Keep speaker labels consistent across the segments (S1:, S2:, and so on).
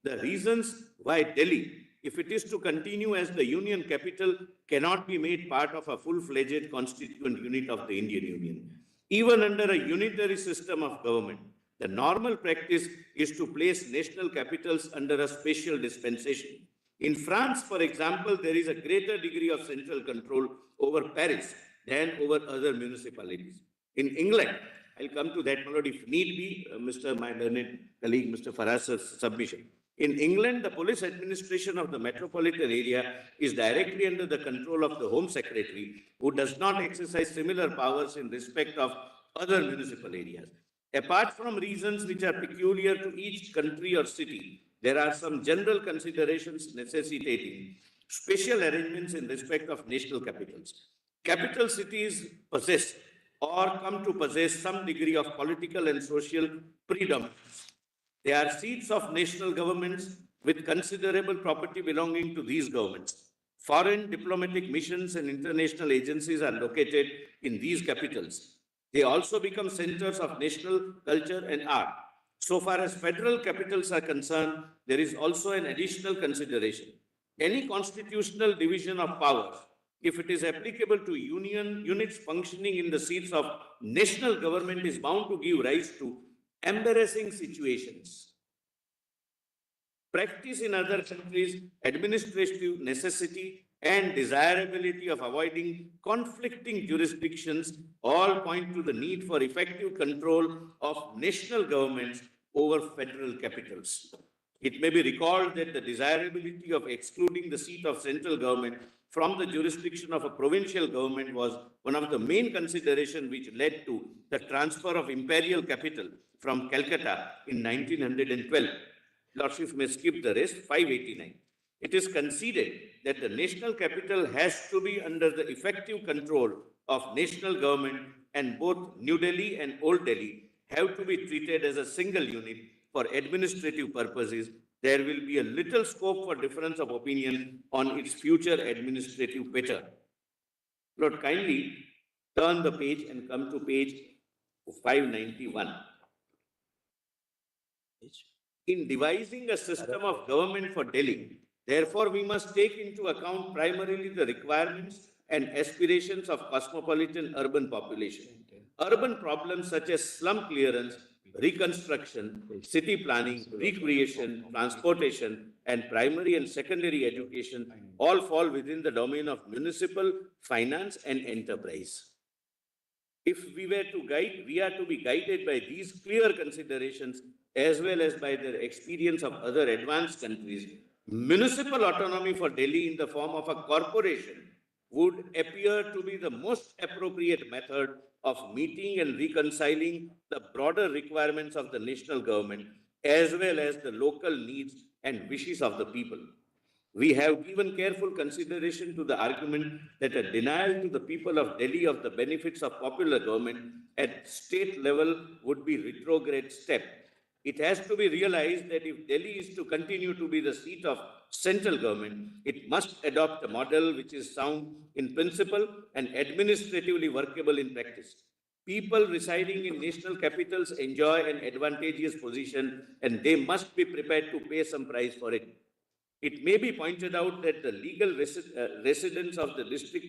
S1: The reasons why Delhi, if it is to continue as the union capital, cannot be made part of a full-fledged constituent unit of the Indian Union. Even under a unitary system of government, the normal practice is to place national capitals under a special dispensation. In France, for example, there is a greater degree of central control over Paris than over other municipalities. In England, I'll come to that, if need be, my learned colleague, Mr. Faras's submission. In England, the police administration of the metropolitan area is directly under the control of the Home Secretary, who does not exercise similar powers in respect of other municipal areas. Apart from reasons which are peculiar to each country or city, there are some general considerations necessitating special arrangements in respect of national capitals. Capital cities possess or come to possess some degree of political and social predominance. They are seats of national governments with considerable property belonging to these governments. Foreign diplomatic missions and international agencies are located in these capitals. They also become centers of national culture and art. So far as federal capitals are concerned, there is also an additional consideration. Any constitutional division of powers, if it is applicable to union units functioning in the seats of national government, is bound to give rise to embarrassing situations. Practice in other countries, administrative necessity and desirability of avoiding conflicting jurisdictions all point to the need for effective control of national governments over federal capitals. It may be recalled that the desirability of excluding the seat of central government from the jurisdiction of a provincial government was one of the main considerations which led to the transfer of imperial capital from Calcutta in 1912. Lordship may skip the rest, 589. It is conceded that the national capital has to be under the effective control of national government, and both New Delhi and Old Delhi have to be treated as a single unit for administrative purposes. There will be a little scope for difference of opinion on its future administrative pattern. Lord, kindly turn the page and come to page 591. In devising a system of government for Delhi, therefore, we must take into account primarily the requirements and aspirations of cosmopolitan urban population. Urban problems such as slum clearance, reconstruction, city planning, recreation, transportation, and primary and secondary education all fall within the domain of municipal finance and enterprise. If we are to be guided by these clear considerations as well as by the experience of other advanced countries. Municipal autonomy for Delhi in the form of a corporation would appear to be the most appropriate method of meeting and reconciling the broader requirements of the national government as well as the local needs and wishes of the people. We have given careful consideration to the argument that a denial to the people of Delhi of the benefits of popular government at state level would be a retrograde step. It has to be realized that if Delhi is to continue to be the seat of central government, it must adopt a model which is sound in principle and administratively workable in practice. People residing in national capitals enjoy an advantageous position and they must be prepared to pay some price for it. It may be pointed out that the legal residents of the District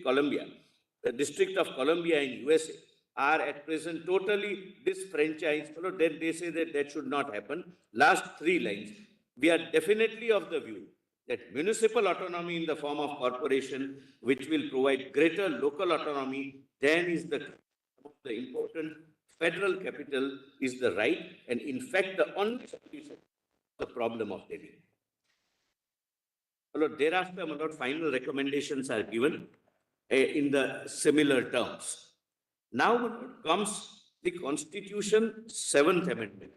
S1: of Columbia in USA, are at present totally disfranchised. Then they say that that should not happen. Last three lines. We are definitely of the view that municipal autonomy in the form of corporation, which will provide greater local autonomy than is the important federal capital, is the right and in fact the only solution to the problem of Delhi. Thereafter, final recommendations are given in the similar terms. Now comes the Constitution 7th Amendment.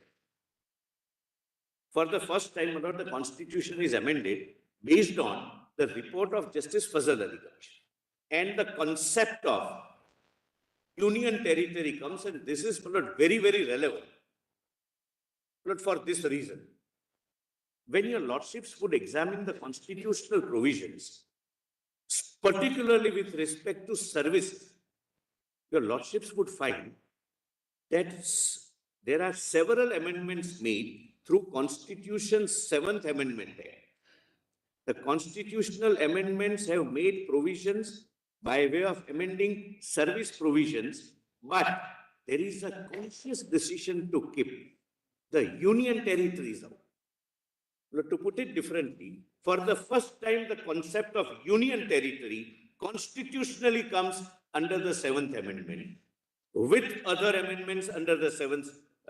S1: For the first time, the Constitution is amended based on the report of Justice Fazal Ali Commission. And the concept of union territory comes, and this is very, very relevant. For this reason, when your lordships would examine the constitutional provisions, particularly with respect to services, your lordships would find that there are several amendments made through Constitution's 7th Amendment Act. The constitutional amendments have made provisions by way of amending service provisions, but there is a conscious decision to keep the union territories out. To put it differently, for the first time, the concept of union territory constitutionally comes under the 7th Amendment, with other amendments under the 7th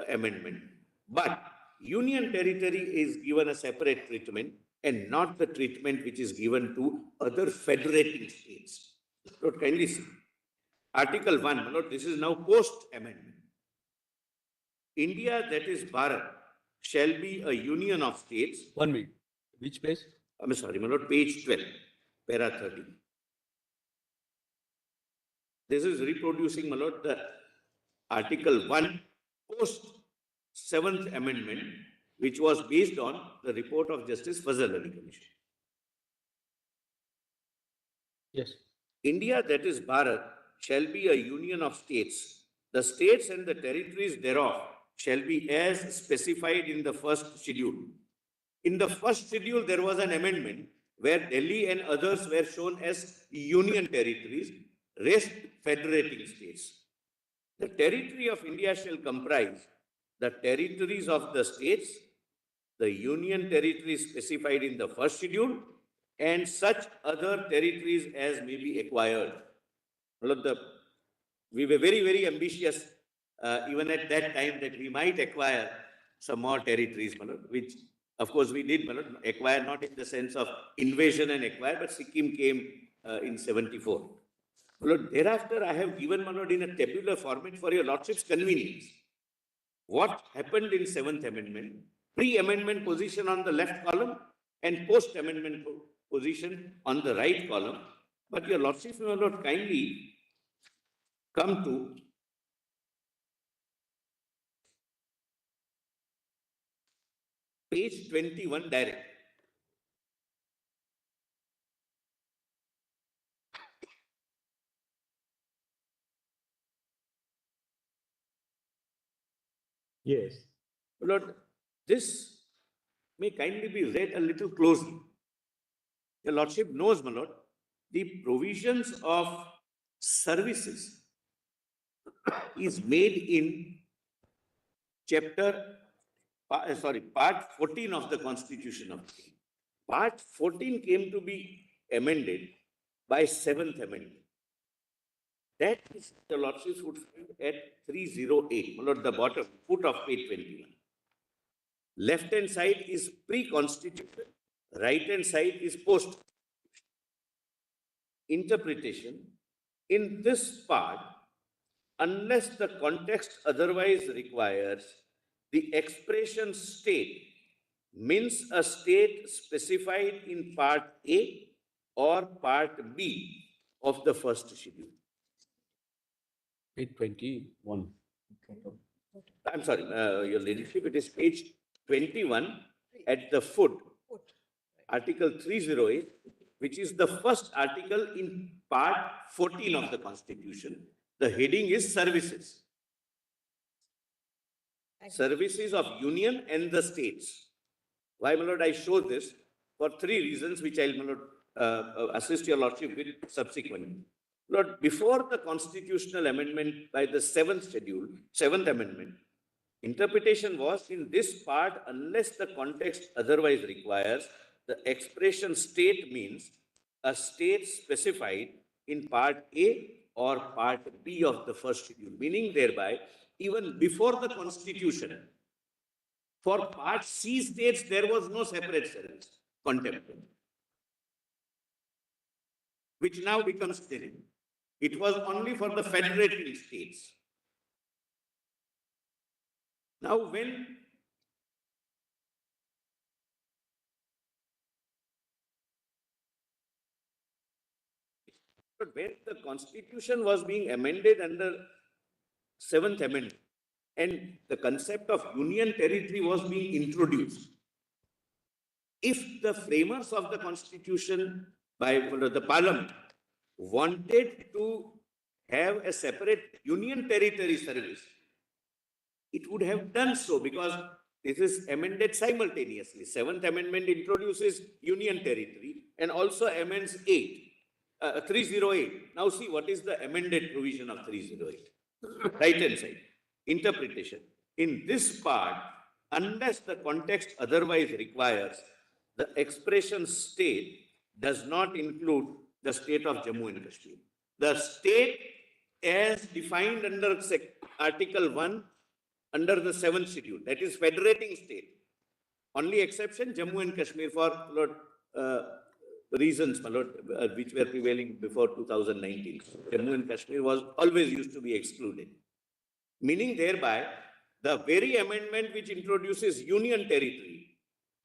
S1: Amendment. But union territory is given a separate treatment and not the treatment which is given to other federating states. So kindly see. Article 1, my lord, this is now post-amendment. India, that is Bharat, shall be a union of states.
S2: 1 minute. Which page?
S1: I'm sorry, my lord, page 12, para 30. This is reproducing, my lord, the Article 1 post 7th Amendment, which was based on the report of Justice Fazal Ali Commission.
S2: Yes.
S1: India, that is Bharat, shall be a union of states. The states and the territories thereof shall be as specified in the first schedule. In the first schedule, there was an amendment where Delhi and others were shown as union territories, rest federating states. The territory of India shall comprise the territories of the states, the union territories specified in the first schedule, and such other territories as may be acquired. We were very, very ambitious, even at that time, that we might acquire some more territories, which, of course, we did acquire, not in the sense of invasion and acquire, but Sikkim came in 74. Thereafter, I have given, in a tabular format for your lordship's convenience. What happened in 7th Amendment, pre-amendment position on the left column and post-amendment position on the right column. But your lordship will not kindly come to page 21 direct.
S2: Yes.
S1: Lord, this may kindly be read a little closely. Your lordship knows, my lord, the provisions of services is made in part 14 of the Constitution of India. Part 14 came to be amended by 7th Amendment. That is the lordships would find at 308, my lord, the bottom foot of page 21. Left hand side is pre-constitution, right hand side is post. Interpretation. In this part, unless the context otherwise requires, the expression state means a state specified in part A or part B of the first schedule.
S2: Page 21.
S1: I'm sorry, your ladyship, it is page 21 at the foot, article 308, which is the first article in part 14 of the Constitution. The heading is services. Services of union and the states. Why, my lord, I show this for 3 reasons, which I will, my lord, assist your lordship with subsequently. Lord, before the constitutional amendment by the 7th Amendment, interpretation was in this part, unless the context otherwise requires, the expression state means a state specified in part A or part B of the first schedule, meaning thereby, even before the Constitution, for part C states, there was no separate service contemplated, which now becomes clear. It was only for the federating states. Now, when the Constitution was being amended under 7th Amendment and the concept of union territory was being introduced, if the framers of the Constitution by the Parliament wanted to have a separate union territory service, it would have done so, because This is amended simultaneously. Seventh Amendment introduces union territory and also amends 308. Now see what is the amended provision of 308. Right hand side. Interpretation. In this part, unless the context otherwise requires, the expression state does not include the state of Jammu and Kashmir. The state as defined under Article 1 under the 7th schedule, that is federating state. Only exception, Jammu and Kashmir for reasons which were prevailing before 2019. Jammu and Kashmir was always used to be excluded. Meaning thereby, the very amendment which introduces union territory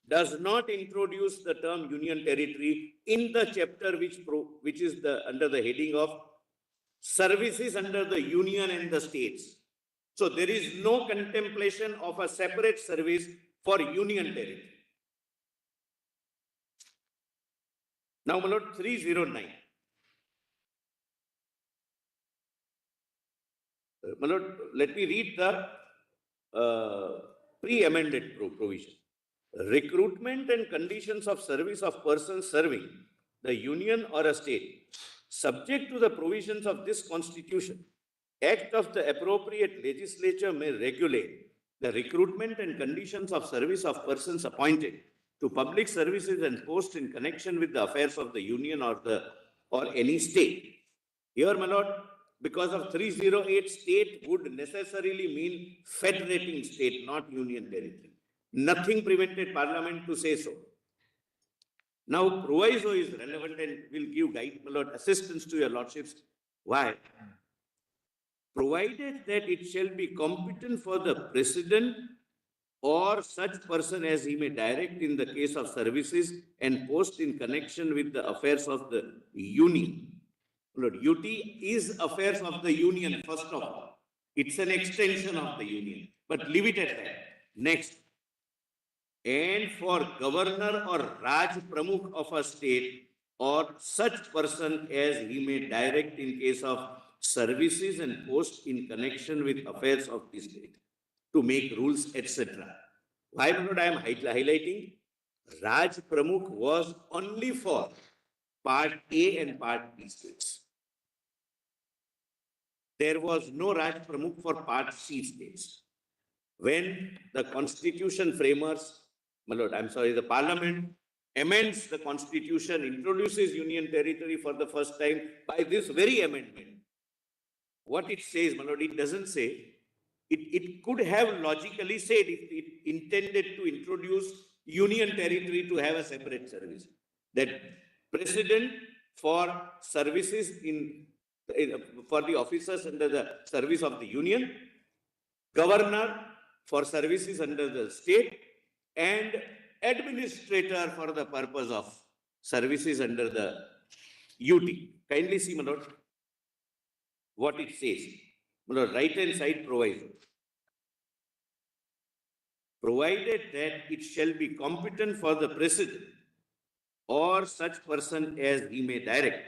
S1: does not introduce the term union territory in the chapter which is under the heading of services under the union and the states. So there is no contemplation of a separate service for union territory. Now, my lord, 309. My lord, let me read the pre-amended provision. Recruitment and conditions of service of persons serving the union or a state, subject to the provisions of this constitution, act of the appropriate legislature may regulate the recruitment and conditions of service of persons appointed to public services and posts in connection with the affairs of the union or any state. Here, my lord, because of 308, state would necessarily mean federating state, not union territory. Nothing prevented Parliament to say so. Now, proviso is relevant and will give guide, my lord, assistance to your lordships. Why? Provided that it shall be competent for the president or such person as he may direct in the case of services and post in connection with the affairs of the union. Lord, UT is affairs of the union, first of all. It's an extension of the union, but leave it at that. Next. And for governor or Raj Pramukh of a state or such person as he may direct in case of services and post in connection with affairs of the state to make rules, etc. Why not I am highlighting? Raj Pramukh was only for Part A and Part B states. There was no Raj Pramukh for Part C states. When the constitution framers, my lord, I'm sorry, the parliament amends the constitution, introduces union territory for the first time by this very amendment. What it says, my lord, it doesn't say, it could have logically said if it intended to introduce union territory to have a separate service. That president for services for the officers under the service of the union, governor for services under the state, and administrator for the purpose of services under the UT. Kindly see, my lord, what it says. My lord, right hand side proviso. Provided that it shall be competent for the president or such person as he may direct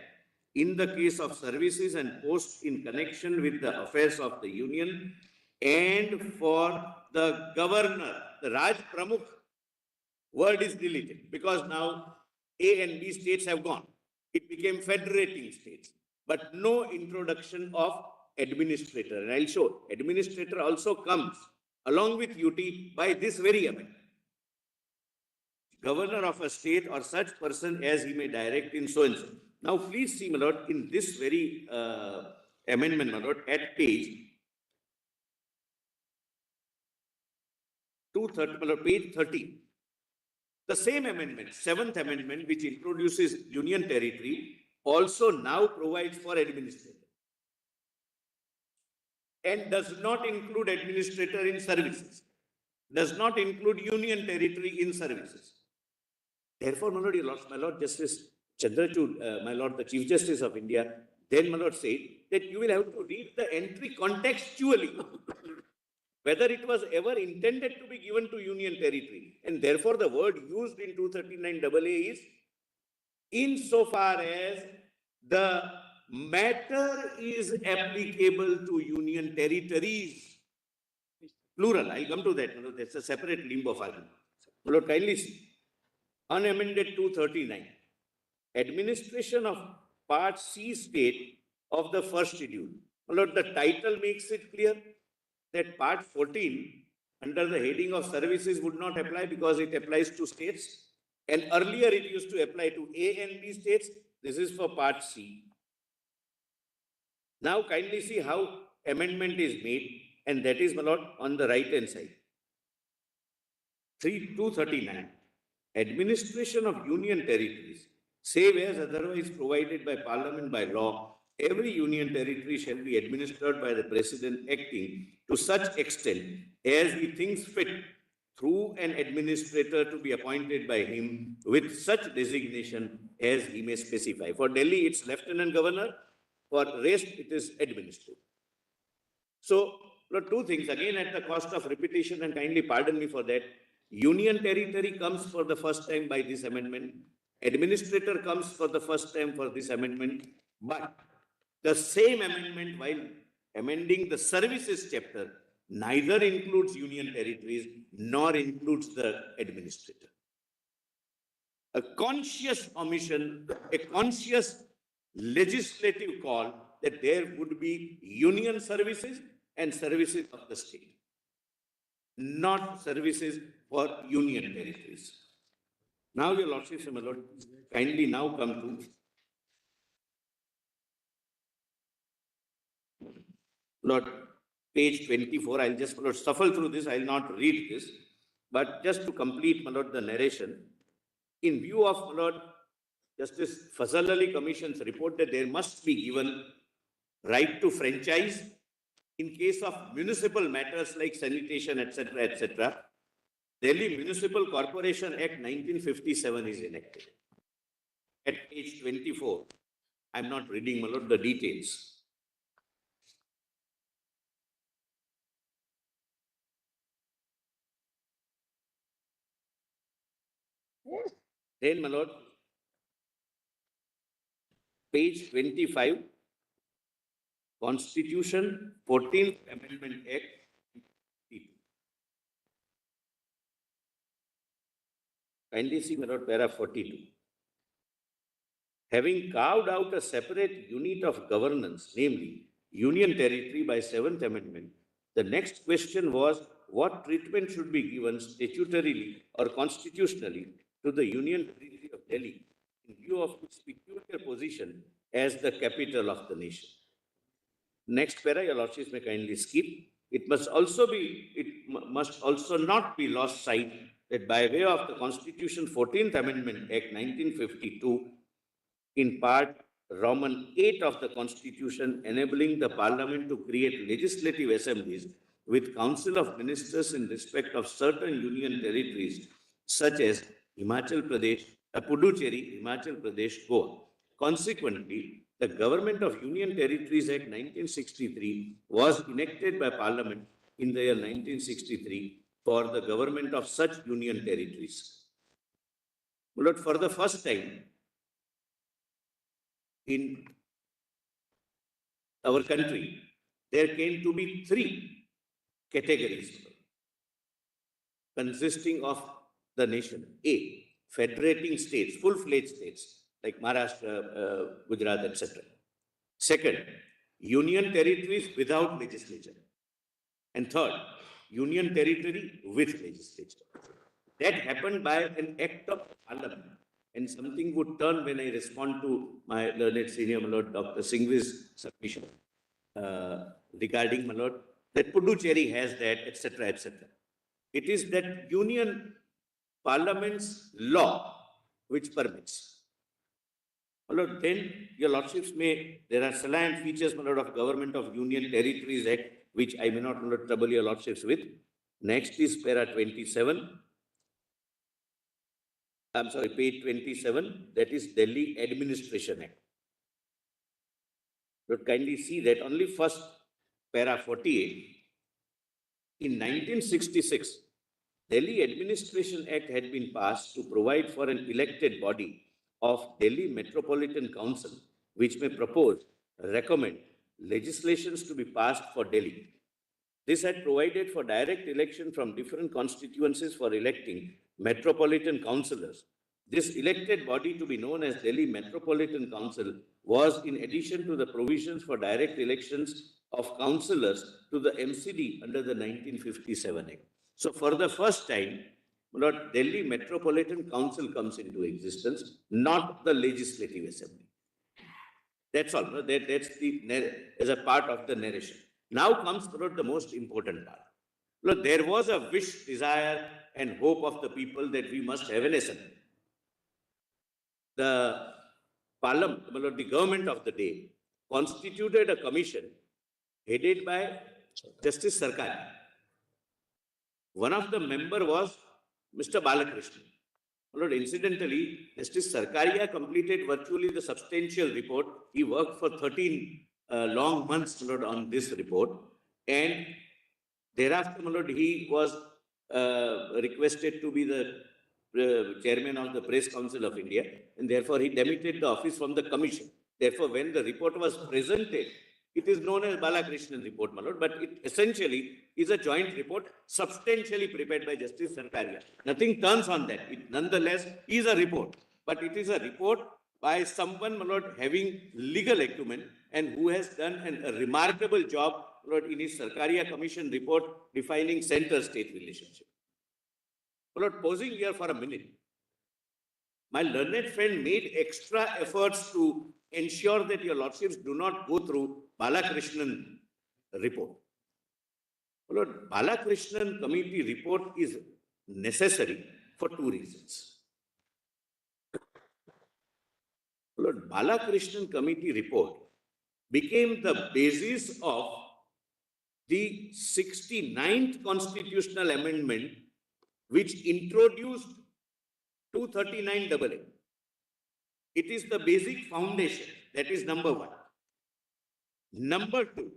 S1: in the case of services and posts in connection with the affairs of the union, and for the governor, the Raj Pramukh word is deleted because now A and B states have gone. It became federating states, but no introduction of administrator. And I'll show administrator also comes along with UT by this very amendment. Governor of a state or such person as he may direct in so and so. Now, please see, my lord, in this very amendment, my lord, at page 230, my lord, page 13. The same amendment, 7th amendment, which introduces union territory, also now provides for administrator and does not include administrator in services, does not include union territory in services. Therefore, my lord, my lord Justice Chandrachud, my lord the Chief Justice of India, then my lord said that you will have to read the entry contextually, whether it was ever intended to be given to union territory. And therefore, the word used in 239AA is insofar as the matter is applicable to union territories, Plural, I'll come to that. That's a separate limb of argument. Lord, kindly see. Unamended 239. Administration of Part C state of the first schedule. Lord, the title makes it clear that Part 14 under the heading of services would not apply because it applies to states. And earlier it used to apply to A and B states. This is for Part C. Now kindly see how amendment is made, and that is, my lord, on the right hand side. 239. Administration of union territories, save as otherwise provided by Parliament by law, every union territory shall be administered by the President acting to such extent as he thinks fit through an administrator to be appointed by him with such designation as he may specify. For Delhi, it's Lieutenant Governor. For rest, it is administrator. So, two things, again at the cost of repetition, and kindly pardon me for that. Union territory comes for the first time by this amendment. Administrator comes for the first time for this amendment. But the same amendment, while amending the services chapter, neither includes union territories nor includes the administrator. A conscious omission, a conscious legislative call that there would be union services and services of the state, not services for union territories. Now, your lordship, my lord, kindly now come to Lord, page 24. I'll just shuffle through this. I'll not read this, but just to complete, my lord, the narration. In view of, my lord, Justice Fazal Ali Commission's report that there must be given right to franchise in case of municipal matters like sanitation, etc., etc., Delhi Municipal Corporation Act 1957 is enacted. At page 24, I'm not reading, my lord, the details. Then, my lord, page 25, Constitution 14th Amendment Act. Kindly see, my lord, para 42. Having carved out a separate unit of governance, namely Union Territory by 7th Amendment, the next question was what treatment should be given statutorily or constitutionally to the Union Territory of Delhi in view of its peculiar position as the capital of the nation. Next para, your lordships may kindly skip. It must also not be lost sight that by way of the Constitution 14th Amendment Act 1952, in part Roman 8 of the Constitution, enabling the Parliament to create legislative assemblies with Council of Ministers in respect of certain union territories, such as Himachal Pradesh, Puducherry, Himachal Pradesh, Goa. Consequently, the Government of Union Territories Act 1963 was enacted by Parliament in the year 1963 for the government of such union territories. But for the first time in our country, there came to be 3 categories consisting of the nation. A, federating states, full-fledged states like Maharashtra, Gujarat, etc. Second, union territories without legislature. And third, union territory with legislature. That happened by an act of Parliament. And something would turn when I respond to my learned senior, my lord, Dr. Singhvi's submission regarding, my lord, that Puducherry has that, etc., etc. It is that union parliament's law which permits. My lord, then your lordships may, there are salient features, my lord, of Government of Union Territories Act, which I may not, my lord, trouble your lordships with. Next is para 27. I'm sorry, page 27, that is Delhi Administration Act. But kindly see that only first para 48. In 1966, Delhi Administration Act had been passed to provide for an elected body of Delhi Metropolitan Council, which may propose, recommend legislations to be passed for Delhi. This had provided for direct election from different constituencies for electing metropolitan councillors. This elected body, to be known as Delhi Metropolitan Council, was in addition to the provisions for direct elections of councillors to the MCD under the 1957 Act. So for the first time, Lord, Delhi Metropolitan Council comes into existence, not the Legislative Assembly. That's all. That's as a part of the narration. Now comes, Lord, the most important part. Lord, there was a wish, desire, and hope of the people that we must have an assembly. The parliament, Lord, the government of the day, constituted a commission headed by Justice Sarkar. One of the member was Mr. Balakrishnan. Lord, incidentally, Justice Sarkaria completed virtually the substantial report. He worked for 13 long months, Lord, on this report. And thereafter, Lord, he was requested to be the chairman of the Press Council of India. And therefore, he demitted the office from the commission. Therefore, when the report was presented, it is known as Balakrishnan report, my lord, but it essentially is a joint report substantially prepared by Justice Sarkaria. Nothing turns on that. It nonetheless is a report, but it is a report by someone, my lord, having legal acumen and who has done a remarkable job, my lord, in his Sarkaria Commission report defining center-state relationship. My lord, pausing here for a minute, my learned friend made extra efforts to ensure that your lordships do not go through Balakrishnan report. Lord, Balakrishnan committee report is necessary for two reasons. Lord, Balakrishnan committee report became the basis of the 69th constitutional amendment which introduced 239AA. It is the basic foundation. That is number one. Number two,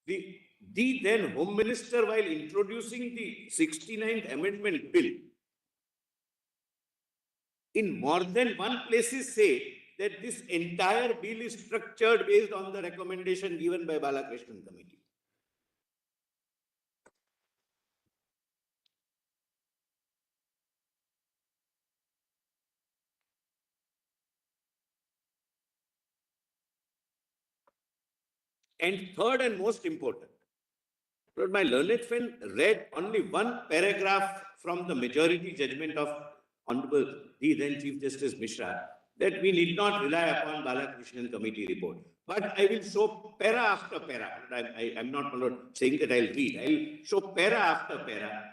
S1: the then Home Minister, while introducing the 69th Amendment Bill, in more than one places say that this entire bill is structured based on the recommendation given by Balakrishnan Committee. And third and most important, Lord, my learned friend read only one paragraph from the majority judgment of Honorable the then Chief Justice Mishra that we need not rely upon Balakrishnan Committee report. But I will show para after para. I'm not, Lord, saying that I'll read. I'll show para after para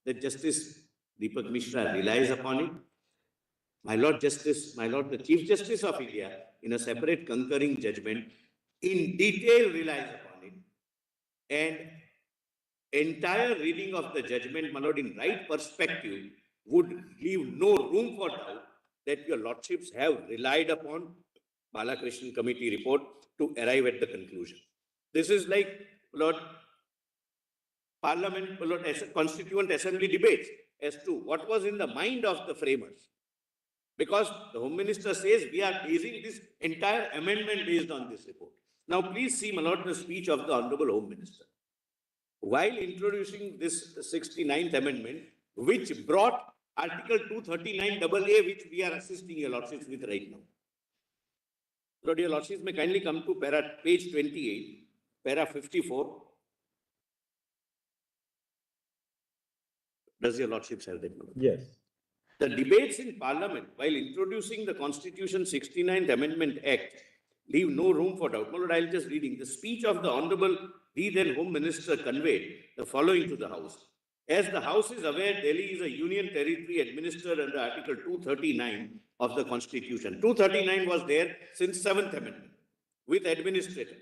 S1: that Justice Deepak Mishra relies upon it. My Lord Justice, my Lord the Chief Justice of India, in a separate concurring judgment, in detail relies upon it. And entire reading of the judgment, my lord, in right perspective, would leave no room for doubt that your lordships have relied upon Balakrishnan Committee report to arrive at the conclusion. This is like, Lord, Parliament, Lord, Constituent Assembly debates as to what was in the mind of the framers. Because the Home Minister says we are basing this entire amendment based on this report. Now, please see, my lord, the speech of the Honorable Home Minister. While introducing this 69th Amendment, which brought Article 239AA, which we are assisting your lordships with right now. Lord, your lordships may kindly come to page 28, para 54. Does your lordships have that?
S2: Yes.
S1: The debates in Parliament while introducing the Constitution 69th Amendment Act leave no room for doubt. My lord, I'll just reading. The speech of the Honorable the then Home Minister conveyed the following to the House. As the House is aware, Delhi is a union territory administered under Article 239 of the Constitution. 239 was there since 7th Amendment with administrator.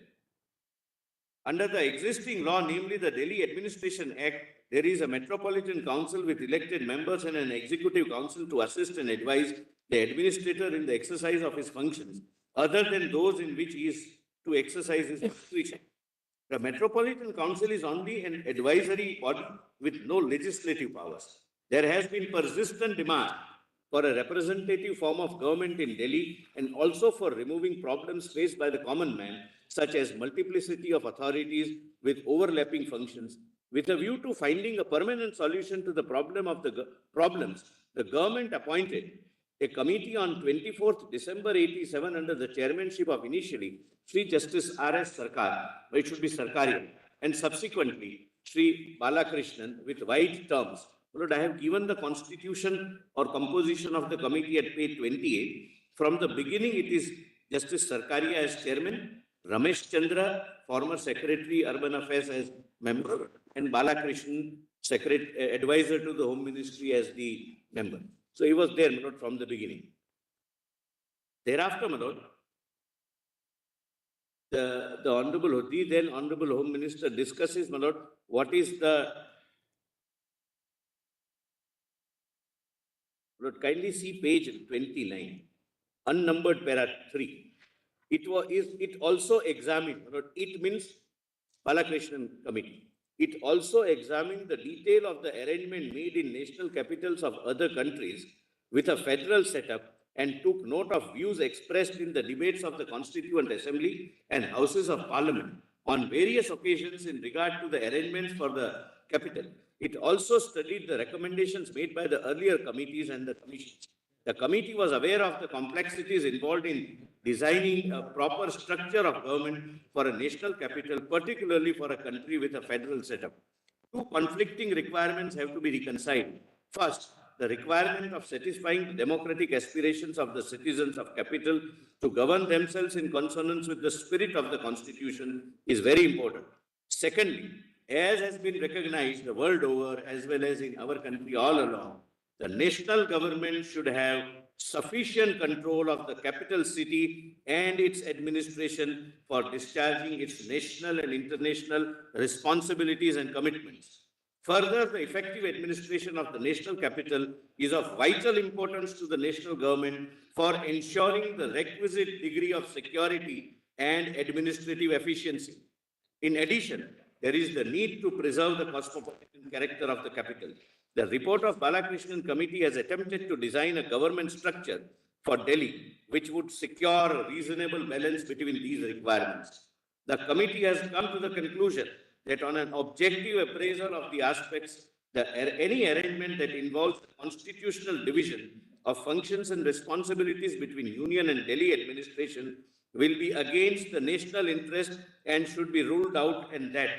S1: Under the existing law, namely the Delhi Administration Act, there is a Metropolitan Council with elected members and an Executive Council to assist and advise the administrator in the exercise of his functions, other than those in which he is to exercise his discretion. The Metropolitan Council is only an advisory body with no legislative powers. There has been persistent demand for a representative form of government in Delhi and also for removing problems faced by the common man, such as multiplicity of authorities with overlapping functions. With a view to finding a permanent solution to the problems, the government appointed a committee on 24th December 87 under the chairmanship of initially Sri Justice R.S. Sarkar, but it should be Sarkaria, and subsequently Sri Balakrishnan with wide terms. Lord, I have given the constitution or composition of the committee at page 28. From the beginning, it is Justice Sarkaria as chairman, Ramesh Chandra, former secretary, urban affairs as member, and Balakrishnan, advisor to the Home Ministry as the member. So he was there, my lord, from the beginning. Thereafter, my lord, the Honorable Home Minister discusses, my lord, what is the Lord, kindly see page 29, unnumbered para 3. It also examined, Lord, it means Balakrishnan committee. It also examined the detail of the arrangement made in national capitals of other countries with a federal setup and took note of views expressed in the debates of the Constituent Assembly and Houses of Parliament on various occasions in regard to the arrangements for the capital. It also studied the recommendations made by the earlier committees and the commissions. The committee was aware of the complexities involved in designing a proper structure of government for a national capital, particularly for a country with a federal setup. Two conflicting requirements have to be reconciled. First, the requirement of satisfying the democratic aspirations of the citizens of capital to govern themselves in consonance with the spirit of the Constitution is very important. Secondly, as has been recognized the world over as well as in our country all along, the national government should have sufficient control of the capital city and its administration for discharging its national and international responsibilities and commitments. Further, the effective administration of the national capital is of vital importance to the national government for ensuring the requisite degree of security and administrative efficiency. In addition, there is the need to preserve the cosmopolitan character of the capital. The report of Balakrishnan Committee has attempted to design a government structure for Delhi, which would secure a reasonable balance between these requirements. The committee has come to the conclusion that on an objective appraisal of the aspects, any arrangement that involves the constitutional division of functions and responsibilities between Union and Delhi administration will be against the national interest and should be ruled out, and that,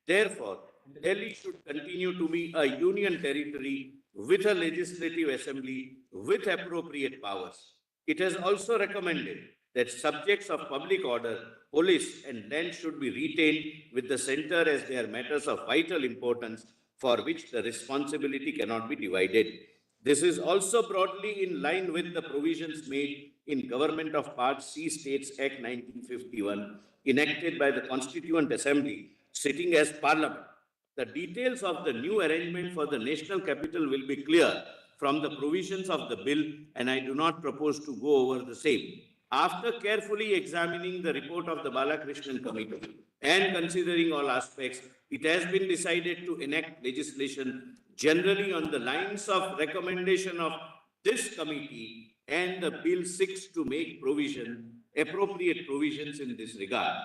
S1: therefore, Delhi should continue to be a union territory with a legislative assembly with appropriate powers. It has also recommended that subjects of public order, police, and land should be retained with the center as they are matters of vital importance for which the responsibility cannot be divided. This is also broadly in line with the provisions made in Government of Part C States Act 1951, enacted by the Constituent Assembly, sitting as Parliament. The details of the new arrangement for the national capital will be clear from the provisions of the bill, and I do not propose to go over the same. After carefully examining the report of the Balakrishnan Committee and considering all aspects, it has been decided to enact legislation generally on the lines of recommendation of this committee, and the bill seeks to make appropriate provisions in this regard.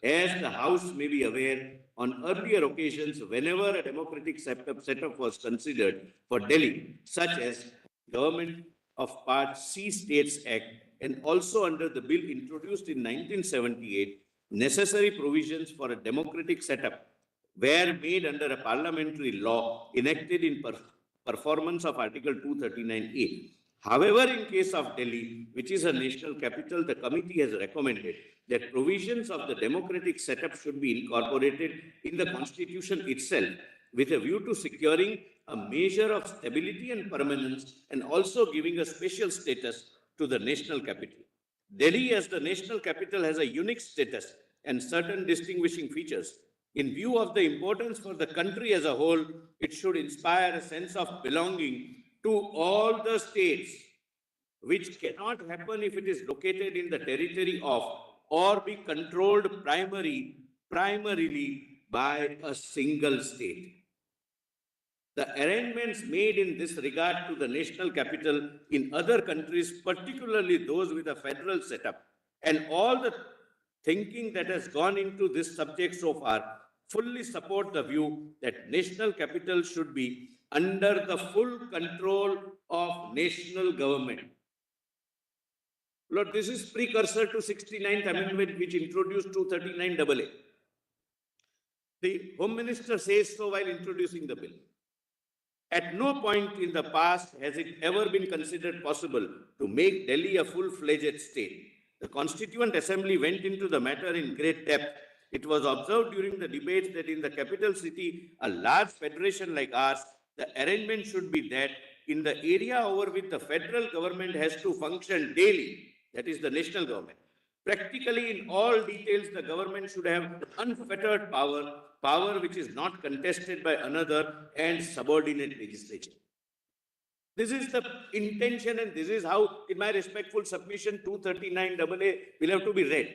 S1: As the House may be aware, on earlier occasions, whenever a democratic setup was considered for Delhi, such as Government of Part C States Act, and also under the bill introduced in 1978, necessary provisions for a democratic setup were made under a parliamentary law enacted in performance of Article 239A. However, in case of Delhi, which is a national capital, the committee has recommended that provisions of the democratic setup should be incorporated in the Constitution itself with a view to securing a measure of stability and permanence and also giving a special status to the national capital. Delhi as the national capital has a unique status and certain distinguishing features. In view of the importance for the country as a whole, it should inspire a sense of belonging to all the states, which cannot happen if it is located in the territory of or be controlled primarily by a single state. The arrangements made in this regard to the national capital in other countries, particularly those with a federal setup, and all the thinking that has gone into this subject so far, fully support the view that national capital should be under the full control of national government. Lord, this is precursor to 69th Amendment, which introduced 239AA. The Home Minister says so while introducing the bill. At no point in the past has it ever been considered possible to make Delhi a full-fledged state. The Constituent Assembly went into the matter in great depth. It was observed during the debates that in the capital city, a large federation like ours, the arrangement should be that in the area over which the federal government has to function daily, that is the national government, practically in all details, the government should have unfettered power which is not contested by another and subordinate legislature. This is the intention, and this is how, in my respectful submission, 239AA will have to be read.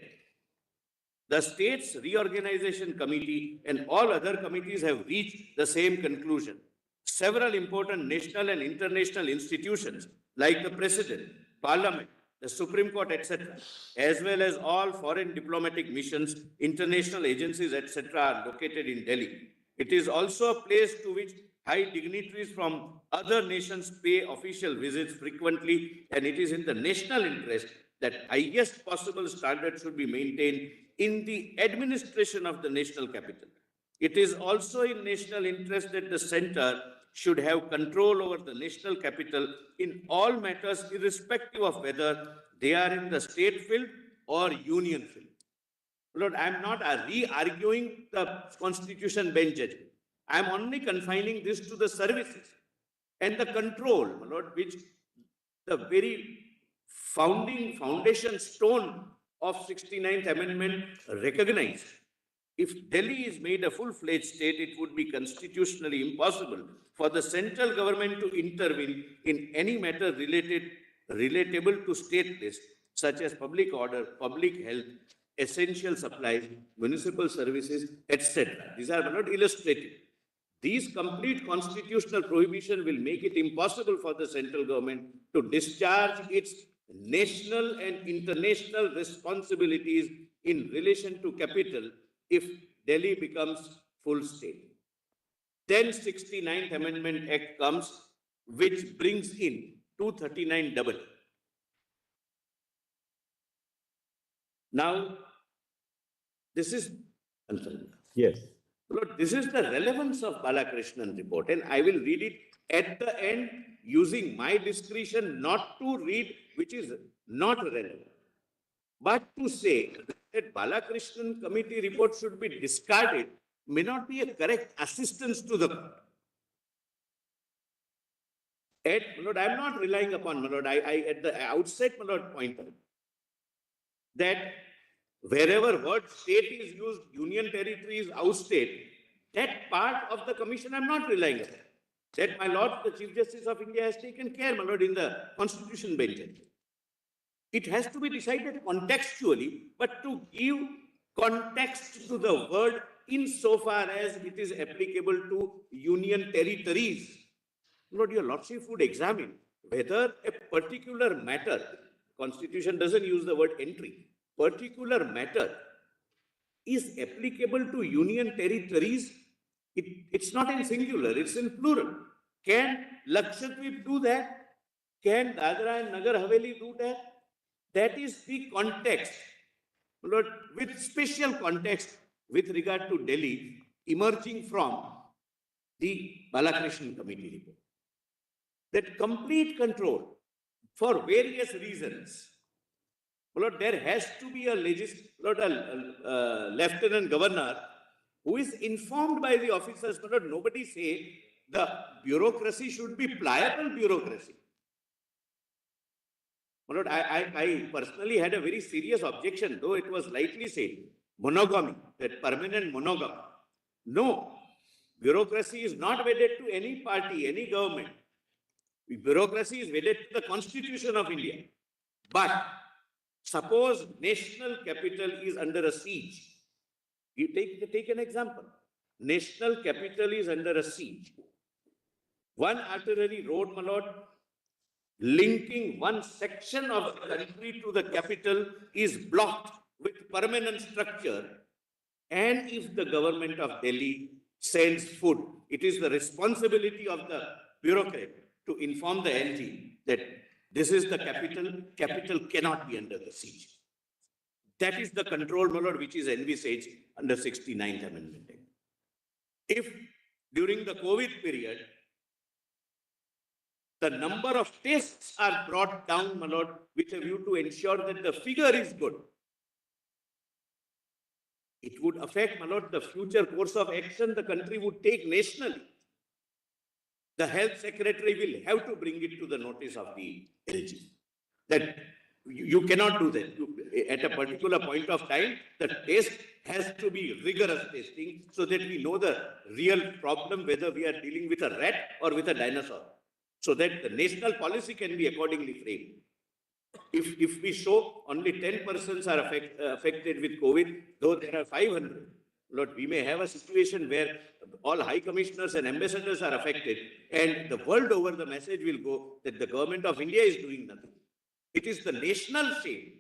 S1: The States Reorganization Committee and all other committees have reached the same conclusion. Several important national and international institutions like the President, Parliament, the Supreme Court, etc., as well as all foreign diplomatic missions, international agencies, etc., are located in Delhi. It is also a place to which high dignitaries from other nations pay official visits frequently, and it is in the national interest that highest possible standards should be maintained in the administration of the national capital. It is also in national interest that the center should have control over the national capital in all matters, irrespective of whether they are in the state field or union field. Lord, I am not re-arguing the Constitution bench judgment. I am only confining this to the services and the control, Lord, which the very foundation stone of 69th Amendment recognized. If Delhi is made a full-fledged state, it would be constitutionally impossible for the central government to intervene in any matter relatable to state lists, such as public order, public health, essential supplies, municipal services, etc. These are not illustrative. These complete constitutional prohibition will make it impossible for the central government to discharge its national and international responsibilities in relation to capital if Delhi becomes full state. Then 69th Amendment Act comes, which brings in 239AA. Now, this is,
S2: Yes.
S1: Lord, this is the relevance of Balakrishnan report, and I will read it at the end using my discretion not to read which is not relevant, but to say that Balakrishnan committee report should be discarded may not be a correct assistance to the court. Lord, I am not relying upon, my Lord, I at the outset, my Lord, pointed that wherever word state is used, union territory is outstate, that part of the commission I am not relying on. That, my Lord, the Chief Justice of India has taken care, my Lord, in the Constitution bench. It has to be decided contextually, but to give context to the word insofar as it is applicable to union territories. Lord, your Lordship would examine whether a particular matter, Constitution doesn't use the word entry, particular matter is applicable to union territories. It's not in singular, it's in plural. Can Lakshadweep do that? Can Dadra and Nagar Haveli do that? That is the context, Lord, with special context with regard to Delhi emerging from the Balakrishnan committee report. That complete control for various reasons. Lord, there has to be a lieutenant governor who is informed by the officers. Lord, nobody say the bureaucracy should be pliable bureaucracy. Lord, I personally had a very serious objection, though it was lightly said, monogamy, that permanent monogamy. No, bureaucracy is not wedded to any party, any government. Bureaucracy is wedded to the Constitution of India. But suppose national capital is under a siege. You take an example. National capital is under a siege. One arterial road, my lord, linking one section of the country to the capital is blocked with permanent structure. And if the government of Delhi sends food, it is the responsibility of the bureaucrat to inform the LG that this is the capital cannot be under the siege. That is the control, my lord, which is envisaged under 69th Amendment. If during the COVID period, the number of tests are brought down, my lord, with a view to ensure that the figure is good, it would affect, my lord, the future course of action the country would take nationally. The health secretary will have to bring it to the notice of the LG that you cannot do that. At a particular point of time, the test has to be rigorous testing so that we know the real problem, whether we are dealing with a rat or with a dinosaur, so that the national policy can be accordingly framed. If we show only 10 persons are affected with COVID, though there are 500, Lord, we may have a situation where all high commissioners and ambassadors are affected, and the world over the message will go that the government of India is doing nothing. It is the national shame.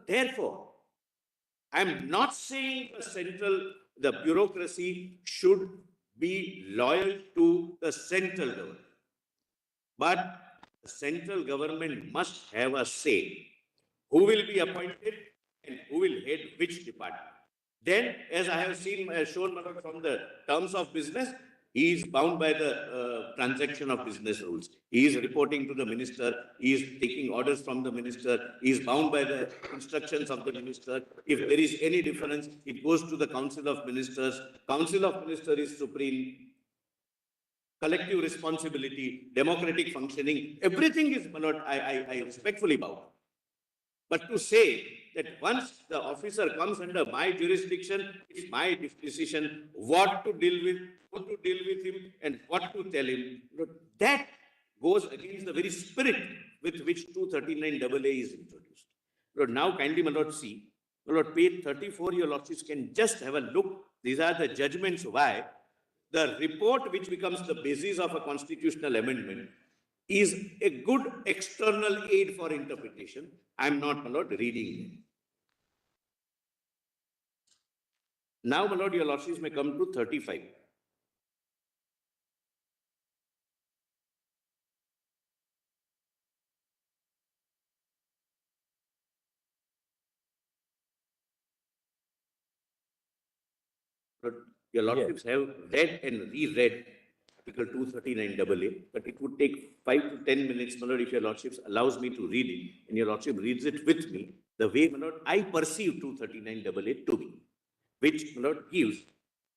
S1: Therefore, I am not saying the bureaucracy should be loyal to the central government, but the central government must have a say who will be appointed and who will head which department. Then, as I have shown from the terms of business, he is bound by the transaction of business rules. He is reporting to the minister. He is taking orders from the minister. He is bound by the instructions of the minister. If there is any difference, it goes to the Council of Ministers. Council of Ministers is supreme. Collective responsibility, democratic functioning, everything is, my lord, I respectfully bow. But to say that once the officer comes under my jurisdiction, it's my decision what to deal with, how to deal with him, and what to tell him, that goes against the very spirit with which 239AA is introduced. Lord, now kindly, my lord, see, my lord, page 34, your lordships can just have a look. These are the judgments why the report, which becomes the basis of a constitutional amendment, is a good external aid for interpretation. I am not, my lord, reading it. Now, my lord, your lordships may come to 35. Your lordships have read and reread Article 239AA, but it would take 5 to 10 minutes, my lord, if your lordships allows me to read it, and your lordship reads it with me, the way, my lord, I perceive 239AA to be, which, my lord, gives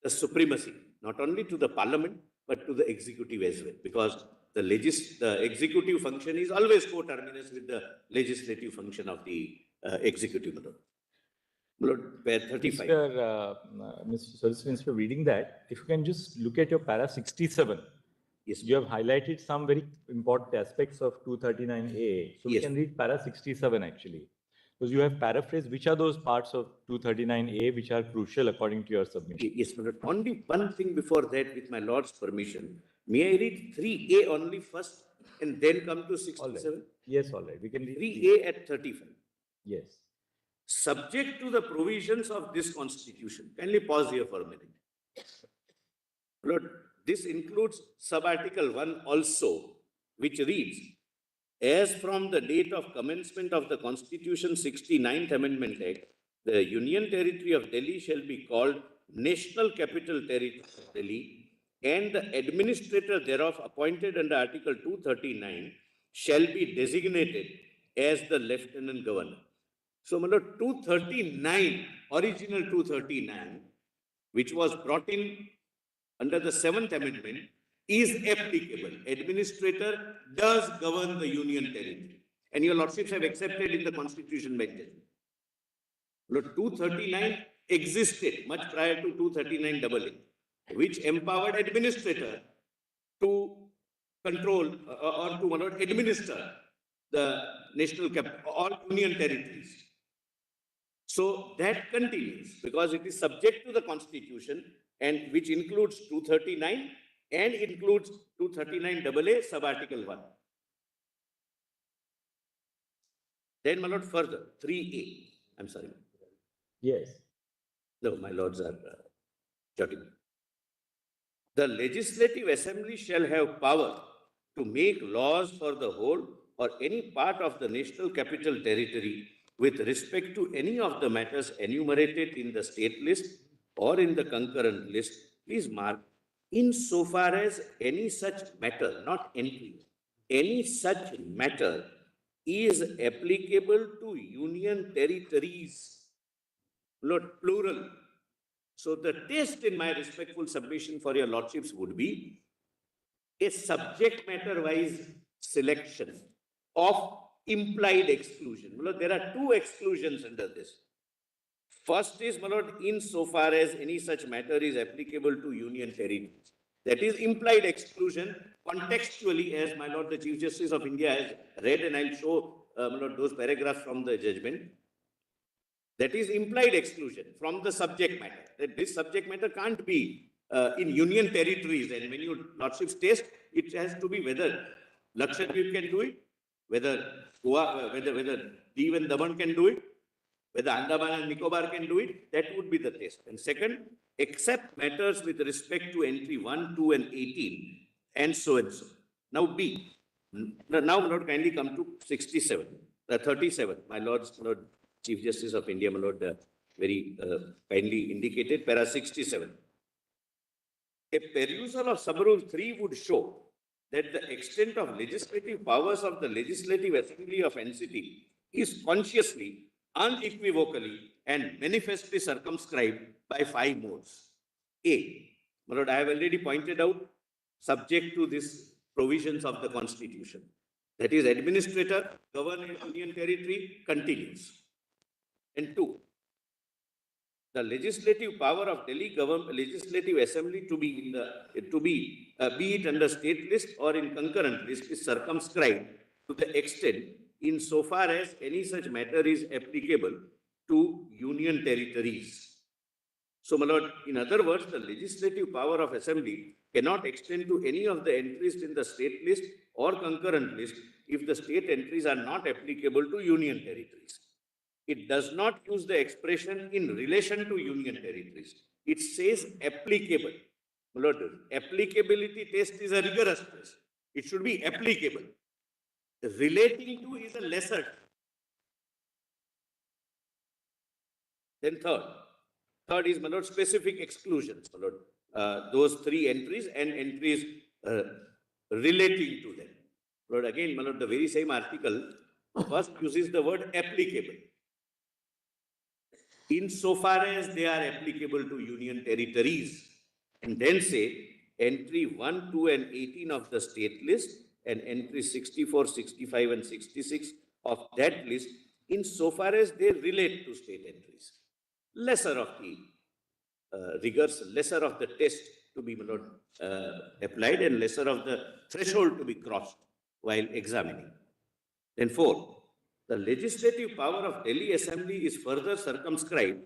S1: the supremacy, not only to the parliament, but to the executive as well, because the executive function is always coterminous with the legislative function of the executive, my lord. Lord, where 35.
S3: Mr. Solicitor, instead of reading that, if you can just look at your para 67.
S1: Yes.
S3: You have highlighted some very important aspects of 239A. So
S1: Yes.
S3: we can read para 67 actually. Because you have paraphrased which are those parts of 239A which are crucial according to your submission.
S1: Yes, my lord. Only one thing before that, with my lord's permission. May I read 3A only first and then come to 67?
S3: All right. Yes, all right. We can read
S1: 3A at 35.
S3: Yes.
S1: Subject to the provisions of this constitution. Kindly pause here for a minute. Lord, this includes sub-article 1 also, which reads, as from the date of commencement of the Constitution 69th Amendment Act, the Union Territory of Delhi shall be called National Capital Territory of Delhi, and the administrator thereof appointed under Article 239 shall be designated as the Lieutenant Governor. So, my lord, 239, original 239, which was brought in under the 7th Amendment, is applicable. Administrator does govern the Union Territory. And your lordships have accepted in the Constitution benches. Lord, 239 existed much prior to 239AA, which empowered administrator to control or to, my lord, administer the national capital, all Union territories. So that continues because it is subject to the Constitution, and which includes 239 and includes 239 AA sub-article 1. Then, my lord, further, 3A. I'm sorry.
S2: Yes.
S1: No, my lords are jotting. The Legislative Assembly shall have power to make laws for the whole or any part of the National Capital Territory with respect to any of the matters enumerated in the state list or in the concurrent list. Please mark, insofar as any such matter, not entry, any such matter is applicable to union territories. Lord, plural. So the test in my respectful submission for your lordships would be a subject matter wise selection of implied exclusion. Lord, there are two exclusions under this. First is, my lord, insofar as any such matter is applicable to union territories. That is implied exclusion contextually, as my lord, the Chief Justice of India has read, and I'll show my lord, those paragraphs from the judgment. That is implied exclusion from the subject matter. That this subject matter can't be in union territories. And when you lordships test, it has to be whether Lakshadweep can do it, whether Goa, whether Div and Daman can do it, whether Andaman and Nicobar can do it. That would be the test. And second, except matters with respect to entry 1, 2, and 18, and so and so. Now B. Now, my lord, kindly come to 67, 37. My lords, my lord, Chief Justice of India, my lord, very kindly indicated, para 67. A perusal of Subrule 3 would show that the extent of legislative powers of the Legislative Assembly of NCT is consciously, unequivocally, and manifestly circumscribed by 5 modes. A. My lord, I have already pointed out, subject to these provisions of the Constitution. That is, administrator, governor, union territory continues. And 2, the legislative power of Delhi government, Legislative Assembly to be be it under state list or in concurrent list is circumscribed to the extent insofar as any such matter is applicable to union territories. So, my lord, in other words, the legislative power of Assembly cannot extend to any of the entries in the state list or concurrent list if the state entries are not applicable to union territories. It does not use the expression in relation to union territories. It says applicable. My lord, applicability test is a rigorous test. It should be applicable. Relating to is a lesser. Then third is, my lord, specific exclusions, my lord. Those 3 entries and entries relating to them. Lord, again, my lord, the very same article first uses the word applicable. Insofar as they are applicable to union territories, and then say entry 1, 2, and 18 of the state list and entry 64, 65, and 66 of that list, insofar as they relate to state entries. Lesser of the rigors, lesser of the test to be applied, and lesser of the threshold to be crossed while examining. Then 4, the legislative power of Delhi Assembly is further circumscribed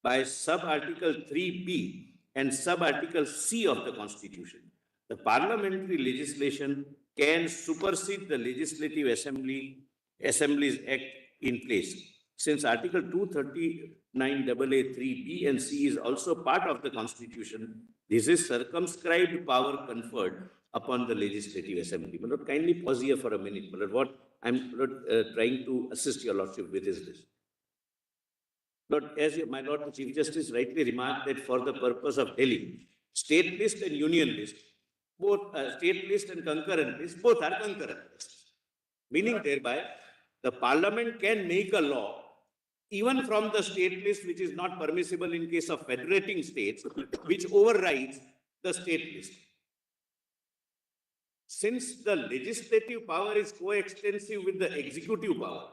S1: by sub-article 3B and sub-article C of the Constitution. The parliamentary legislation can supersede the Legislative Assembly's Act in place. Since Article 239 AA 3B and C is also part of the Constitution, this is circumscribed power conferred upon the Legislative Assembly. My lord, kindly pause here for a minute. My lord, what I'm trying to assist your lordship with is this. Lord, as my lord, the Chief Justice rightly remarked that for the purpose of Delhi, state list and union list, both state list and concurrent list, both are concurrent lists. Meaning thereby, the parliament can make a law even from the state list, which is not permissible in case of federating states, which overrides the state list. Since the legislative power is coextensive with the executive power,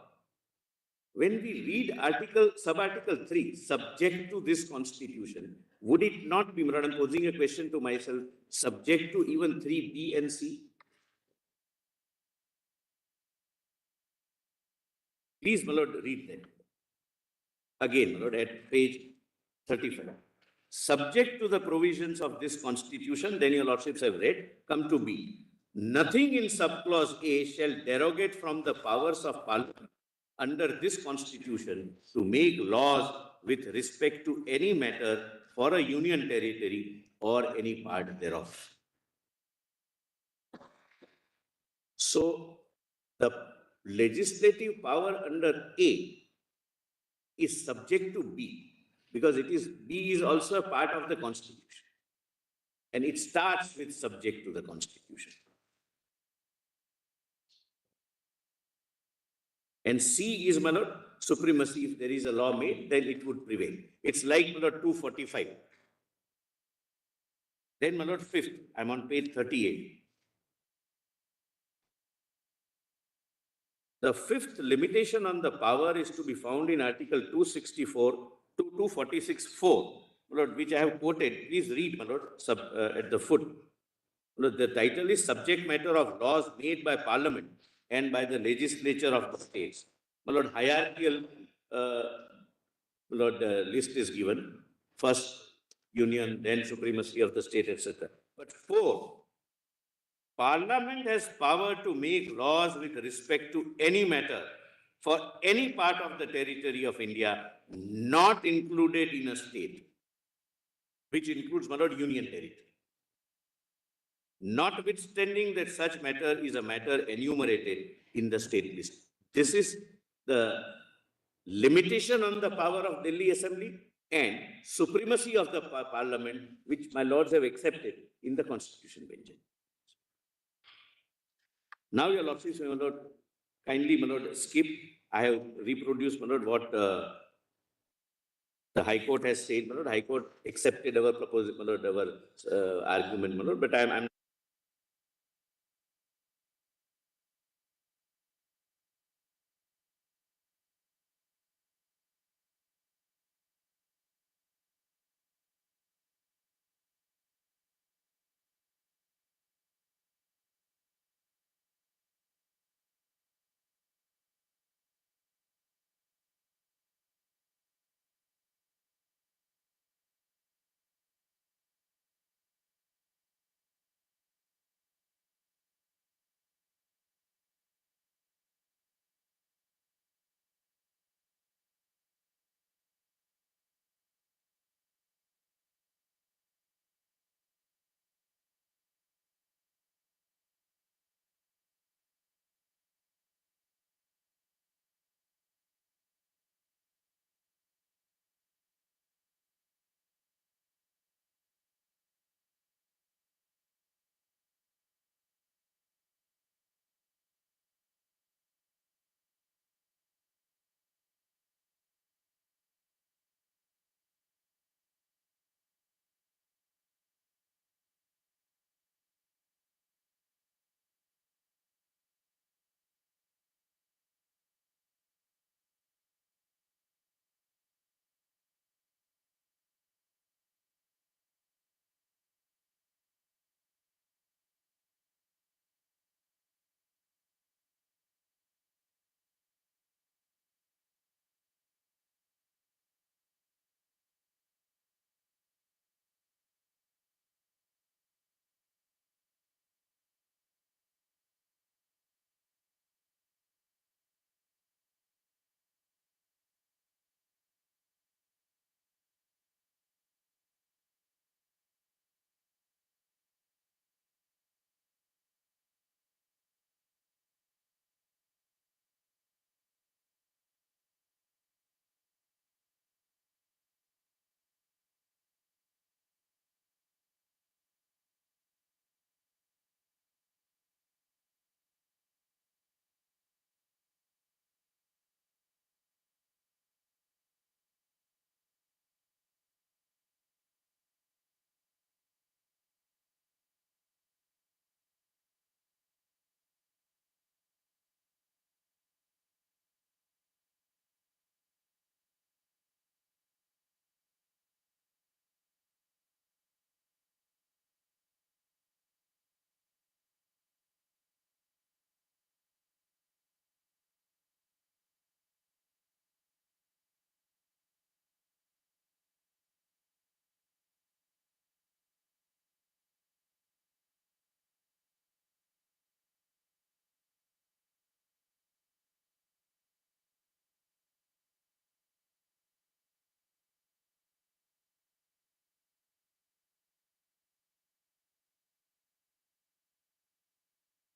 S1: when we read sub-article 3, subject to this Constitution, would it not be, I'm posing a question to myself, subject to even 3B and C? Please, my lord, read that. Again, my lord, at page 35. subject to the provisions of this constitution, then your lordships have read, come to B. Nothing in subclause A shall derogate from the powers of parliament under this constitution to make laws with respect to any matter for a union territory or any part thereof. So the legislative power under A is subject to B because B is also a part of the constitution. And it starts with subject to the constitution. And C is, my lord, supremacy. If there is a law made, then it would prevail. It's like, my lord, 245. Then, my lord, fifth, I'm on page 38. The fifth limitation on the power is to be found in Article 264 to 246(4), my lord, which I have quoted. Please read, my lord, at the foot. My lord, the title is Subject Matter of Laws Made by Parliament and by the Legislature of the States. My lord, hierarchical list is given. First, union, then supremacy of the state, etc. But 4, Parliament has power to make laws with respect to any matter for any part of the territory of India not included in a state, which includes, my lord, union territory. Notwithstanding that such matter is a matter enumerated in the state list. This is the limitation on the power of Delhi Assembly and supremacy of the Parliament, which my lords have accepted in the Constitution bench. Now, your lordships, my lord, kindly, my lord, skip. I have reproduced, my lord, what the High Court has said. My lord, High Court accepted our proposal, my lord, our argument, my lord, but I'm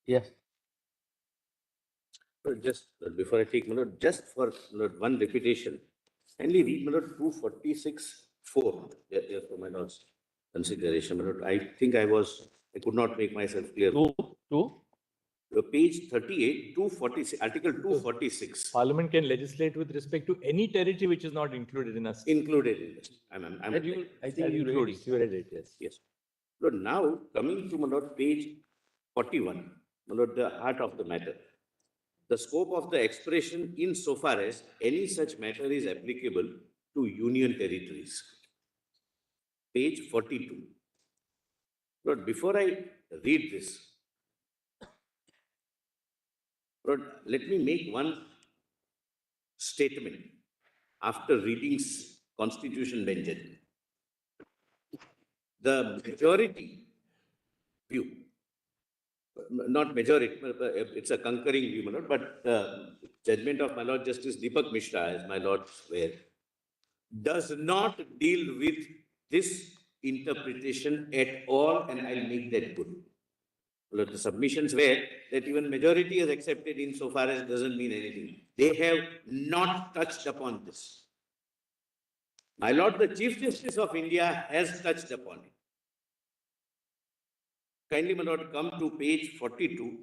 S4: Yes.
S1: Just before I take note, just for one repetition, kindly read 246(4). Just for my notes consideration. I think I could not make myself clear.
S4: Two.
S1: Page 38, 246, Article 246.
S3: Parliament can legislate with respect to any territory which is not included in a state.
S1: Included in this.
S4: I think you read it.
S3: You read it, yes.
S1: Yes. So now coming to page 41, the heart of the matter. The scope of the expression insofar as any such matter is applicable to union territories. Page 42. But before I read this, let me make one statement after reading Constitution Bench. The majority view, not majority, it's a concurring view, my lord, but judgment of my Lord Justice Deepak Mishra, as my Lord swear, does not deal with this interpretation at all, and I'll make that good. Well, the submissions were that even majority is accepted insofar as doesn't mean anything. They have not touched upon this. My Lord, the Chief Justice of India has touched upon it. Kindly, my Lord, come to page 42,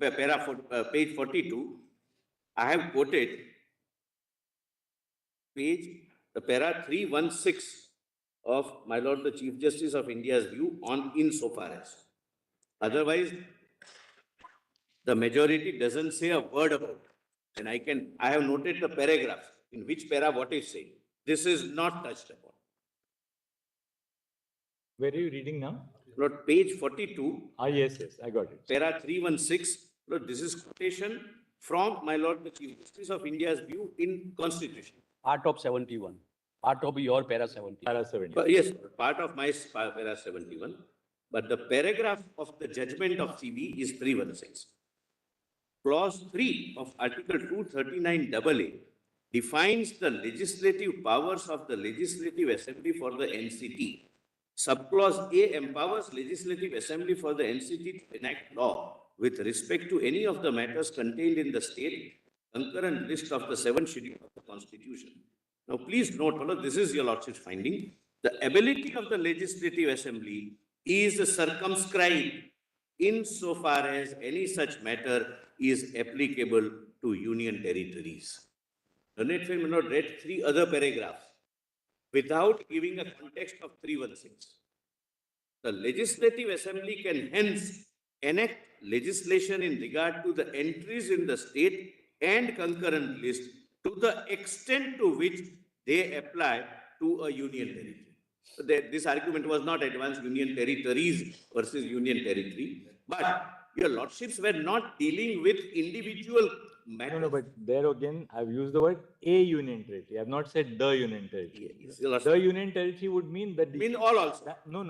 S1: page 42. I have quoted para 316 of my Lord, the Chief Justice of India's view on insofar as. Otherwise, the majority doesn't say a word about it. And I have noted the paragraph in which para what is saying. This is not touched upon.
S3: Where are you reading now?
S1: Lord, page 42.
S3: Yes, I got it.
S1: Para 316. Lord, this is quotation from my Lord, the Chief Justice of India's view in Constitution.
S4: Part of 71. Part of your para 71.
S3: Para 70.
S1: But yes, part of my para 71. But the paragraph of the judgment of CB is 316. Clause 3 of Article 239AA defines the legislative powers of the Legislative Assembly for the NCT. Subclause A empowers Legislative Assembly for the NCT to enact law with respect to any of the matters contained in the state concurrent list of the 7th schedule of the Constitution. Now, please note, this is your Lordship's finding. The ability of the Legislative Assembly is circumscribed insofar as any such matter is applicable to union territories. Learned Friend may not read 3 other paragraphs without giving a context of 316. The Legislative Assembly can hence enact legislation in regard to the entries in the state and concurrent list to the extent to which they apply to a union territory. So this argument was not advanced union territories versus union territory, but your Lordships were not dealing with individual matters.
S3: No, but there again, I've used the word a union territory. I've not said the union territory.
S1: Yes,
S3: The union territory would mean that.
S1: mean all also.
S3: No.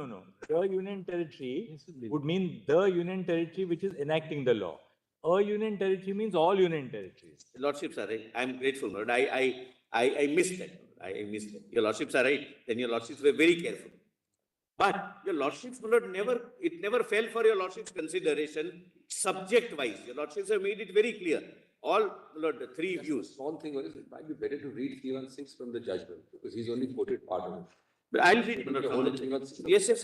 S3: The union territory would mean the union territory which is enacting the law. A union territory means all union territories.
S1: Lordships are right. I'm grateful, Lord. I missed that. I missed that. Your Lordships are right. Then your Lordships were very careful. But your Lordships, Lord, it never fell for your Lordship's consideration subject-wise. Your Lordships have made it very clear. All, Lord, the 3 views.
S5: Small thing was, it might be better to read 316 from the judgment, because he's only quoted part of it.
S1: But I'll read, Lord,
S5: Only 316.
S1: Yes.
S5: This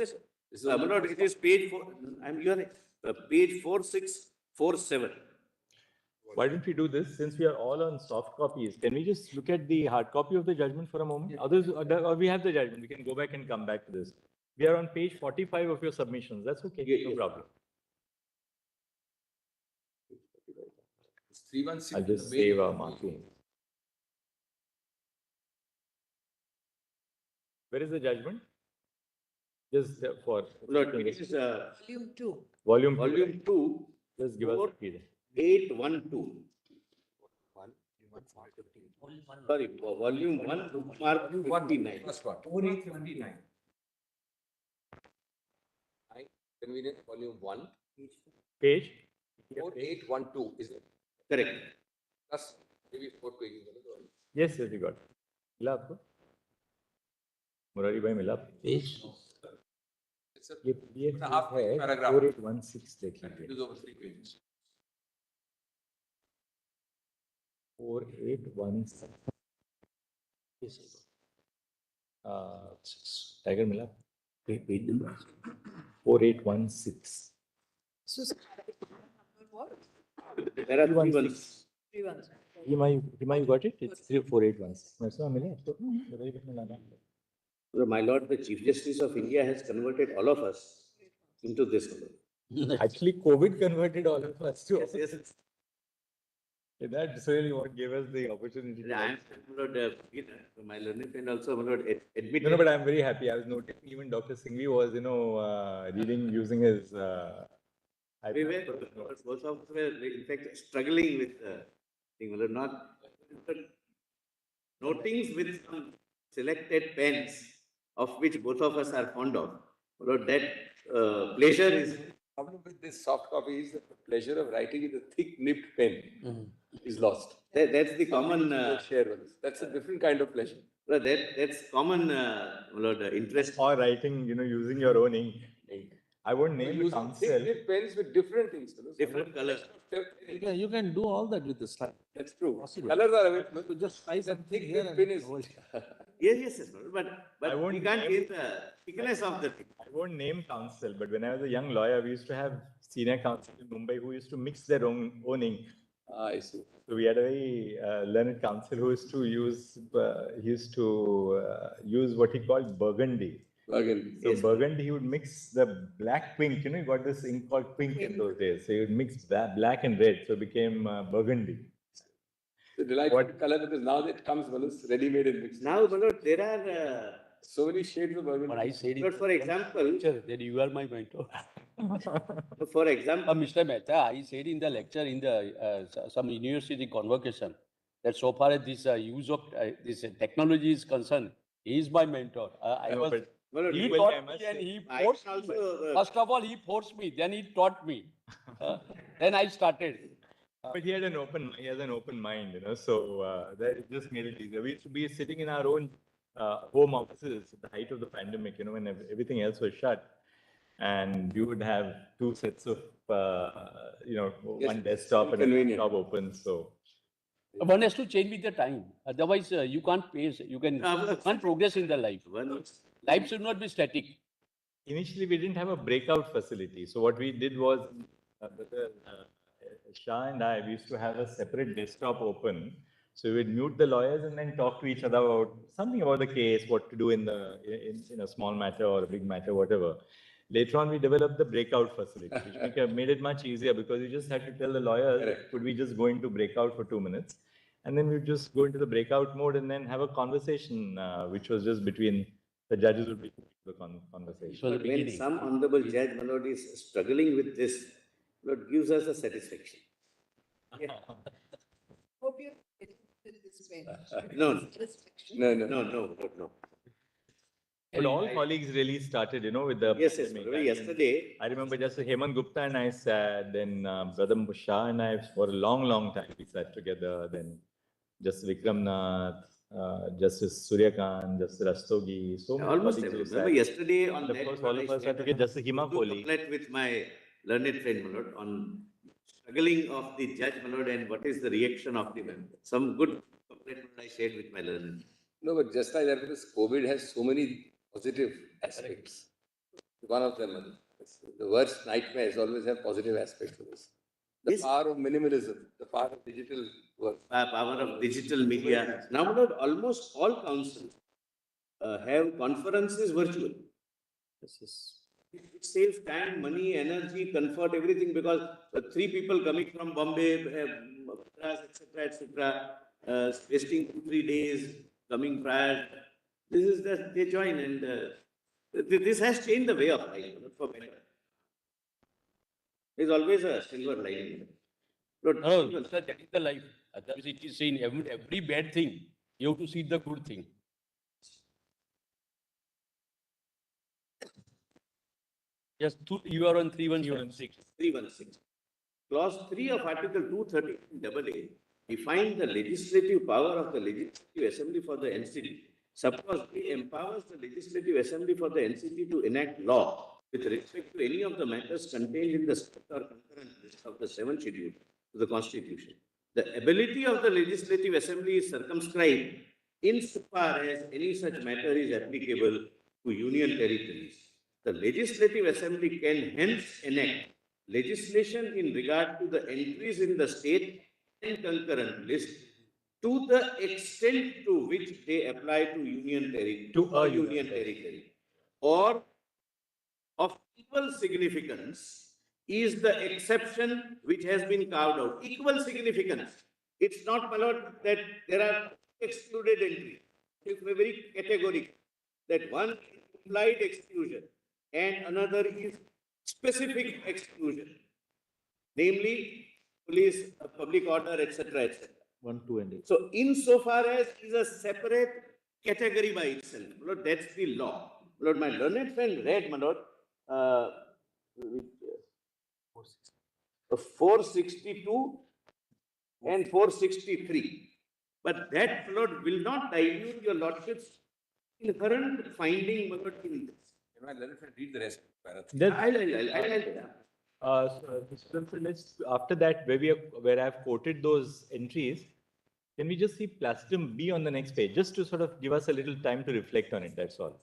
S5: is only-
S1: Lord, it is page 4, you are right. Page 4647.
S3: Why don't we do this? Since we are all on soft copies, can we just look at the hard copy of the judgment for a moment? Others, or we have the judgment. We can go back and come back to this. We are on page 45 of your submissions. That's okay.
S1: Yeah,
S3: no problem.
S5: It's 316.
S3: I'll just
S5: the main-
S3: save our marking. Where is the judgment? Just for
S1: Lord, it is
S6: Volume 2.
S3: volume
S1: volume 2,
S3: Just give us
S1: four-
S3: the period.
S1: 812. Sorry, volume 1, bookmark 59.
S5: First part.
S6: 4829.
S5: Convenient, volume 1,
S3: Page?
S5: 4812, is it?
S1: Correct.
S5: Plus, maybe 4 pages.
S3: Yes, you got it. मिला आपको? मुरारी भाई मिला आपको?
S5: It's a
S3: ये PDF
S5: and a half
S3: है
S5: paragraph.
S3: 4816 देख
S5: It
S3: लीजिए.
S5: is over 3 pages.
S3: 4816. Tiger Mila.
S4: Page number.
S3: 4816.
S6: So, what?
S1: There are three ones.
S6: 3 1.
S3: Hima, you got it? It's 4816. Narsima Mila.
S1: So, my lord, the Chief Justice of India has converted all of us into this.
S3: Actually, COVID converted all of us to.
S1: Yes, yes.
S3: That's really what gave us the opportunity.
S1: I am, my lord, my learned friend also, my lord, admitted.
S3: No, but I'm very happy. I was noticing even Dr. Singhvi was, reading using his.
S1: We were, both of us were in fact struggling with thing, well, not but notings with some selected pens, of which both of us are fond of. Well, that pleasure is.
S5: Problem with this soft copy is that the pleasure of writing with a thick nibbed pen is lost.
S1: That's the common.
S5: Don't share with us. That's a different kind of pleasure.
S1: That's common. Well, interest.
S3: Or writing, using your own ink. I won't name the
S5: Using
S3: council.
S5: thick nibbed pens with different things.
S1: Different colors.
S7: You can do all that with the slide.
S5: That's true.
S7: Possible.
S5: Colors are available.
S7: You just size
S5: The
S7: something
S5: thick
S7: here
S5: nibbed
S7: and
S5: pen is.
S1: Yes, but
S3: I won't
S1: we can't
S3: name-
S1: get the thickness of the thing.
S3: I won't name counsel, but when I was a young lawyer, we used to have senior counsel in Mumbai who used to mix their own ink.
S5: I see.
S3: So we had a very learned counsel who used to use, use what he called burgundy.
S5: Again,
S3: So burgundy, he would mix the black pink, you got this ink called pink in those days. So he would mix black and red, so it became burgundy.
S5: the delightful color because now it comes ready-made and mixed.
S1: Now, my lord, there are.
S5: So many shades of burgundy.
S4: But I said it.
S1: But for example,
S4: Lecture, that you are my mentor.
S1: for example,
S4: Mr. Mehta, I said in the lecture in the some university convocation that so far as this use of this technology is concerned, he is my mentor.
S3: I know, but
S1: my lord,
S4: He
S3: equally,
S4: taught
S3: I must
S4: me and
S3: say,
S4: he
S1: I
S4: forced
S1: can
S4: me.
S1: also,
S4: First of all, he forced me, then he taught me. Then I started.
S3: But he had an open mind, so that it just made it easier. We used to be sitting in our own home offices at the height of the pandemic, when everything else was shut. And we would have two sets of, one desktop and a
S5: convenient.
S3: laptop open. So
S4: One has to change with the time. Otherwise, you can't pace. You can't progress in the life. Life should not be static.
S3: initially, we didn't have a breakout facility. So what we did was, Shah and I, we used to have a separate desktop open. So we'd mute the lawyers and then talk to each other about something about the case, what to do in a small matter or a big matter, whatever. Later on, we developed the breakout facility, which made it much easier because you just had to tell the lawyers,
S5: Correct.
S3: could we just go into breakout for 2 minutes? And then we'd just go into the breakout mode and then have a conversation, which was just between the judges would be the conversation.
S4: So the
S1: when
S4: beginning.
S1: some honorable judge, my lord, is struggling with this, Lord, gives us a satisfaction.
S6: Hope you get it this way.
S1: No,
S5: No.
S3: But all colleagues really started, with the
S1: yes,
S3: pandemic. I mean,
S1: yesterday,
S3: I remember just Hemant Gupta and I sat, then Brother Shah and I for a long time we sat together, then Justice Vikram Nath, Justice Suryakant, Justice Rastogi, so many
S1: almost
S3: colleagues who
S1: everyone. Remember
S3: sat.
S1: yesterday on
S3: And of
S1: that,
S3: course, all of us had to get Justice Hima Kohli.
S1: with my learned friend, my lord, on struggling of the judge, my lord, and what is the reaction of the member. Some good complaint I shared with my learned.
S5: No, but just like that, because COVID has so many positive aspects. One of them, the worst nightmares always have positive aspects to this. The
S1: Yes.
S5: power of minimalism, the power of digital work.
S1: Power of digital media. Now, my lord, almost all councils have conferences virtual. It saves time, money, energy, comfort, everything because three people coming from Bombay, etc., wasting 2-3 days, coming prior. This is that they join and this has changed the way of life for better. There's always a silver lining. Lord,
S4: No, sir, that is the life. Otherwise, it is seen every bad thing. You have to see the good thing. Yes, you are on 316.
S1: 316. Clause 3 of Article 230AA defines the legislative power of the Legislative Assembly for the NCT. Suppose it empowers the Legislative Assembly for the NCT to enact law with respect to any of the matters contained in the split or concurrent list of the 7th schedule to the Constitution. The ability of the Legislative Assembly is circumscribed insofar as any such matter is applicable to union territories. The Legislative Assembly can hence enact legislation in regard to the entries in the state and concurrent list to the extent to which they apply to union territory,
S3: To a
S1: union territory, or of equal significance is the exception which has been carved out. Equal significance. It's not, my lord, that there are excluded entries. It's very categorical that one is implied exclusion and another is specific exclusion, namely police, public order, etc., etc.
S7: 1, 2, and 8.
S1: So, insofar as is a separate category by itself, my lord, that's the law. My lord, my learned friend read, my lord, 462 and 463. But that, my lord, will not dilute your lordship's inherent finding, my lord, in this.
S5: Can I let it read the rest?
S3: So let's, after that, where I've quoted those entries, can we just see Placidum B on the next page, just to sort of give us a little time to reflect on it, that's all.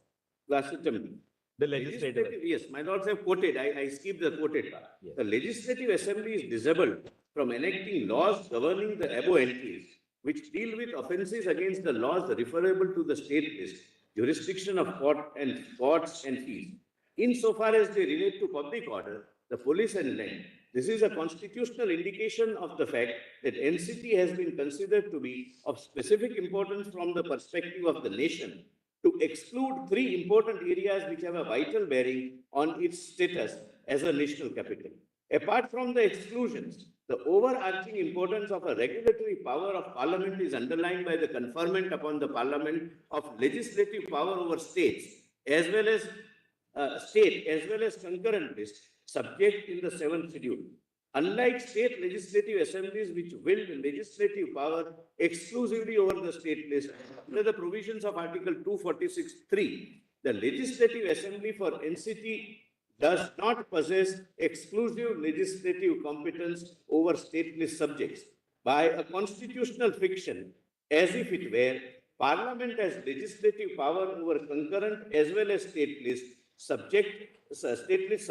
S1: Placidum.
S3: The legislative.
S1: Yes, my lords have quoted, I skipped the quoted part.
S3: Yes.
S1: The Legislative Assembly is disabled from enacting laws governing the above entries, which deal with offences against the laws referable to the state list, jurisdiction of courts and fees. Insofar as they relate to public order, the police and land, this is a constitutional indication of the fact that NCT has been considered to be of specific importance from the perspective of the nation, to exclude three important areas which have a vital bearing on its status as a national capital. Apart from the exclusions, the overarching importance of a regulatory power of Parliament is underlined by the conferment upon the Parliament of legislative power over states, as well as concurrent list, subject in the 7th schedule. Unlike state legislative assemblies which wield legislative power exclusively over the state list, under the provisions of Article 246(3), the Legislative Assembly for NCT does not possess exclusive legislative competence over state list subjects. By a constitutional fiction, as if it were, Parliament has legislative power over concurrent as well as state list subjects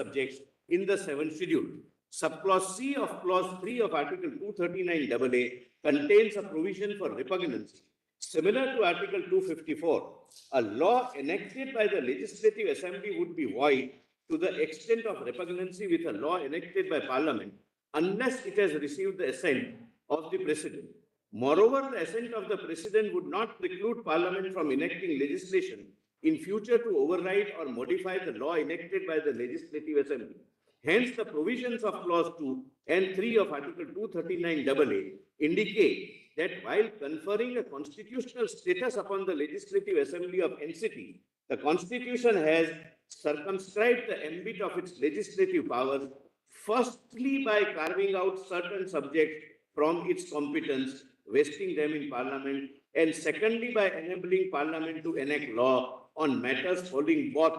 S1: in the 7th schedule. Subclause C of clause 3 of Article 239AA contains a provision for repugnancy. Similar to Article 254, a law enacted by the Legislative Assembly would be void to the extent of repugnancy with a law enacted by Parliament unless it has received the assent of the President. Moreover, the assent of the President would not preclude Parliament from enacting legislation in future to override or modify the law enacted by the Legislative Assembly. Hence, the provisions of clause 2 and 3 of Article 239AA indicate that while conferring a constitutional status upon the Legislative Assembly of NCT, the Constitution has circumscribed the ambit of its legislative powers, firstly by carving out certain subjects from its competence, vesting them in Parliament, and secondly by enabling Parliament to enact law on matters falling both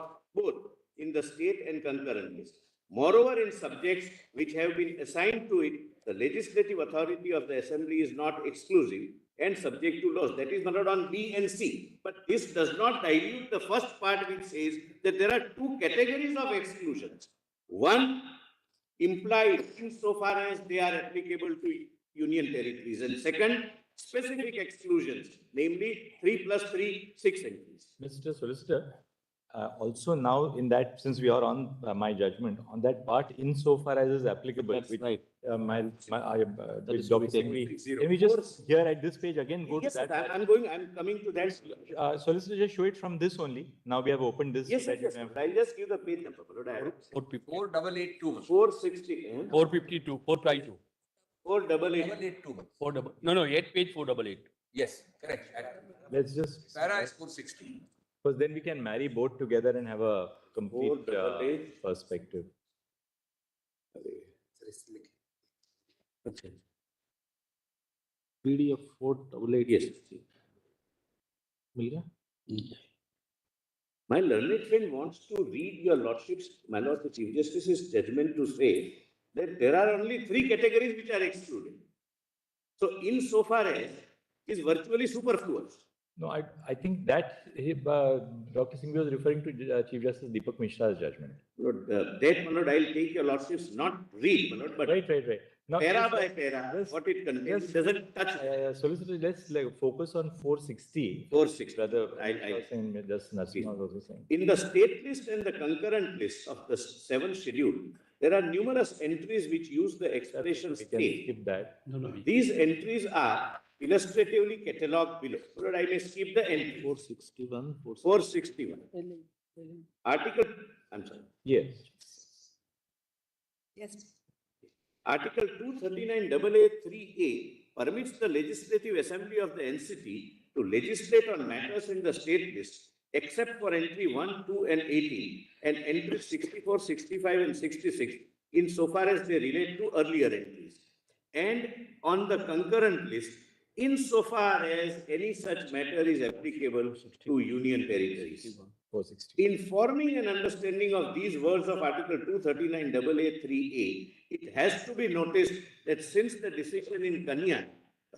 S1: in the state and concurrent list. Moreover, in subjects which have been assigned to it, the legislative authority of the Assembly is not exclusive and subject to laws. That is not on B and C. But this does not dilute the first part which says that there are two categories of exclusions. One, implied insofar as they are applicable to union territories. And second, specific exclusions, namely 3 plus 3, 6 entries.
S3: Mr. Solicitor, also now in that, since we are on my judgment, on that part, insofar as is applicable.
S4: That's
S3: which,
S4: right.
S3: Which Dr. Singh, can we just here at this page again go
S1: Yes,
S3: to that?
S1: I'm coming to that.
S3: Solicitor, just show it from this only. Now we have opened this.
S1: Yes,
S3: so that
S1: yes,
S3: you
S1: yes.
S3: can-
S1: I'll just give the page number.
S5: 4882.
S1: 460.
S4: 452, 452.
S1: 488.
S5: 488.
S4: No, 8 page 488.
S5: Yes, correct.
S3: Let's just,
S5: Para is 460.
S3: because then we can marry both together and have a complete
S1: 488.
S3: perspective.
S7: Okay. PDF 488.
S1: Yes.
S7: मिल गया?
S1: My learned friend wants to read your lordship's, my lord the Chief Justice's judgment to say that there are only 3 categories which are excluded. So insofar as is virtually superfluous.
S3: No, I think that Dr. Singh was referring to Chief Justice Deepak Mishra's judgment.
S1: Lord, that, my lord, I'll take your lordships, not read, my lord, but
S3: Right. Now,
S1: para
S3: just-
S1: by para,
S3: just-
S1: what it contains
S3: just-
S1: doesn't touch
S3: Solicitor, let's focus on 460.
S1: 460.
S3: Brother,
S1: I-
S3: was saying, just Narasimha was also saying.
S1: In the state list and the concurrent list of the seventh schedule, there are numerous entries which use the expression
S3: We can
S1: state.
S3: skip that.
S1: These entries are illustratively catalogued below. Lord, I may skip the entry.
S7: 461,
S1: 461. Article, I'm sorry.
S3: Yes.
S6: Yes.
S1: Article 239AA3A permits the Legislative Assembly of the NCT to legislate on matters in the state list except for entry 1, 2 and 18 and entries 64, 65 and 66 insofar as they relate to earlier entries. And on the concurrent list, insofar as any such matter is applicable to union territories.
S3: 460.
S1: In forming an understanding of these words of Article 239AA3A, it has to be noticed that since the decision in Kanyan,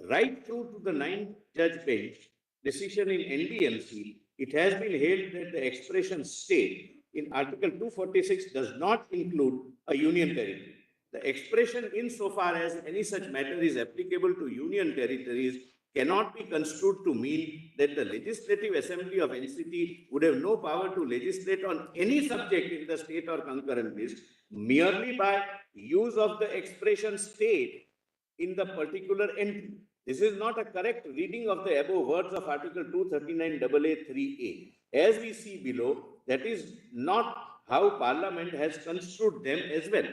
S1: right through to the 9th-judge bench decision in NDMC, it has been held that the expression state in Article 246 does not include a union territory. The expression insofar as any such matter is applicable to union territories cannot be construed to mean that the Legislative Assembly of NCT would have no power to legislate on any subject in the state or concurrent list merely by use of the expression state in the particular entry. This is not a correct reading of the above words of Article 239AA3A. As we see below, that is not how Parliament has construed them as well.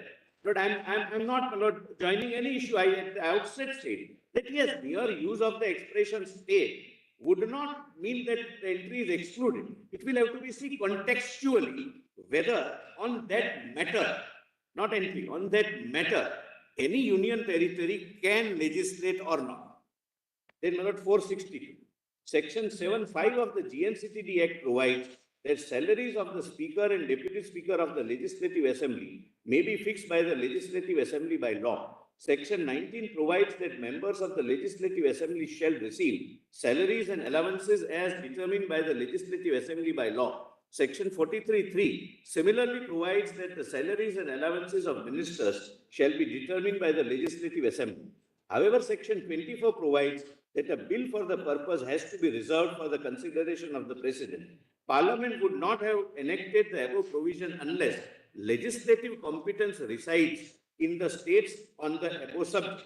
S1: But I'm not, Lord, joining any issue. I at the outset said that yes, mere use of the expression state would not mean that the entry is excluded. It will have to be seen contextually whether on that matter, not entry, on that matter, any union territory can legislate or not. Then, my lord, 462. Section 7(5) of the GNCTD Act provides that salaries of the Speaker and Deputy Speaker of the Legislative Assembly may be fixed by the Legislative Assembly by law. Section 19 provides that members of the Legislative Assembly shall receive salaries and allowances as determined by the Legislative Assembly by law. Section 43(3) similarly provides that the salaries and allowances of ministers shall be determined by the Legislative Assembly. However, Section 24 provides that a bill for the purpose has to be reserved for the consideration of the President. Parliament would not have enacted the above provision unless legislative competence resides in the states on the above subject.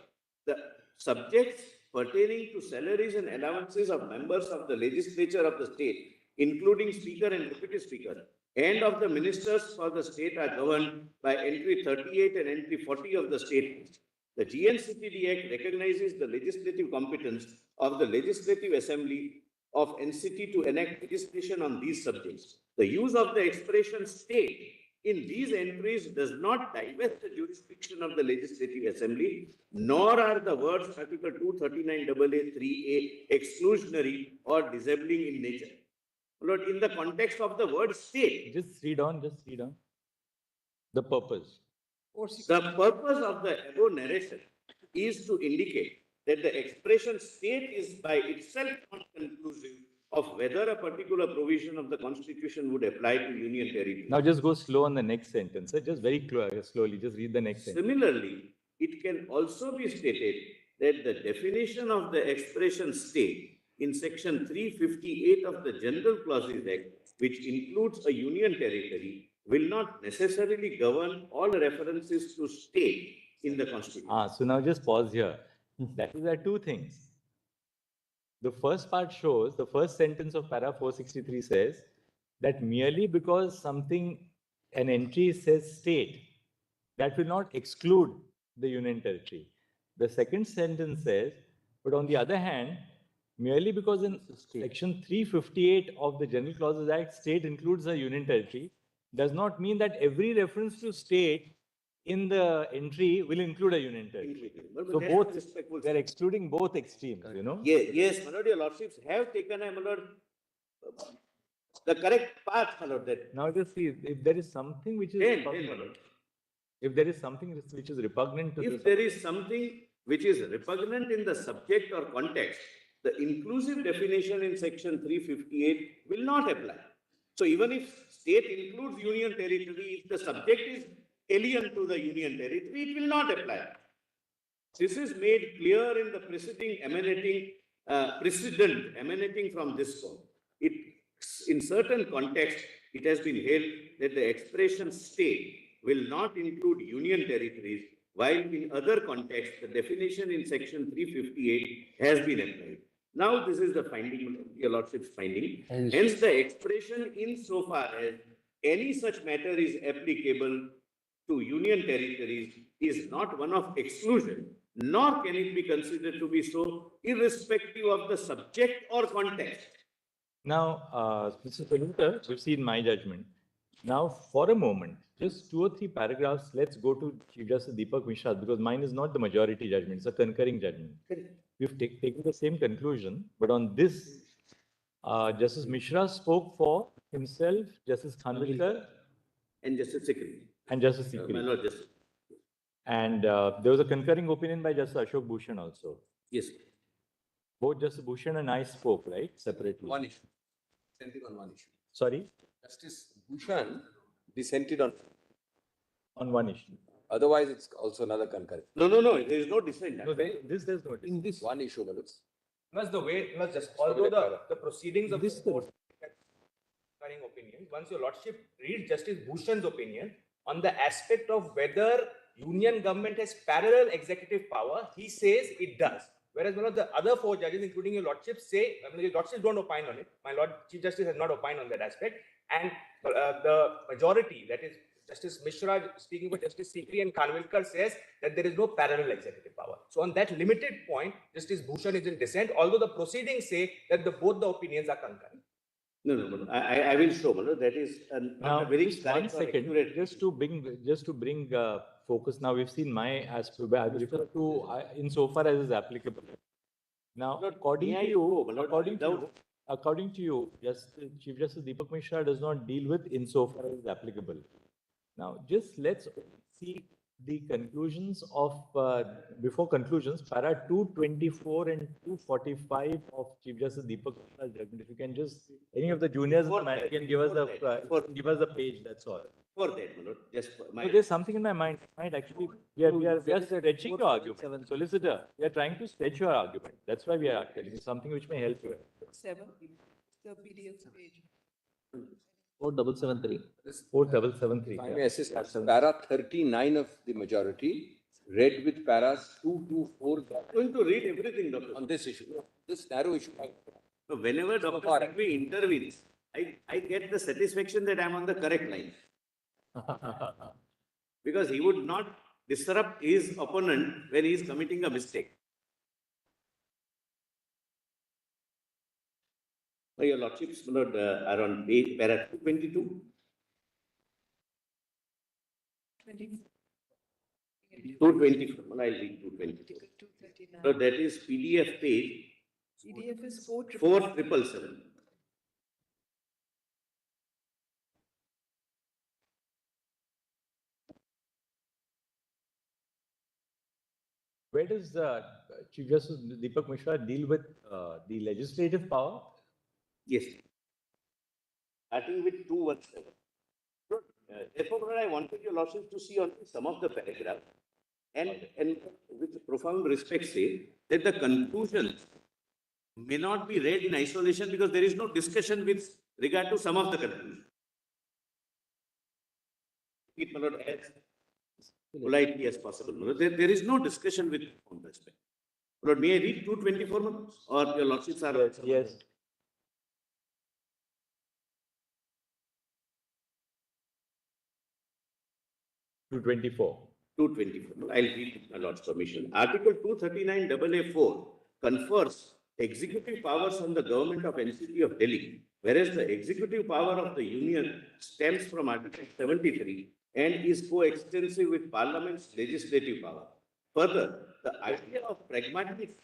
S1: The subjects pertaining to salaries and allowances of members of the legislature of the state, including Speaker and Deputy Speaker, and of the ministers for the state are governed by entry 38 and entry 40 of the state. The GNCTD Act recognizes the legislative competence of the Legislative Assembly of NCT to enact legislation on these subjects. The use of the expression state in these entries does not divest the jurisdiction of the Legislative Assembly, nor are the words Article 239AA3A exclusionary or disabling in nature. Lord, in the context of the word state,
S3: Just read on. The purpose.
S1: the purpose of the above narration is to indicate that the expression state is by itself not conclusive of whether a particular provision of the Constitution would apply to union territory.
S3: Now just go slow on the next sentence. Just very slowly. Just read the next sentence.
S1: Similarly, it can also be stated that the definition of the expression state in section 358 of the General Clauses Act, which includes a union territory, will not necessarily govern all references to state in the Constitution.
S3: So now just pause here. That is, there are two things. The first part shows, the first sentence of para 463 says that merely because an entry says state, that will not exclude the union territory. The second sentence says, but on the other hand, merely because in section 358 of the General Clauses Act, state includes a union territory, does not mean that every reference to state in the entry will include a union territory. So both, they're excluding both extremes, you know?
S1: Yes, my lord, your lordships have taken, my lord, the correct path, my lord. That
S3: Now just see, if there is something which is
S1: Then,
S3: repugnant,
S1: my lord.
S3: if there is something which is repugnant to
S1: If
S3: this,
S1: there is something which is repugnant in the subject or context, the inclusive definition in section 358 will not apply. So even if state includes union territory, if the subject is alien to the union territory, it will not apply. This is made clear in the precedent emanating from this court. In certain contexts, it has been held that the expression state will not include union territories, while in other contexts, the definition in section 358 has been applied. Now, this is the finding, Your Lordship's finding. Hence, the expression insofar as any such matter is applicable to union territories is not one of exclusion, nor can it be considered to be so irrespective of the subject or context.
S3: Now, Mr. Senator, we've seen my judgment. Now, for a moment, just 2 or 3 paragraphs, let's go to Chief Justice Deepak Mishra, because mine is not the majority judgment, it's a concurring judgment. We've taken the same conclusion, but on this, Justice Mishra spoke for himself, Justice Khanvilkar,
S1: And Justice Sikri.
S3: and Justice Sikri.
S1: My Lord Justice.
S3: And there was a concurring opinion by Justice Ashok Bhushan also.
S1: Yes.
S3: Both Justice Bhushan and I spoke, right, separately.
S5: One issue. Dissented on one issue.
S3: Sorry,
S5: Justice Bhushan dissented on.
S3: on one issue.
S5: Otherwise, it's also another concurrent.
S1: No, there is no dissent.
S3: No, there's no.
S7: In this,
S5: One issue, Manoj.
S8: Plus the way, plus just, although the proceedings of
S7: This
S8: this court concurring opinions, once your lordship reads Justice Bhushan's opinion on the aspect of whether union government has parallel executive power, he says it does. Whereas one of the other 4 judges, including your lordship, say, I mean, your lordships don't opine on it. My Lord Chief Justice has not opined on that aspect. And the majority, that is Justice Mishra speaking for Justice Sikri and Khanvilkar, says that there is no parallel executive power. So on that limited point, Justice Bhushan is in dissent, although the proceedings say that both the opinions are concurrent.
S1: No. I will show, Manoj. That is
S3: Now,
S1: not a very
S3: just 1
S1: correct or
S3: second,
S1: accurate.
S3: just to bring focus. Now, we've seen my aspect. I will refer to insofar as is applicable. Now, according to you, Chief Justice Deepak Mishra does not deal with insofar as is applicable. Now, just let's see the conclusions of, before conclusions, para 224 and 245 of Chief Justice Deepak Mishra's judgment. If you can just, any of the juniors in the matter can give us the page, that's all.
S1: For that, Manoj, just for my.
S3: So there's something in my mind, actually, we are stretching your argument. Solicitor, we are trying to stretch your argument. That's why we are telling you something which may help you.
S6: 7, the PDF page.
S7: 4773.
S3: 4773.
S5: If I may assist, para 39 of the majority, read with paras 224
S1: I'm going to read everything, Doctor.
S5: on this issue. This narrow issue.
S1: So whenever Dr.
S5: far.
S1: Singhvi intervenes, I get the satisfaction that I'm on the correct line. Because he would not disrupt his opponent when he is committing a mistake. So your lordships, Lord, are on page para 222. 224. Well, I'll read 222.
S6: 239.
S1: So that is PDF page
S6: PDF is 4.
S1: 4777.
S3: Where does Chief Justice Deepak Mishra deal with the legislative power?
S1: Yes. Starting with 217. Therefore, I wanted your lordships to see on some of the paragraphs and with profound respect say that the conclusions may not be read in isolation because there is no discussion with regard to some of the conclusions. It may not as politely as possible. There is no discussion with profound respect. Lord, may I read 224 Manoj? Or your lordships are?
S3: Yes. (224).
S1: 224. I'll read with my Lord's permission. Article 239 AA4 confers executive powers on the government of NCT of Delhi, whereas the executive power of the union stems from Article 73 and is coextensive with Parliament's legislative power. Further, the idea of pragmatic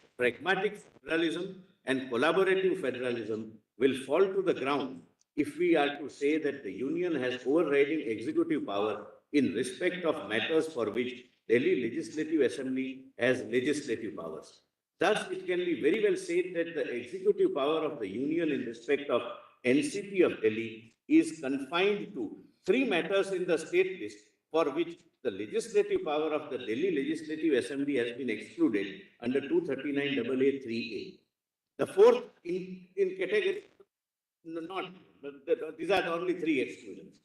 S1: federalism and collaborative federalism will fall to the ground if we are to say that the union has overriding executive power in respect of matters for which Delhi Legislative Assembly has legislative powers. Thus, it can be very well said that the executive power of the Union in respect of NCP of Delhi is confined to three matters in the state list for which the legislative power of the Delhi Legislative Assembly has been excluded under 239 AA 3A. The fourth in category, not, these are the only three exclusions.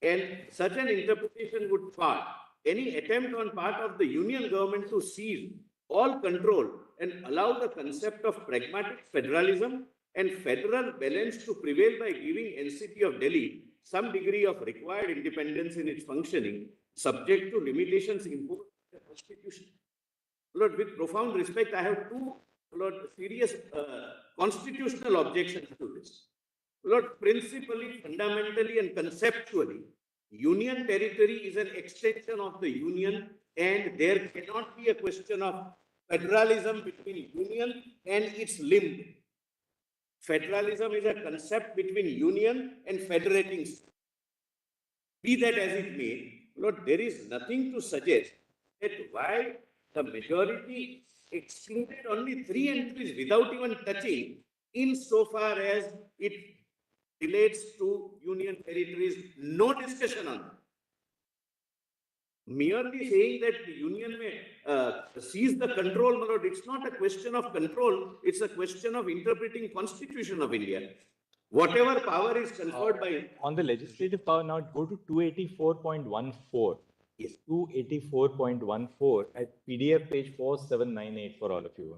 S1: And such an interpretation would thwart any attempt on part of the Union government to seize all control and allow the concept of pragmatic federalism and federal balance to prevail by giving NCP of Delhi some degree of required independence in its functioning, subject to limitations imposed by the Constitution. Lord, with profound respect, I have two, Lord, serious constitutional objections to this. Lord, principally, fundamentally, and conceptually, Union territory is an extension of the Union, and there cannot be a question of federalism between Union and its limb. Federalism is a concept between Union and federating states. Be that as it may, Lord, there is nothing to suggest that why the majority excluded only three entries without even touching, insofar as it relates to Union territories, no discussion on it. Merely saying that the Union may seize the control, my lord, it's not a question of control, it's a question of interpreting Constitution of India. Whatever power is conferred by...
S3: On the legislative power, now go to 284.14.
S1: Yes.
S3: 284.14 at PDF page 4798 for all of you.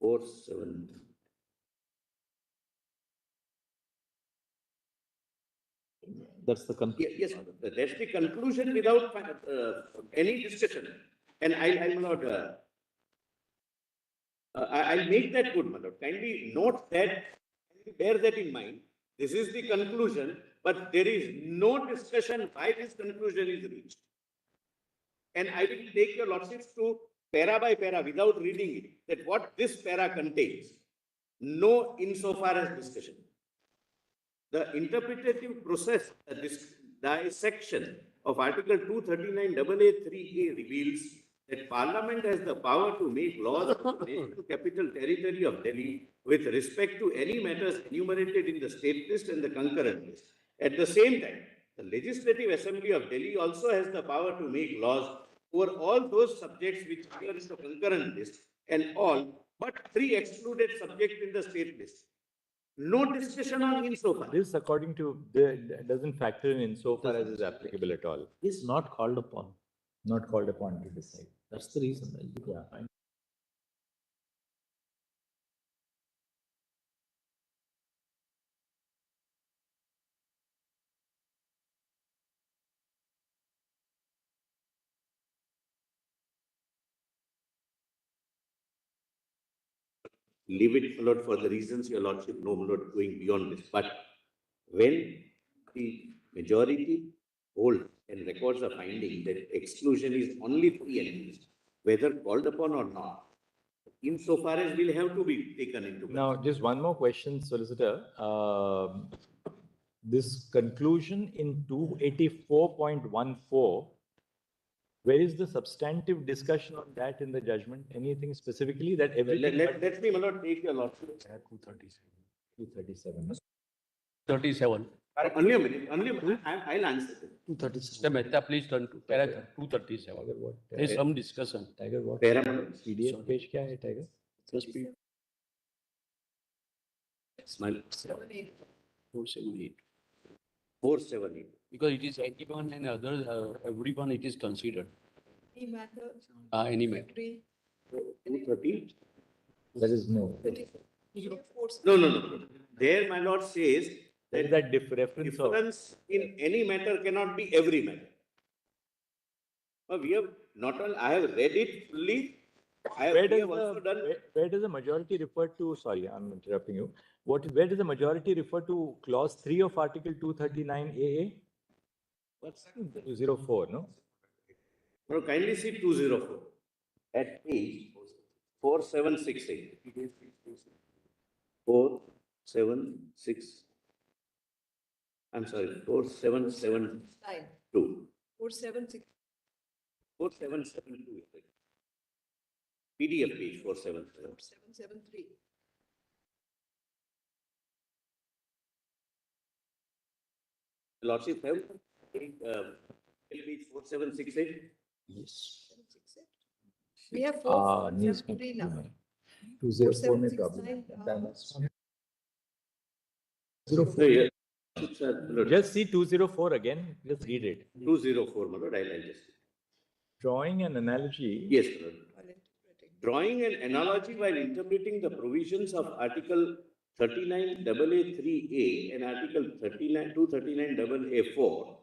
S1: 47.
S7: That's the conclusion.
S1: Yes, that's the conclusion without any discussion. And I'll not... I'll make that good, my lord. Kindly note that, bear that in mind. This is the conclusion, but there is no discussion why this conclusion is reached. And I will take your lordships to para by para without reading it, that what this para contains. No insofar as discussion. The interpretative process, this dissection of Article 239 AA 3A reveals that Parliament has the power to make laws of the National Capital Territory of Delhi with respect to any matters enumerated in the state list and the concurrent list. At the same time, the Legislative Assembly of Delhi also has the power to make laws over all those subjects which appear in the concurrent list and all but three excluded subjects in the state list. No discussion on insofar.
S3: This, according to, doesn't factor in insofar as is applicable at all.
S7: Is not called upon.
S3: Not called upon to decide.
S7: That's the reason. That you can find.
S1: Leave it, my lord, for the reasons your lordship know, my lord, going beyond this. But when the majority hold and records a finding that exclusion is only three entities, whether called upon or not, insofar as will have to be taken into
S3: Now, just one more question, Solicitor. This conclusion in 284.14, where is the substantive discussion on that in the judgment? Anything specifically that everything?
S1: Let me, my lord, take your lordship.
S3: 237.
S4: 37.
S1: Only a minute, I'll answer it.
S7: 237.
S4: Mr. Mehta, please turn to paragraph 237.
S3: What?
S4: There is some discussion.
S3: Tiger, what?
S1: Paramount.
S3: PDF page क्या है, Tiger?
S1: Smile.
S4: 478.
S1: 478.
S4: Because it is anyone and others, everyone it is considered.
S6: Any matter.
S4: Any matter.
S6: Agree.
S1: 230.
S3: There is no.
S1: No. There, my lord says
S3: There is
S1: that
S3: that reference of.
S1: difference in any matter cannot be every matter. We have not only, I have read it fully.
S3: Where
S1: We have also done.
S3: where does the majority refer to? Sorry, I'm interrupting you. Where does the majority refer to clause 3 of Article 239 AA? What's 204, no?
S1: No, kindly see 204 at page 4768. 476. I'm sorry, 4772.
S6: 476.
S1: 4772. PDF page 477.
S6: 773.
S1: Lordship have page 4768.
S7: Yes.
S6: 768. We have
S7: Needs
S6: 4773 now.
S7: 204 में
S6: 4769,
S7: problem.
S1: So, yeah. Lord,
S3: Just see 204 again, just read it.
S1: 204, my lord, I'll just.
S3: Drawing an analogy.
S1: Yes, my lord.
S6: while interpreting.
S1: Drawing an analogy while interpreting the provisions of Article 39AA3A and Article 239AA4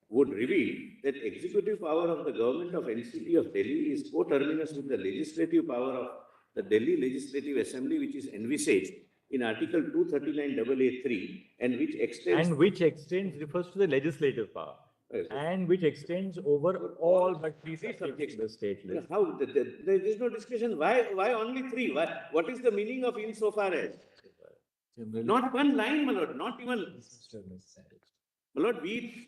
S1: would reveal that executive power of the government of NCT of Delhi is coterminous with the legislative power of the Delhi Legislative Assembly, which is envisaged in Article 239AA3 and which extends.
S3: And which extends refers to the legislative power.
S1: Yes.
S3: And which extends over all but three subjects of the state list.
S1: How? There is no discussion. Why only three? What is the meaning of insofar as? Not one line, my lord, not even. My lord, we.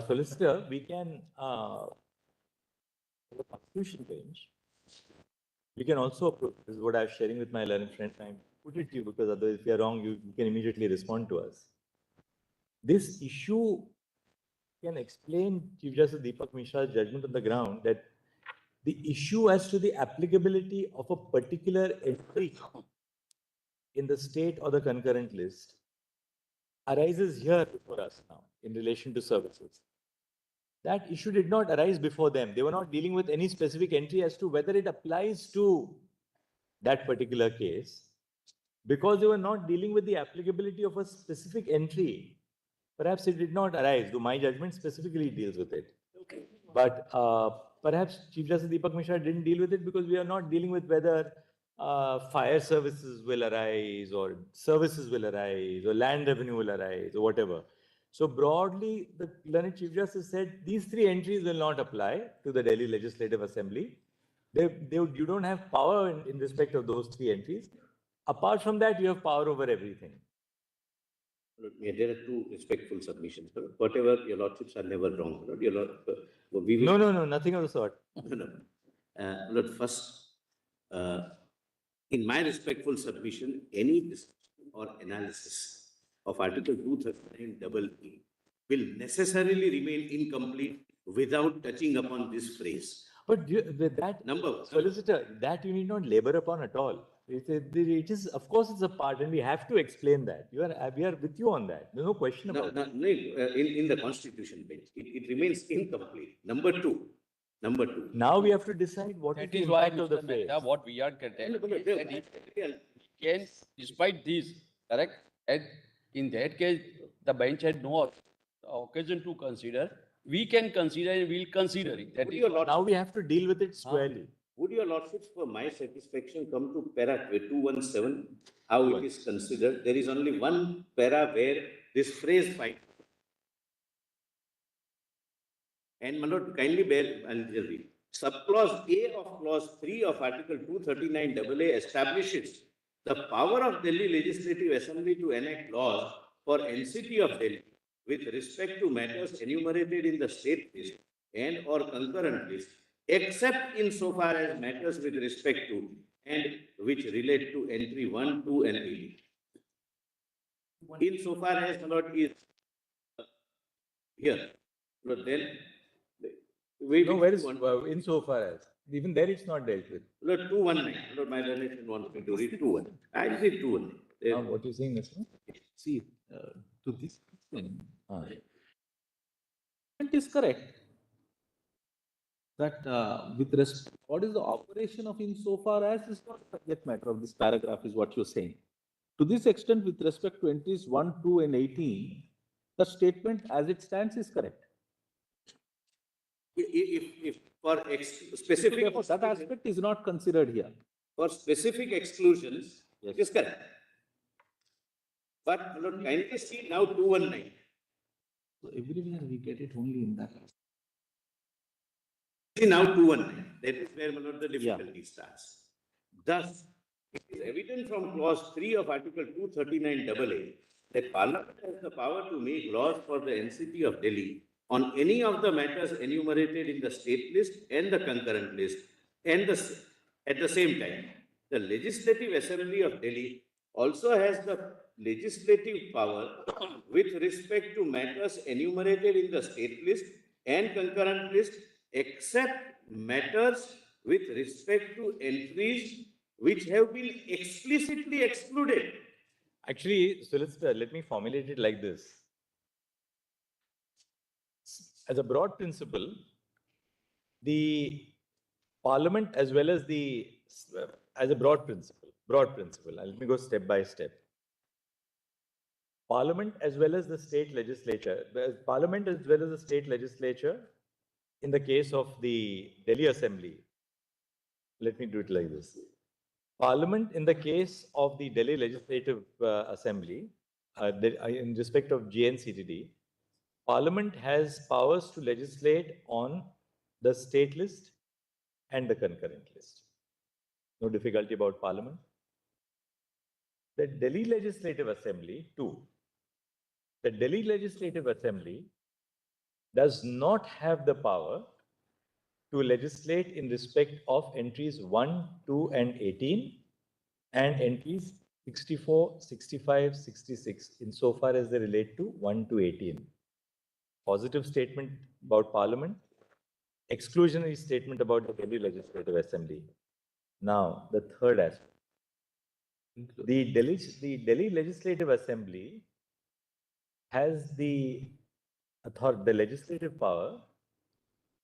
S3: Solicitor, we can the Constitution bench, we can also approach, this is what I was sharing with my learned friend, I put it to you because otherwise if you are wrong, you can immediately respond to us. This issue can explain Chief Justice Deepak Mishra's judgment on the ground that the issue as to the applicability of a particular entry in the state or the concurrent list arises here before us now in relation to services. That issue did not arise before them. They were not dealing with any specific entry as to whether it applies to that particular case because they were not dealing with the applicability of a specific entry. Perhaps it did not arise, though my judgment specifically deals with it. Okay. But perhaps Chief Justice Deepak Mishra didn't deal with it because we are not dealing with whether fire services will arise or services will arise or land revenue will arise or whatever. So broadly, the learned Chief Justice said these three entries will not apply to the Delhi Legislative Assembly. You don't have power in respect of those three entries. Apart from that, you have power over everything.
S1: Yeah, there are two respectful submissions. Whatever your lordships are never wrong.
S3: No, nothing of the sort.
S1: No. Lord, first, in my respectful submission, any discussion or analysis of Article 239 will necessarily remain incomplete without touching upon this phrase.
S3: But with that, solicitor, that you need not labor upon at all. It is, of course, it's a part, and we have to explain that. We are with you on that. There's no question about it.
S1: In the Constitution bench, it remains incomplete. Number two.
S3: Now we have to decide what is the impact of the phrase.
S4: What we are getting, can, despite this, correct? And in that case, the bench had no occasion to consider. We can consider and we'll consider it. That is
S3: now we have to deal with it squarely.
S1: Would your lordships, for my satisfaction, come to para 217, how it is considered? There is only one para where this phrase finds. And my lord, kindly bear, I'll just read. Subclause A of clause 3 of Article 239 AA establishes the power of Delhi Legislative Assembly to enact laws for NCT of Delhi with respect to matters enumerated in the state list and or concurrent list, except insofar as matters with respect to and which relate to entry 1, 2, and 3. Insofar as the Lord is here, but then
S3: no, where is insofar as? Even there it's not dealt with.
S1: Lord, 219. Lord, my relation wants me to read 21. I read 219.
S3: What you're saying is,
S7: See, to this thing, it is correct that with respect, what is the operation of insofar as is not a subject matter of this paragraph is what you're saying. To this extent, with respect to entries 1, 2, and 18, the statement as it stands is correct.
S1: If for specific,
S7: therefore, that aspect is not considered here.
S1: For specific exclusions,
S7: Yes.
S1: it is correct. But Lord, kindly see now 219.
S7: So everywhere we get it only in that.
S1: See now 219. That is where, my lord, the difficulty starts. Thus, it is evident from clause 3 of Article 239 AA that Parliament has the power to make laws for the NCT of Delhi on any of the matters enumerated in the state list and the concurrent list, and at the same time, the Legislative Assembly of Delhi also has the legislative power with respect to matters enumerated in the state list and concurrent list, except matters with respect to entries which have been explicitly excluded.
S3: actually, solicitor, let me formulate it like this. As a broad principle, the Parliament as well as as a broad principle, let me go step by step. Parliament as well as the state legislature, in the case of the Delhi Assembly, let me do it like this. Parliament in the case of the Delhi Legislative Assembly, in respect of GNCTD, Parliament has powers to legislate on the state list and the concurrent list. No difficulty about Parliament. The Delhi Legislative Assembly, too. The Delhi Legislative Assembly does not have the power to legislate in respect of entries 1, 2, and 18, and entries 64, 65, 66, insofar as they relate to 1 to 18. Positive statement about Parliament, exclusionary statement about the Delhi Legislative Assembly. Now, the third aspect. The Delhi Legislative Assembly has the legislative power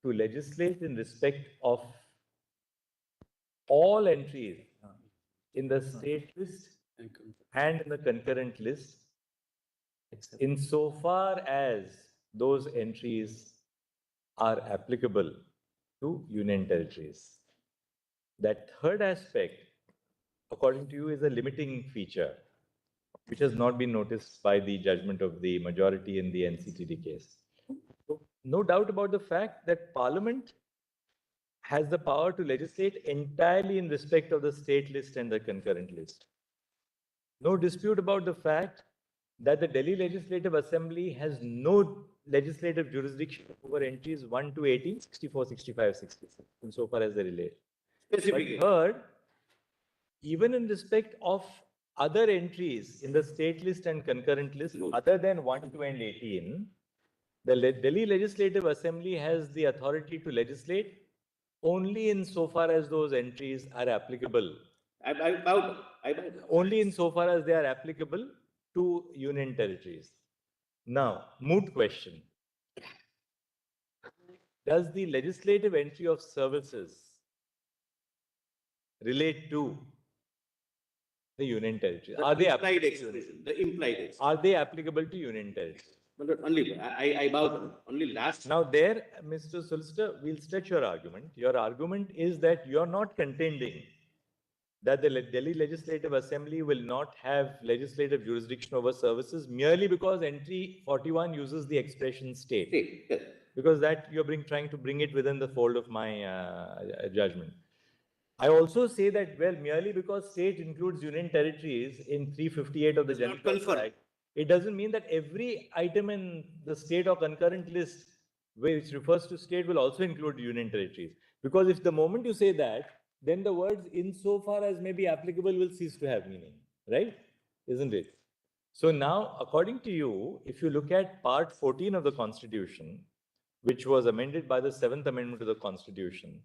S3: to legislate in respect of all entries in the state list and in the concurrent list, insofar as those entries are applicable to union territories. That third aspect, according to you, is a limiting feature, which has not been noticed by the judgment of the majority in the NCTD case. No doubt about the fact that Parliament has the power to legislate entirely in respect of the state list and the concurrent list. No dispute about the fact that the Delhi Legislative Assembly has no legislative jurisdiction over entries 1 to 18, 64, 65, 66, insofar as they relate.
S1: Specifically.
S3: But third, even in respect of other entries in the state list and concurrent list, other than 1, 2, and 18, the Delhi Legislative Assembly has the authority to legislate only insofar as those entries are applicable.
S1: I bow.
S3: Only insofar as they are applicable to union territories. Now, moot question. Does the legislative entry of services relate to the union territories? Are they
S1: Implied expression, the implied expression.
S3: Are they applicable to union territories?
S1: But only, I bow down. Only last.
S3: Now there, Mr. Solicitor, we'll stretch your argument. Your argument is that you're not contending that the Delhi Legislative Assembly will not have legislative jurisdiction over services merely because entry 41 uses the expression state.
S1: Okay, yes.
S3: Because that you're trying to bring it within the fold of my judgment. I also say that, well, merely because state includes union territories in 358 of the General
S1: confirmed.
S3: Act, it doesn't mean that every item in the state or concurrent list which refers to state will also include union territories. Because if the moment you say that, then the words insofar as may be applicable will cease to have meaning, right? Isn't it? So now, according to you, if you look at part 14 of the Constitution, which was amended by the 7th Amendment to the Constitution,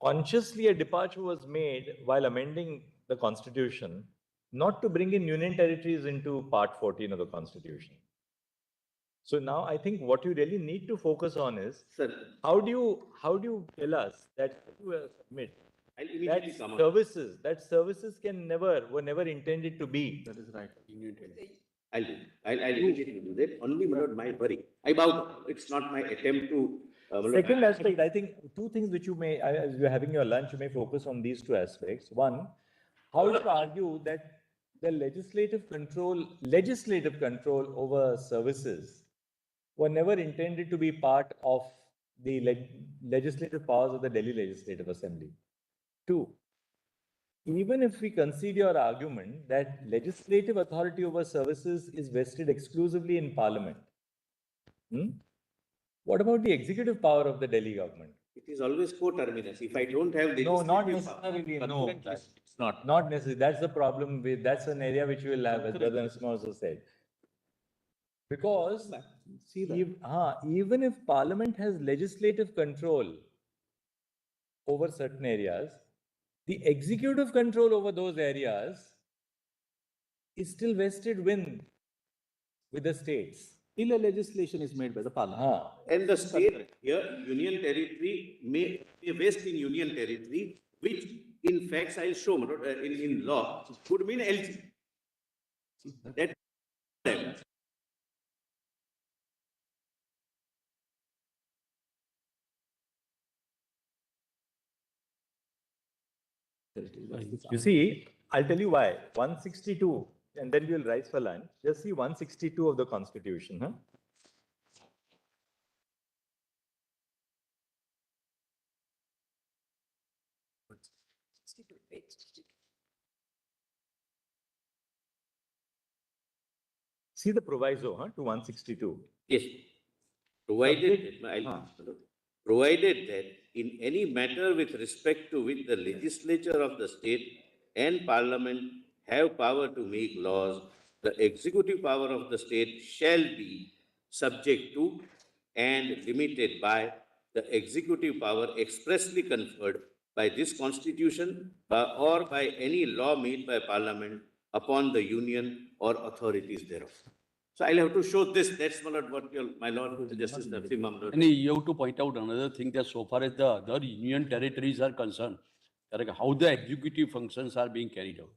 S3: consciously a departure was made while amending the Constitution not to bring in union territories into part 14 of the Constitution. So now I think what you really need to focus on is,
S1: Sir,
S3: how do you tell us that you admit
S1: I'll
S3: that
S1: immediately come on.
S3: services were never intended to be.
S7: That is right.
S1: I'll immediately do that. Only, my lord, my worry. I bow down. It's not my attempt to.
S3: Second aspect, I think two things which you may, as you're having your lunch, you may focus on these two aspects. One, how do you argue that the legislative control over services were never intended to be part of the legislative powers of the Delhi Legislative Assembly? Two, even if we concede your argument that legislative authority over services is vested exclusively in Parliament, what about the executive power of the Delhi government?
S1: It is always coterminous. If I don't have
S3: No, not
S1: legislative power-
S3: necessarily. No, it's not. Not necessarily. That's the problem with, that's an area which we will have, as Brother Nassim also said. Because even if Parliament has legislative control over certain areas, the executive control over those areas is still vested with the states.
S7: Till a legislation is made by the Parliament.
S1: And the state here, union territory may vest in union territory, which in facts I'll show, my lord, in law, could mean LT. That
S3: You see, I'll tell you why. 162, and then we'll rise for lunch. Just see 162 of the Constitution. Huh? See the proviso to 162.
S1: yes, provided that in any matter with respect to which the legislature of the state and parliament have power to make laws, the executive power of the state shall be subject to and limited by the executive power expressly conferred by this constitution or by any law made by parliament upon the union or authorities thereof. So I'll have to show this. That's my Lord Justice Narasimha.
S4: And you have to point out another thing that so far as the other union territories are concerned, correct, how the executive functions are being carried out.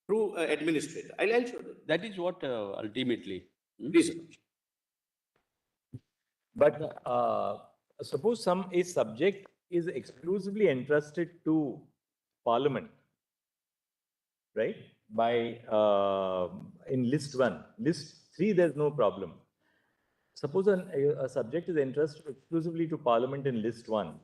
S1: Through administrator. I'll show that.
S4: That is what ultimately.
S1: Please, sir.
S3: But suppose a subject is exclusively entrusted to Parliament, right? By in list 1, list 3, there's no problem. Suppose a subject is entrusted exclusively to Parliament in list 1.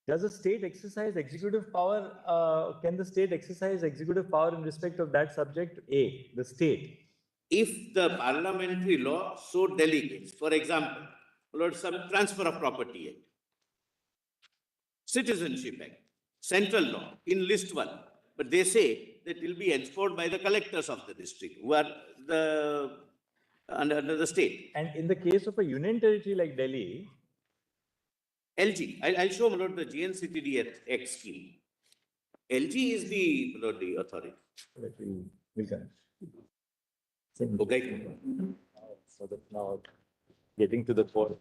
S3: Does the state exercise executive power? Can the state exercise executive power in respect of that subject? A, the state.
S1: If the parliamentary law so delegates, for example, Lord, some transfer of property act, citizenship act, central law in list 1, but they say that will be enforced by the collectors of the district who are under the state.
S3: And in the case of a union territory like Delhi,
S1: LG, I'll show Lord the GNCTD Act scheme. LG is the authority.
S3: we can.
S1: Okay.
S3: So that now getting to the point.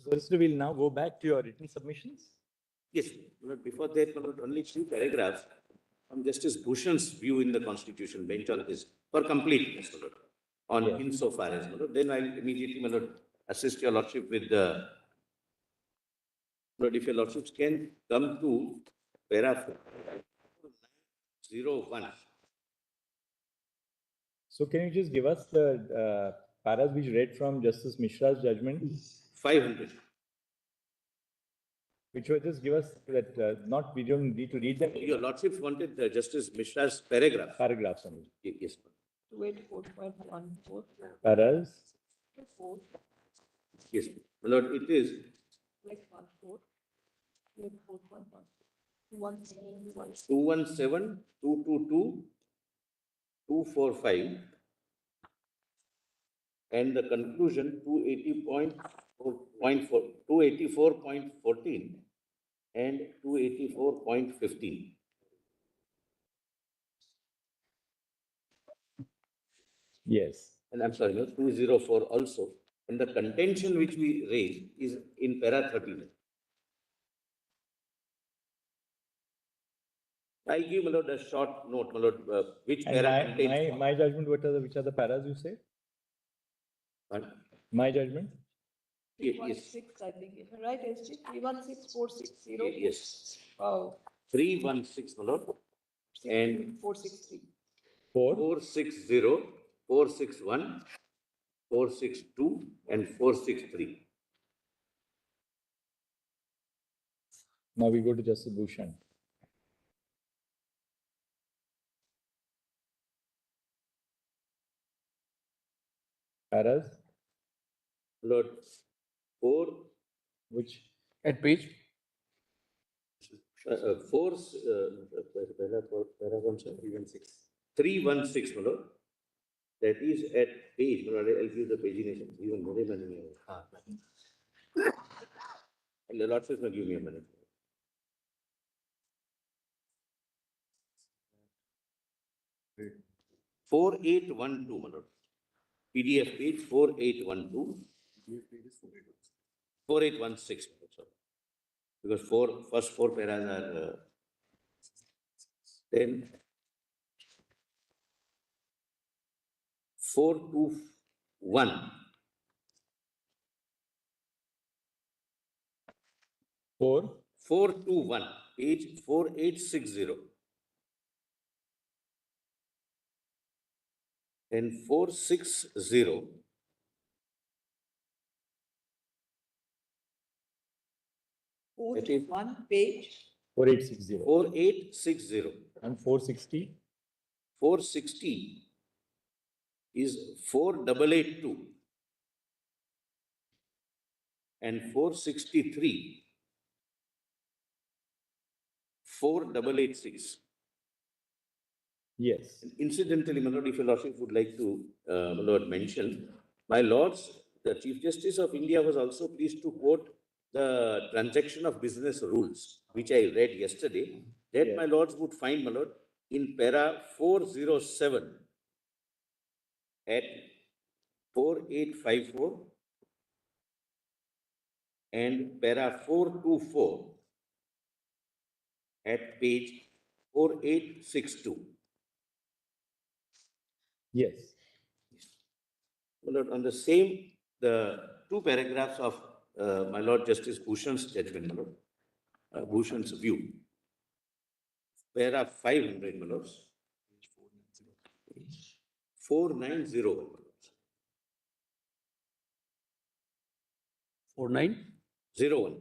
S3: Solicitor, we'll now go back to your written submissions.
S1: Yes, but before that, my lord, only few paragraphs from Justice Bhushan's view in the Constitution bench on this, for completeness, my lord, on
S3: Yes.
S1: insofar as, my lord, then I'll immediately, my lord, assist your lordship with the, but if your lordships can come to paragraph 01.
S3: So can you just give us the paras which read from Justice Mishra's judgment,
S1: 500.
S3: which were just give us that, not, we don't need to read them,
S1: Your lordships wanted Justice Mishra's paragraph.
S3: paragraphs only.
S1: Yes, ma'am.
S6: 284.14.
S3: Paras,
S6: 4,
S1: Yes, my lord, it is
S6: 14. 4.1. 171.
S1: 217, 222, 245, and the conclusion 284.14 and 284.15.
S3: yes.
S1: And I'm sorry, no, 204 also. And the contention which we raised is in para 13. I'll give, my lord, a short note, my lord, which
S3: And
S1: para contains.
S3: my judgment, which are the paras you say?
S1: Pardon?
S3: My judgment?
S1: Yes.
S6: 316, I think. Right, SG? 316460.
S1: Yes.
S6: Wow.
S1: 316, my lord, and
S6: 463.
S1: 460, 461, 462, and 463.
S3: Now we go to Justice Bhushan. Paras,
S1: Lord, 4,
S3: which,
S4: At page,
S1: 4, 316, my lord. That is at page, my lord, I'll give the pagination. Even more than the Lord says, give me a minute. Four eight one two, my lord. PDF page 4812. 4816, sorry. Because first four paras are then 421.
S3: 4,
S1: 421, page 4860. And 460. That is
S6: 1 page.
S3: 4860.
S1: 4860.
S3: And 460,
S1: 460 is 4882. And 463, 4886.
S3: yes.
S1: Incidentally, my lord, if your lordship would like to, my lord, mention, my lords, the Chief Justice of India was also pleased to quote the transaction of business rules, which I read yesterday, that
S3: Yes.
S1: my lords would find, my lord, in para 407 at 4854 and para 424 at page 4862.
S3: Yes.
S1: My lord, on the same, the two paragraphs of my Lord Justice Bhushan's judgment, my lord, Bhushan's view. Para 500, my lords. 4901, my lords.
S4: 49.
S1: 01.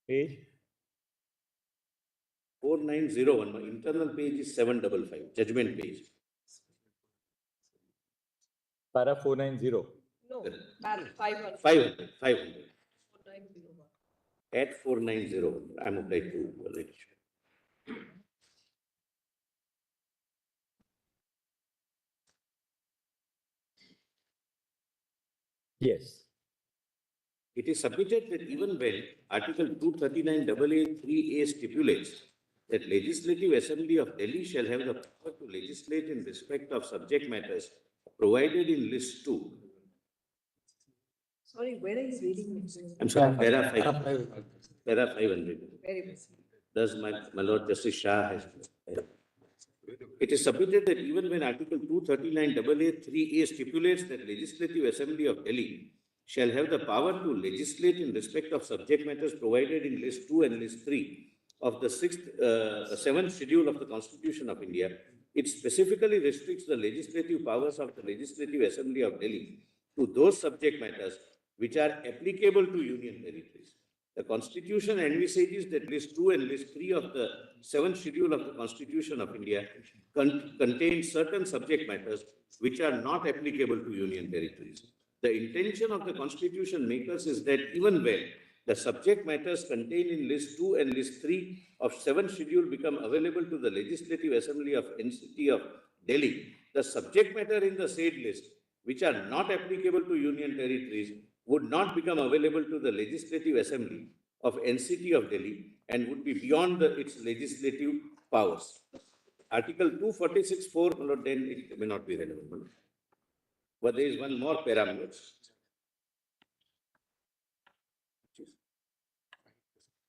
S3: Page,
S1: 4901, my internal page is 755, judgment page.
S3: para 490.
S6: No, 500.
S1: 500.
S6: 4901.
S1: At 4901, I'm obliged to let it show.
S3: Yes.
S1: It is submitted that even when Article 239 AA 3A stipulates that Legislative Assembly of Delhi shall have the power to legislate in respect of subject matters provided in List 2,
S6: Sorry, where are you reading it?
S1: I'm sorry, para 500.
S6: Very good.
S1: Thus, my Lord Justice Shah has. It is submitted that even when Article 239AA3A stipulates that Legislative Assembly of Delhi shall have the power to legislate in respect of subject matters provided in List 2 and List 3 of the 7th Schedule of the Constitution of India, it specifically restricts the legislative powers of the Legislative Assembly of Delhi to those subject matters which are applicable to Union territories. The Constitution envisages that List 2 and List 3 of the 7th Schedule of the Constitution of India contain certain subject matters which are not applicable to Union territories. The intention of the Constitution makers is that even when the subject matters contained in List 2 and List 3 of 7th Schedule become available to the Legislative Assembly of NCT of Delhi, the subject matter in the said list, which are not applicable to Union territories, would not become available to the Legislative Assembly of NCT of Delhi and would be beyond its legislative powers. Article 246(4), then it may not be relevant. But there is one more parameter.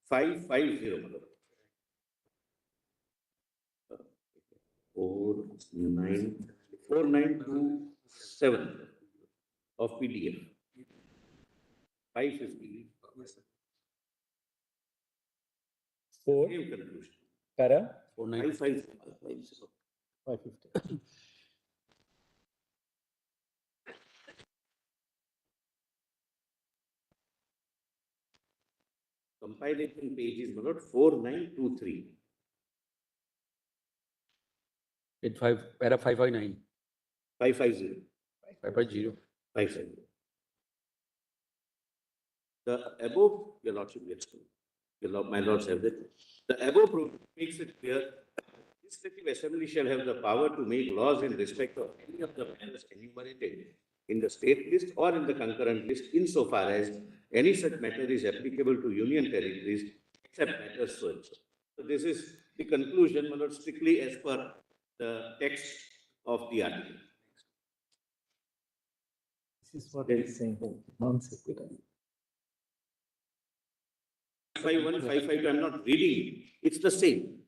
S1: 550. 4927 of PDF. 550.
S3: Four,
S1: Same conclusion.
S3: para,
S1: 550.
S3: 550.
S1: Compilation page is 4923.
S4: It's para 559,
S1: 550.
S4: 550.
S1: 550. The above, your lordship gets to, my lords have that. The above provision makes it clear the Legislative Assembly shall have the power to make laws in respect of any of the matters enumerated in the state list or in the concurrent list insofar as any such matter is applicable to Union territories except matters so and so. So this is the conclusion, my lord, strictly as per the text of the article.
S7: This is what he's saying, non-sequitur.
S1: 51, 552, I'm not reading, it's the same.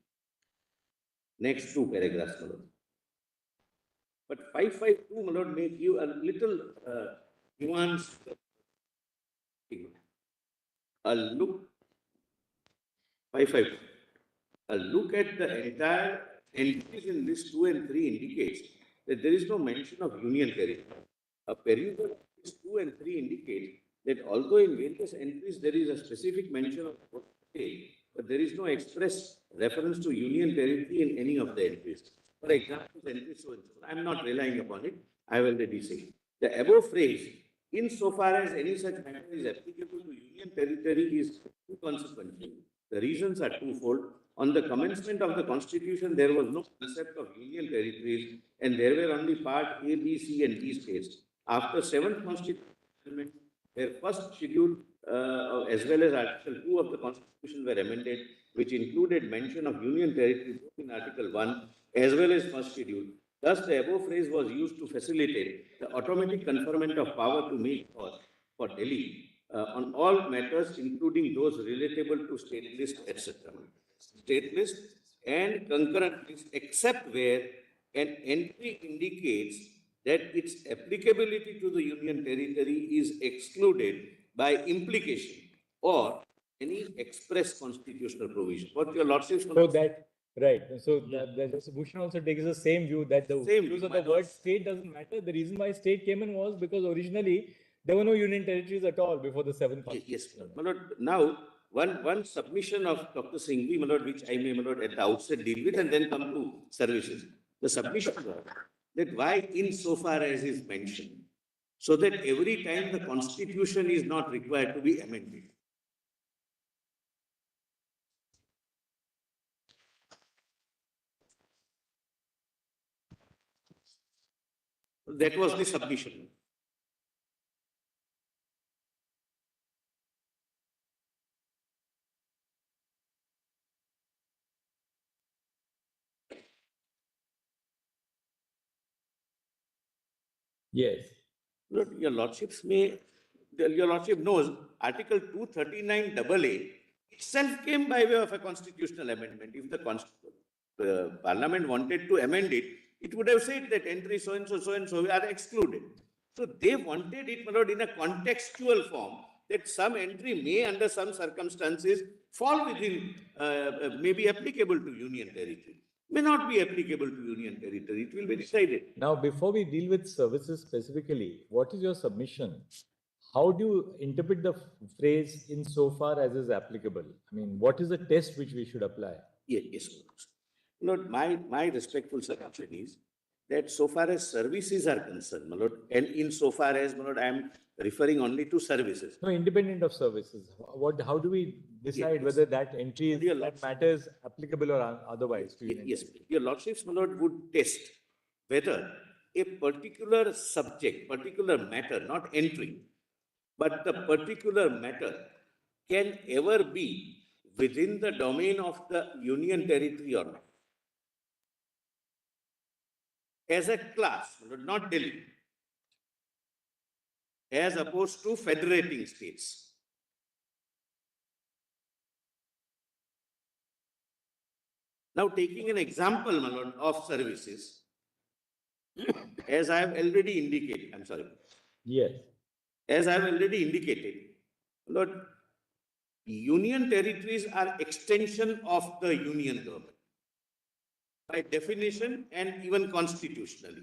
S1: Next two paragraphs, my lord. But 552, my lord, may give a little nuance. A look, 552. A look at the entire entries in list 2 and 3 indicates that there is no mention of Union territory. A perusal of list 2 and 3 indicates that although in various entries there is a specific mention of state, but there is no express reference to Union territory in any of the entries. For example, entry so and so. I am not relying upon it. I have already said. The above phrase, insofar as any such matter is applicable to Union territory, is inconsequential. The reasons are twofold. On the commencement of the Constitution, there was no concept of Union territories, and there were only Part A, B, C, and D states. After 7th Constitution Amendment, their first schedule, as well as Article 2 of the Constitution, were amended, which included mention of Union territory both in Article 1 as well as first schedule. Thus, the above phrase was used to facilitate the automatic conferment of power to make laws for Delhi on all matters, including those relatable to state list, etc. State list and concurrent list, except where an entry indicates that its applicability to the Union territory is excluded by implication or any express constitutional provision. What your lordship?
S3: So that, right, so the Bhushan also takes the same view that the
S1: Same
S3: use
S1: view,
S3: of the
S1: my
S3: word
S1: lord.
S3: state doesn't matter. The reason why state came in was because originally there were no Union territories at all before the 7th Constitution.
S1: Yes, my lord. Now, one submission of Dr. Singhvi, my lord, which I may, my lord, at the outset deal with and then come to services. The submission was that why insofar as is mentioned, so that every time the Constitution is not required to be amended. That was the submission.
S3: Yes.
S1: Lord, your lordships may your lordship knows, Article 239 AA itself came by way of a constitutional amendment. If the Parliament wanted to amend it, it would have said that entry so and so are excluded. So they wanted it, my lord, in a contextual form, that some entry may, under some circumstances, fall within, may be applicable to union territory, may not be applicable to union territory. It will be decided.
S3: Now, before we deal with services specifically, what is your submission? How do you interpret the phrase insofar as is applicable? I mean, what is the test which we should apply?
S1: Yes, Lord, my respectful submission is that so far as services are concerned, my lord, and insofar as, my lord, I am referring only to services.
S3: No, independent of services. How do we decide whether that entry is,
S1: Dear
S3: that
S1: Lords.
S3: matter is applicable or otherwise? To union
S1: Yes,
S3: territory?
S1: your lordships, my lord, would test whether a particular subject, particular matter, not entry, but the particular matter can ever be within the domain of the union territory or not. As a class, not Delhi, as opposed to federating states. Now, taking an example, my lord, of services, as I have already indicated, I'm sorry,
S3: Yes.
S1: as I have already indicated, Lord, union territories are extension of the union government by definition and even constitutionally.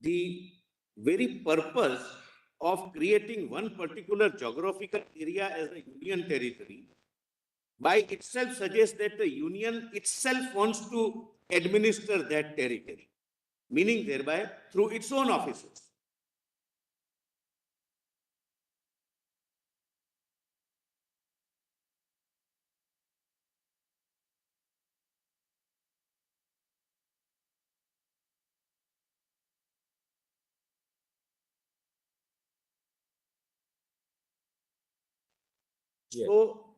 S1: The very purpose of creating one particular geographical area as a union territory by itself suggests that the union itself wants to administer that territory, meaning thereby through its own offices.
S3: Yes.
S1: So,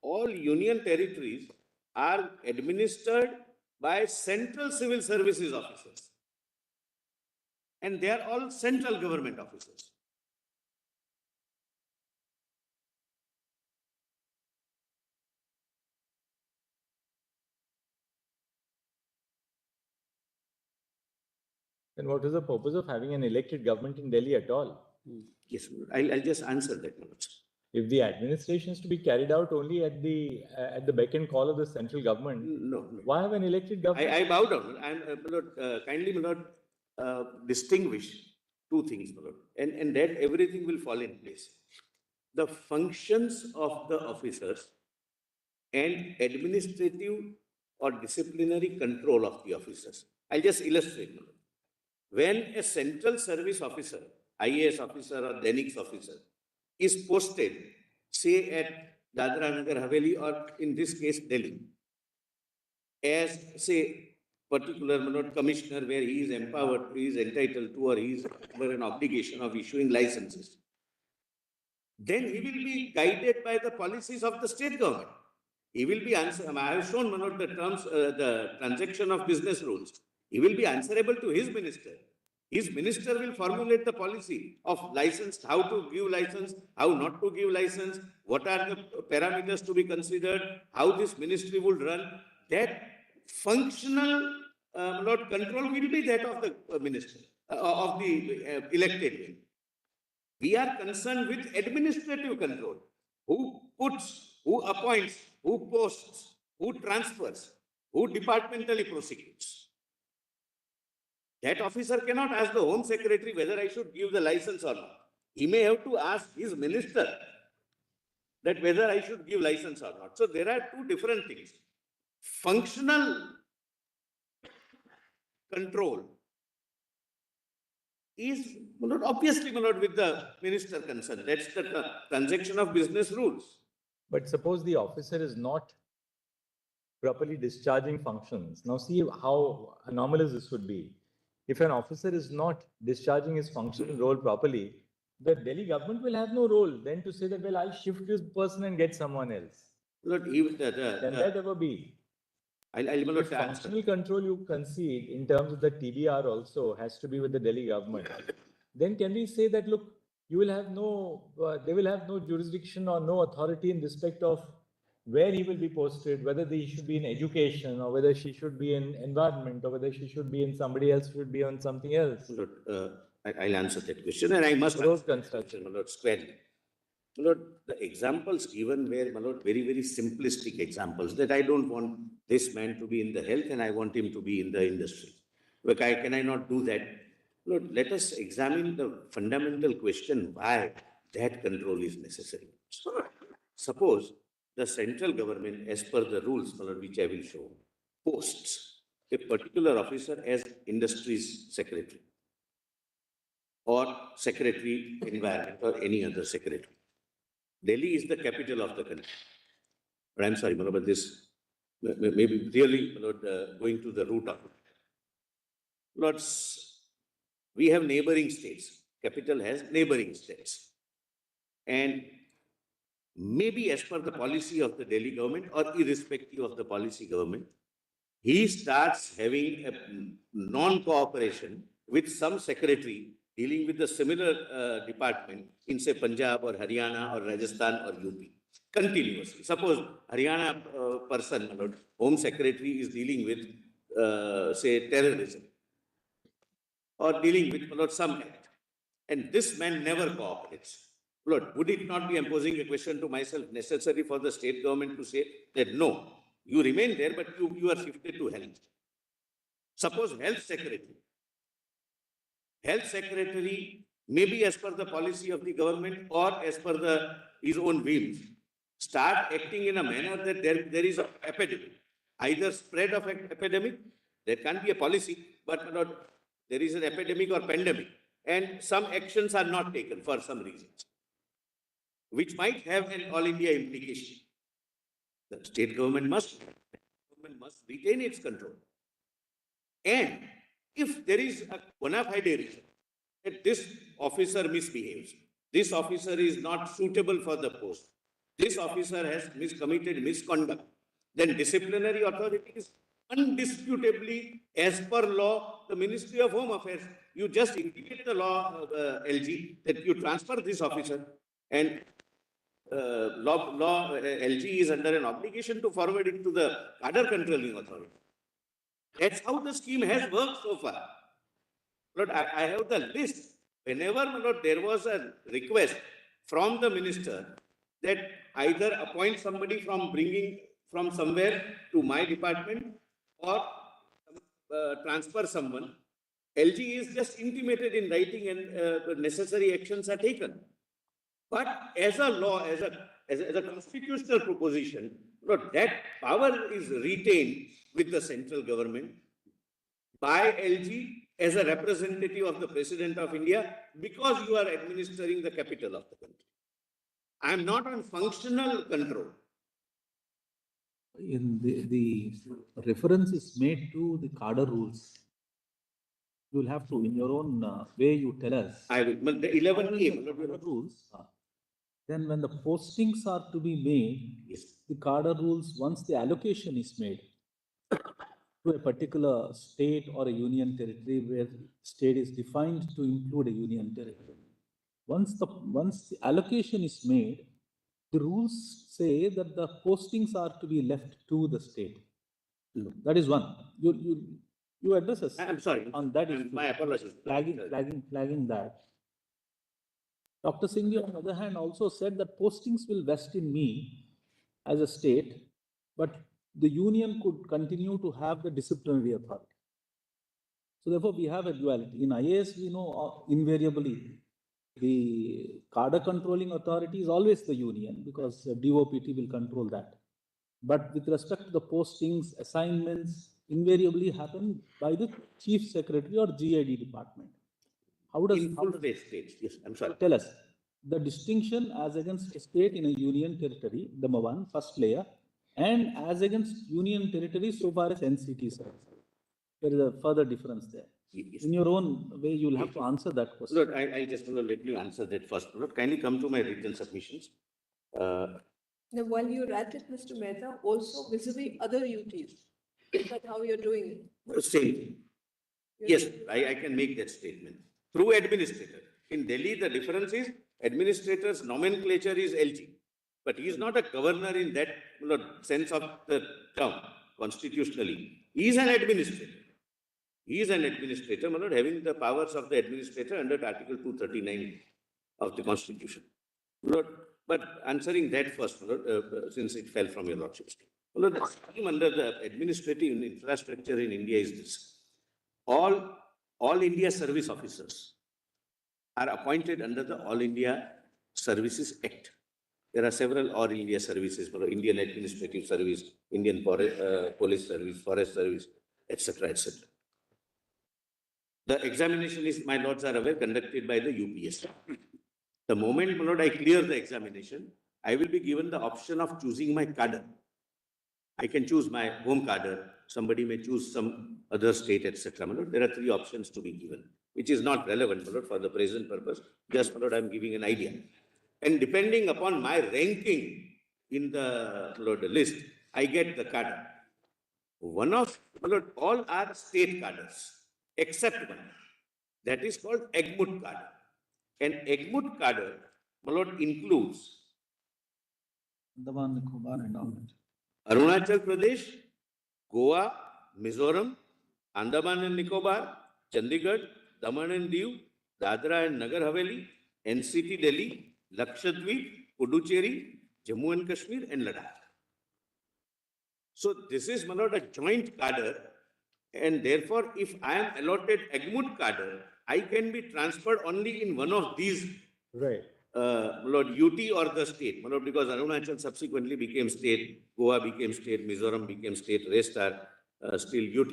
S1: all union territories are administered by central civil services officers. And they are all central government officers.
S3: Then what is the purpose of having an elected government in Delhi at all?
S1: Yes, I'll just answer that.
S3: If the administration is to be carried out only at the beck and call of the central government,
S1: No.
S3: why have an elected government?
S1: I bow down. I'm kindly distinguish two things, my lord, and that everything will fall in place. The functions of the officers and administrative or disciplinary control of the officers. I'll just illustrate, my lord. When a central service officer, IAS officer or Denics officer, is posted, say at Dadra Nagar Haveli or in this case Delhi, as say particular commissioner where he is empowered, he is entitled to, or he is under an obligation of issuing licenses, then he will be guided by the policies of the state government. He will be answerable. I have shown the terms, the transaction of business rules. He will be answerable to his minister. His minister will formulate the policy of license, how to give license, how not to give license, what are the parameters to be considered, how this ministry would run. That functional control will be that of the minister, of the elected one. We are concerned with administrative control. Who puts, who appoints, who posts, who transfers, who departmentally prosecutes. That officer cannot ask the Home Secretary whether I should give the license or not. He may have to ask his minister that whether I should give license or not. So there are two different things. Functional control is obviously with the minister concerned. That's the transaction of business rules.
S3: But suppose the officer is not properly discharging functions. Now see how anomalous this would be. If an officer is not discharging his function role properly, the Delhi government will have no role then to say that, well, I'll shift this person and get someone else.
S1: Lord, even
S3: Can that ever be?
S1: I'll
S3: If
S1: answer.
S3: functional control you concede in terms of the TBR also has to be with the Delhi government, then can we say that, look, you will have no, they will have no jurisdiction or no authority in respect of where he will be posted, whether he should be in education or whether she should be in environment or whether she should be in somebody else should be on something else.
S1: Lord, I'll answer that question, and I must
S3: Road
S1: answer that
S3: construction.
S1: question, Lord, squarely. Lord, the examples given were, my Lord, very, very simplistic examples that I don't want this man to be in the health and I want him to be in the industry. Look, can I not do that? Lord, let us examine the fundamental question why that control is necessary. Suppose the central government, as per the rules, my Lord, which I will show, posts a particular officer as industries secretary or secretary environment or any other secretary. Delhi is the capital of the country. But I'm sorry, Manoj, but this maybe really, Lord, going to the root of it. Lord, we have neighboring states. Capital has neighboring states. And maybe as per the policy of the Delhi government or irrespective of the policy government, he starts having a non-cooperation with some secretary dealing with the similar department in say Punjab or Haryana or Rajasthan or UP continuously. Suppose Haryana person, Lord, Home Secretary is dealing with say terrorism or dealing with Lord, some act, and this man never cooperates. Lord, would it not be imposing a question to myself necessary for the state government to say that no, you remain there, but you are shifted to health. Suppose health secretary, maybe as per the policy of the government or as per his own whims, start acting in a manner that there is an epidemic, either spread of epidemic, there can be a policy, but not, there is an epidemic or pandemic, and some actions are not taken for some reasons, which might have an all India implication. The state government must retain its control. And if there is a bona fide reason that this officer misbehaves, this officer is not suitable for the post, this officer has committed misconduct, then disciplinary authority is undisputably, as per law, the Ministry of Home Affairs. You just indicate the law, LG, that you transfer this officer, and LG is under an obligation to forward it to the Cadre controlling authority. That's how the scheme has worked so far. Lord, I have the list. Whenever, Lord, there was a request from the minister that either appoint somebody from bringing from somewhere to my department or transfer someone, LG is just intimated in writing and the necessary actions are taken. But as a law, as a constitutional proposition, Lord, that power is retained with the central government by LG as a representative of the President of India because you are administering the capital of the country. I am not on functional control.
S7: In the reference is made to the Cadre rules. You will have to, in your own way, you tell us.
S1: I will, but the 11A
S7: rules. Then when the postings are to be made,
S1: yes,
S7: the Cadre rules, once the allocation is made to a particular state or a union territory where state is defined to include a union territory. Once the allocation is made, the rules say that the postings are to be left to the state. That is one. You address us.
S1: I'm sorry.
S7: On that issue.
S1: My apologies.
S7: Flagging that. Dr. Singhvi, on the other hand, also said that postings will vest in me as a state, but the union could continue to have the disciplinary authority. So therefore, we have a duality. In IAS, we know invariably the cadre controlling authority is always the union because DOPT will control that. But with respect to the postings, assignments, invariably happen by the chief secretary or GID department. How does
S1: states? Yes, I'm sorry.
S7: Tell us the distinction as against a state in a union territory, number one, first layer, and as against union territory so far as NCT is concerned. There is a further difference there.
S1: Yes.
S7: In your own way, you'll have to answer that question.
S1: Lord, I just want to let me answer that first. Lord, kindly come to my written submissions.
S6: Now, while you're at it, Mr. Mehta, also vis-a-vis other UTs. Is that how you're doing it?
S1: Same thing. Yes, I can make that statement. Through administrator. In Delhi, the difference is administrator's nomenclature is LG. But he is not a governor in that sense of the term constitutionally. He is an administrator. He is an administrator, my lord, having the powers of the administrator under Article 239 of the Constitution. Lord, but answering that first, Lord, since it fell from your lordship's. Lord, the scheme under the administrative infrastructure in India is this. All India service officers are appointed under the All India Services Act. There are several All India services, Indian Administrative Service, Indian Police Service, Forest Service, etc., etc. The examination is, my lords are aware, conducted by the UPS. The moment, my lord, I clear the examination, I will be given the option of choosing my cadre. I can choose my home cadre. Somebody may choose some other state, etc. My lord, there are 3 options to be given, which is not relevant, my lord, for the present purpose. Just, my lord, I am giving an idea. And depending upon my ranking in the, my lord, list, I get the cadre. One of, my lord, all are state cadres, except one. That is called Egmut cadre. And Egmut cadre, my lord, includes
S7: Andaman, Nicobar and all that.
S1: Arunachal Pradesh, Goa, Mizoram, Andaman and Nicobar, Chandigarh, Daman and Diu, Dadra and Nagar Haveli, NCT Delhi, Lakshadweep, Puducherry, Jammu and Kashmir and Ladakh. So this is, my lord, a joint cadre, and therefore if I am allotted Egmut cadre, I can be transferred only in one of these,
S3: Right.
S1: Lord, UT or the state, Lord, because Arunachal subsequently became state, Goa became state, Mizoram became state, rest are still UT.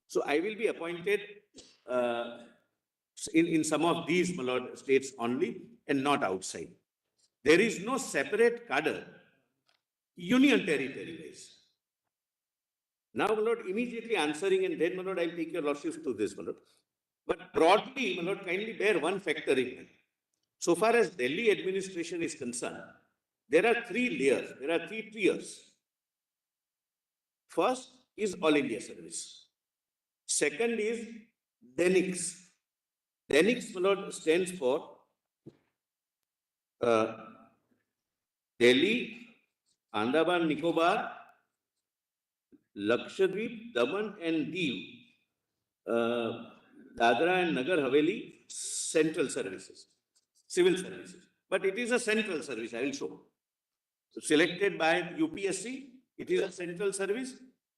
S1: So I will be appointed in some of these, Lord, states only and not outside. There is no separate cadre, union territory wise. Now, my lord, immediately answering, and then, my lord, I'll take your lordships to this, my lord. But broadly, my lord, kindly bear one factor in mind. So far as Delhi administration is concerned, there are 3 layers, there are 3 tiers. First is All India Service. Second is DENIX. DENIX, my lord, stands for Delhi, Andaman, Nicobar, Lakshadweep, Daman and Diu, Dadra and Nagar Haveli, central services, civil services. But it is a central service, I will show. So selected by UPSC, it is a central service.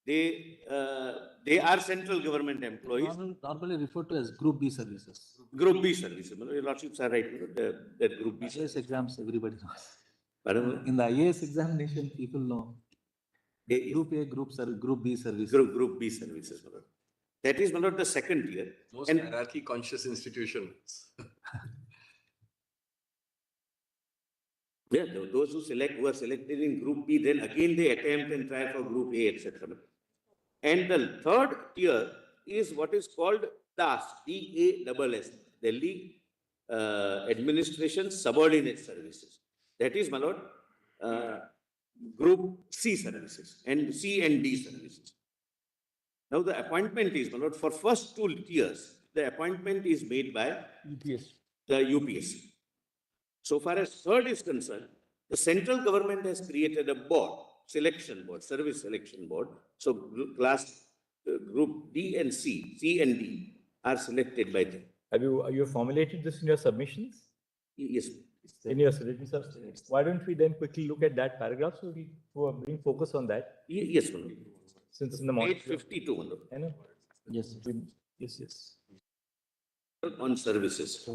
S1: They are central government employees.
S7: Normally referred to as Group B services.
S1: Group B services. Your lordships are right. That Group B
S7: IAS
S1: service.
S7: exams, everybody knows.
S1: Pardon?
S7: In the IAS examination, people know.
S1: A-
S7: Group A, Group B service.
S1: Group B services. My lord. That is, my lord, the second tier.
S5: Most
S1: And
S5: hierarchy conscious institutions.
S1: yeah, those who are selected in Group B, then again they attempt and try for Group A, etc. And the third tier is what is called DAS, DASS, Delhi Administration Subordinate Services. That is, my lord, Group C services and C and D services. Now the appointment is, my lord, for first 2 tiers, the appointment is made by
S4: UPS.
S1: the UPSC. So far as third is concerned, the central government has created a board, selection board, service selection board. So class group D and C and D are selected by them.
S3: Have you formulated this in your submissions?
S1: Yes.
S3: In your submissions? Why don't we then quickly look at that paragraph so we bring focus on that?
S1: Yes, my lord.
S3: Since in the morning.
S1: Page 52, my lord.
S3: I know.
S7: Yes.
S3: Yes.
S1: On services.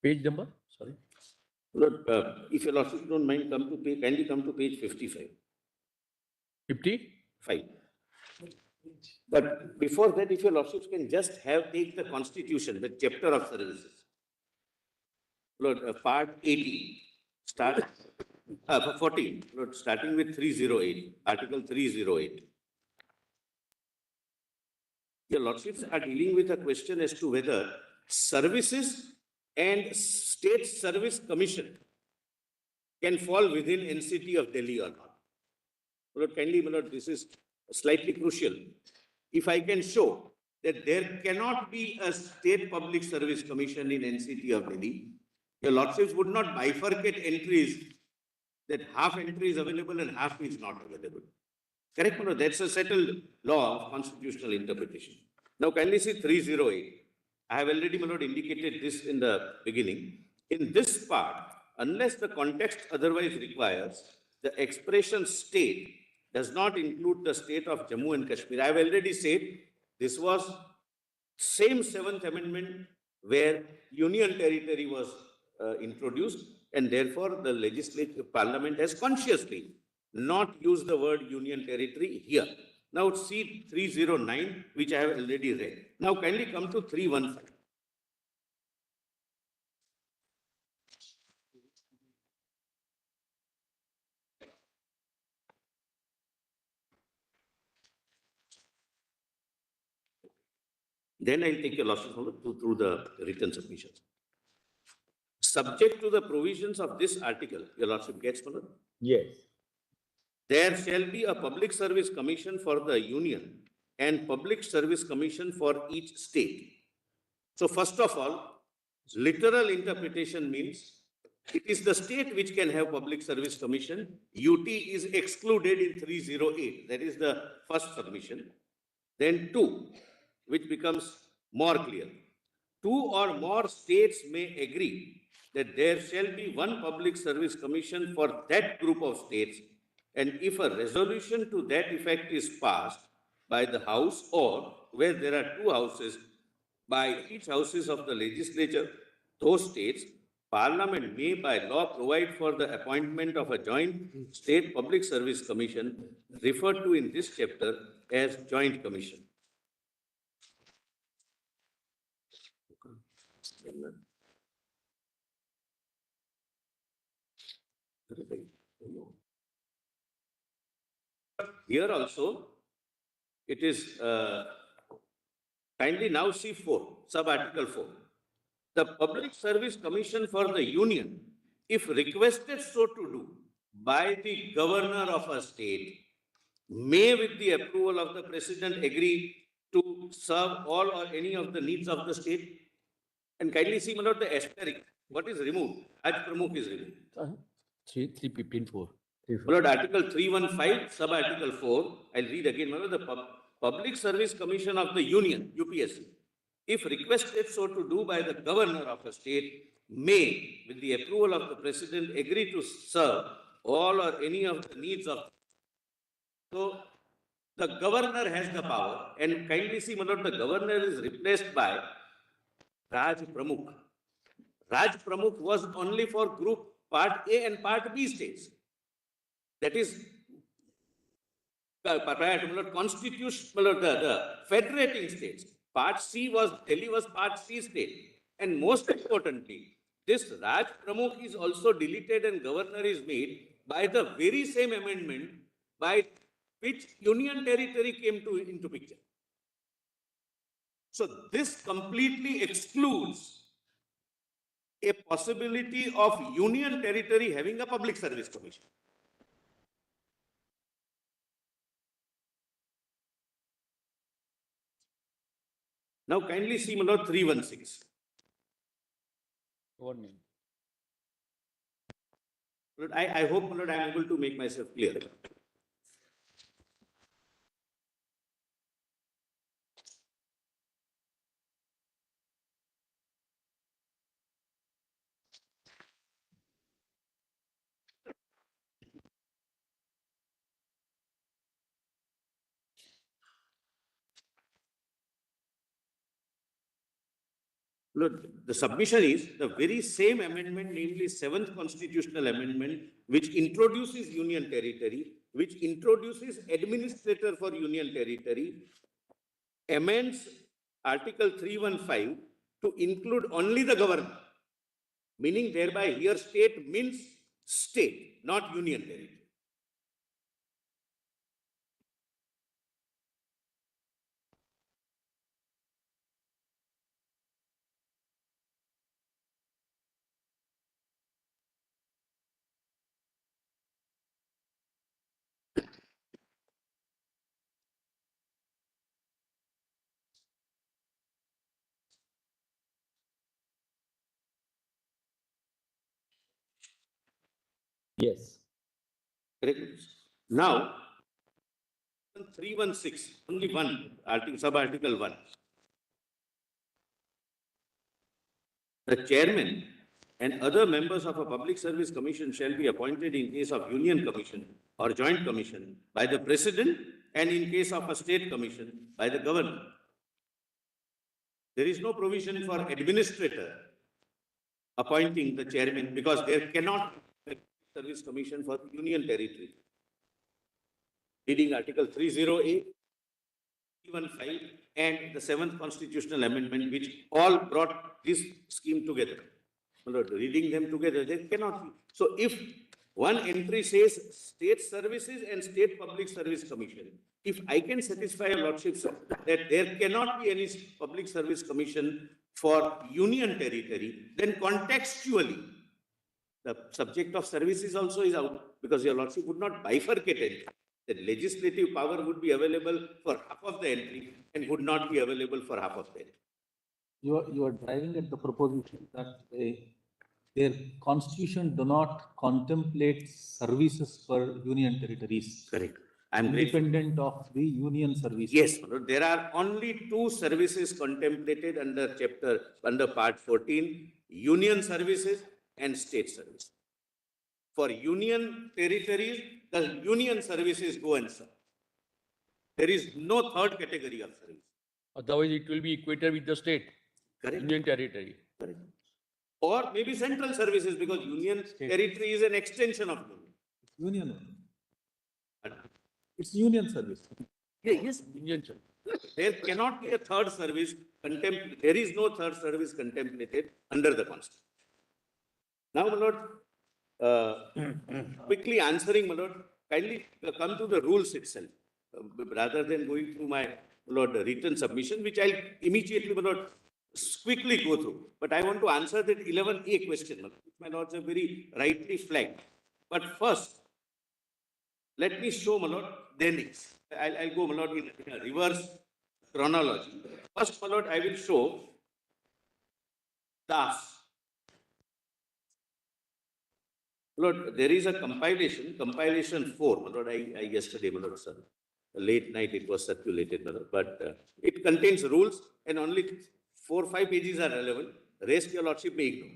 S4: Page number, sorry.
S1: Lord, if your lordship don't mind, kindly come to page 55.
S4: 50?
S1: 5. But before that, if your lordships can just take the constitution, the chapter of services. Lord, part 18, start, 14, Lord, starting with 308, article 308. Your lordships are dealing with a question as to whether services and state service commission can fall within NCT of Delhi or not. My lord, kindly, my lord, this is slightly crucial. If I can show that there cannot be a state public service commission in NCT of Delhi, your lordships would not bifurcate entries that half entry is available and half is not available. Correct, my lord? That's a settled law of constitutional interpretation. Now kindly see 308. I have already, my lord, indicated this in the beginning. In this part, unless the context otherwise requires, the expression state does not include the state of Jammu and Kashmir. I have already said this was same Seventh Amendment where union territory was introduced, and therefore the legislative parliament has consciously not used the word union territory here. Now see 309, which I have already read. Now kindly come to 315. Then I'll take your losses through the written submissions. Subject to the provisions of this article, your lordship gets, my lord?
S3: Yes.
S1: There shall be a public service commission for the union and public service commission for each state. So first of all, literal interpretation means it is the state which can have public service commission. UT is excluded in 308. That is the first submission. Then 2, which becomes more clear. 2 or more states may agree that there shall be one public service commission for that group of states, and if a resolution to that effect is passed by the House, or where there are 2 houses, by each houses of the legislature, those states, Parliament may by law provide for the appointment of a joint state public service commission referred to in this chapter as joint commission. Here also, it is kindly now see 4, sub-article 4. The Public Service Commission for the Union, if requested so to do by the governor of a state, may with the approval of the president agree to serve all or any of the needs of the state. And kindly see, my lord, the asterisk. What is removed? Raj Pramukh is removed.
S4: 315.4.
S1: My lord, Article 315, sub-article 4, I'll read again, my lord, the Public Service Commission of the Union, UPSC, if requested so to do by the governor of a state, may, with the approval of the president, agree to serve all or any of the needs of. So, the governor has the power, and kindly see, my lord, the governor is replaced by Raj Pramukh. Raj Pramukh was only for group part A and part B states. That is, constitutional, the federating states. Part C was, Delhi was part C state. And most importantly, this Raj Pramukh is also deleted and governor is made by the very same amendment by which union territory came into picture. So this completely excludes a possibility of union territory having a public service commission. Now kindly see, my lord, 316.
S4: 1 minute.
S1: Lord, I hope, my lord, I am able to make myself clear. Lord, the submission is the very same amendment, namely 7th constitutional amendment, which introduces union territory, which introduces administrator for union territory, amends Article 315 to include only the government, meaning thereby here state means state, not union territory.
S3: Yes.
S1: Correct? Now, 316, only one, article, sub-article 1. The chairman and other members of a public service commission shall be appointed in case of union commission or joint commission by the president and in case of a state commission by the governor. There is no provision for administrator appointing the chairman because there cannot be a service commission for union territory. Reading Article 30A, 315 and the 7th constitutional amendment, which all brought this scheme together. Reading them together, they cannot be. So if one entry says state services and state public service commission, if I can satisfy your lordship sir, that there cannot be any public service commission for union territory, then contextually the subject of services also is out, because your lordship would not bifurcate it. The legislative power would be available for half of the entry and would not be available for half of the entry.
S7: You are driving at the proposition that their constitution do not contemplate services for union territories.
S1: Correct. I am grateful.
S7: Independent of the union service.
S1: Yes, there are only two services contemplated under part 14, union services and state service. For union territories, the union services go and serve. There is no third category of service.
S4: Otherwise, it will be equated with the state,
S1: Correct.
S4: union territory.
S1: Correct. Or maybe central services, because union territory is an extension of union.
S7: Union. It's union service.
S1: Yes.
S4: Union service.
S1: There cannot be a third service there is no third service contemplated under the Constitution. Now, my lord, quickly answering, my lord, kindly come to the rules itself, rather than going through my, lord, written submission, which I'll immediately, my lord, quickly go through. But I want to answer that 11A question, my lord, which my lords have very rightly flagged. But first, let me show, my lord, Denix. I'll go, my lord, in a reverse chronology. First, my lord, I will show Das. Lord, there is a compilation 4, my lord, I yesterday, my lord, sir, late night it was circulated, my lord, but it contains rules and only 4 or 5 pages are relevant. Rest your lordship may ignore.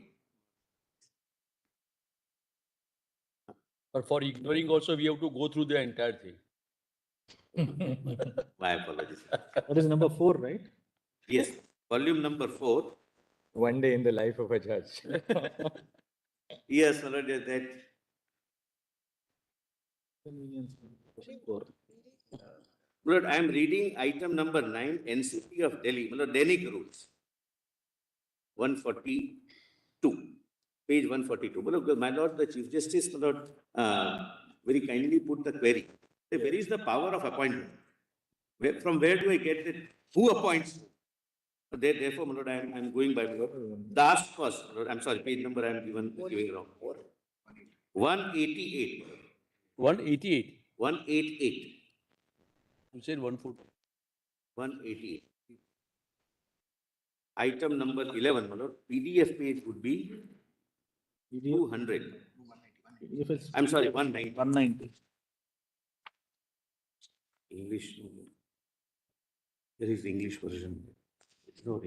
S4: But for ignoring also, we have to go through the entire thing.
S1: My apologies.
S7: That is number 4, right?
S1: Yes, volume number 4.
S3: One day in the life of a judge.
S1: Yes, my lord, that.
S7: Convenience. 4.
S1: Lord, I am reading item number 9, NCP of Delhi, Lord, Denic rules. 142, page 142. Lord, my lord, the Chief Justice, my lord, very kindly put the query. Where is the power of appointment? From where do I get it? Who appoints? Therefore, my lord, I am going by my lord. Das first, Lord, I'm sorry, page number I am giving wrong. 188.
S4: 188.
S1: 188.
S4: You said 140.
S1: 188. Item number 11, my lord, PDF page would be 200. I'm sorry, 190.
S7: 190.
S1: English. There is English version. No,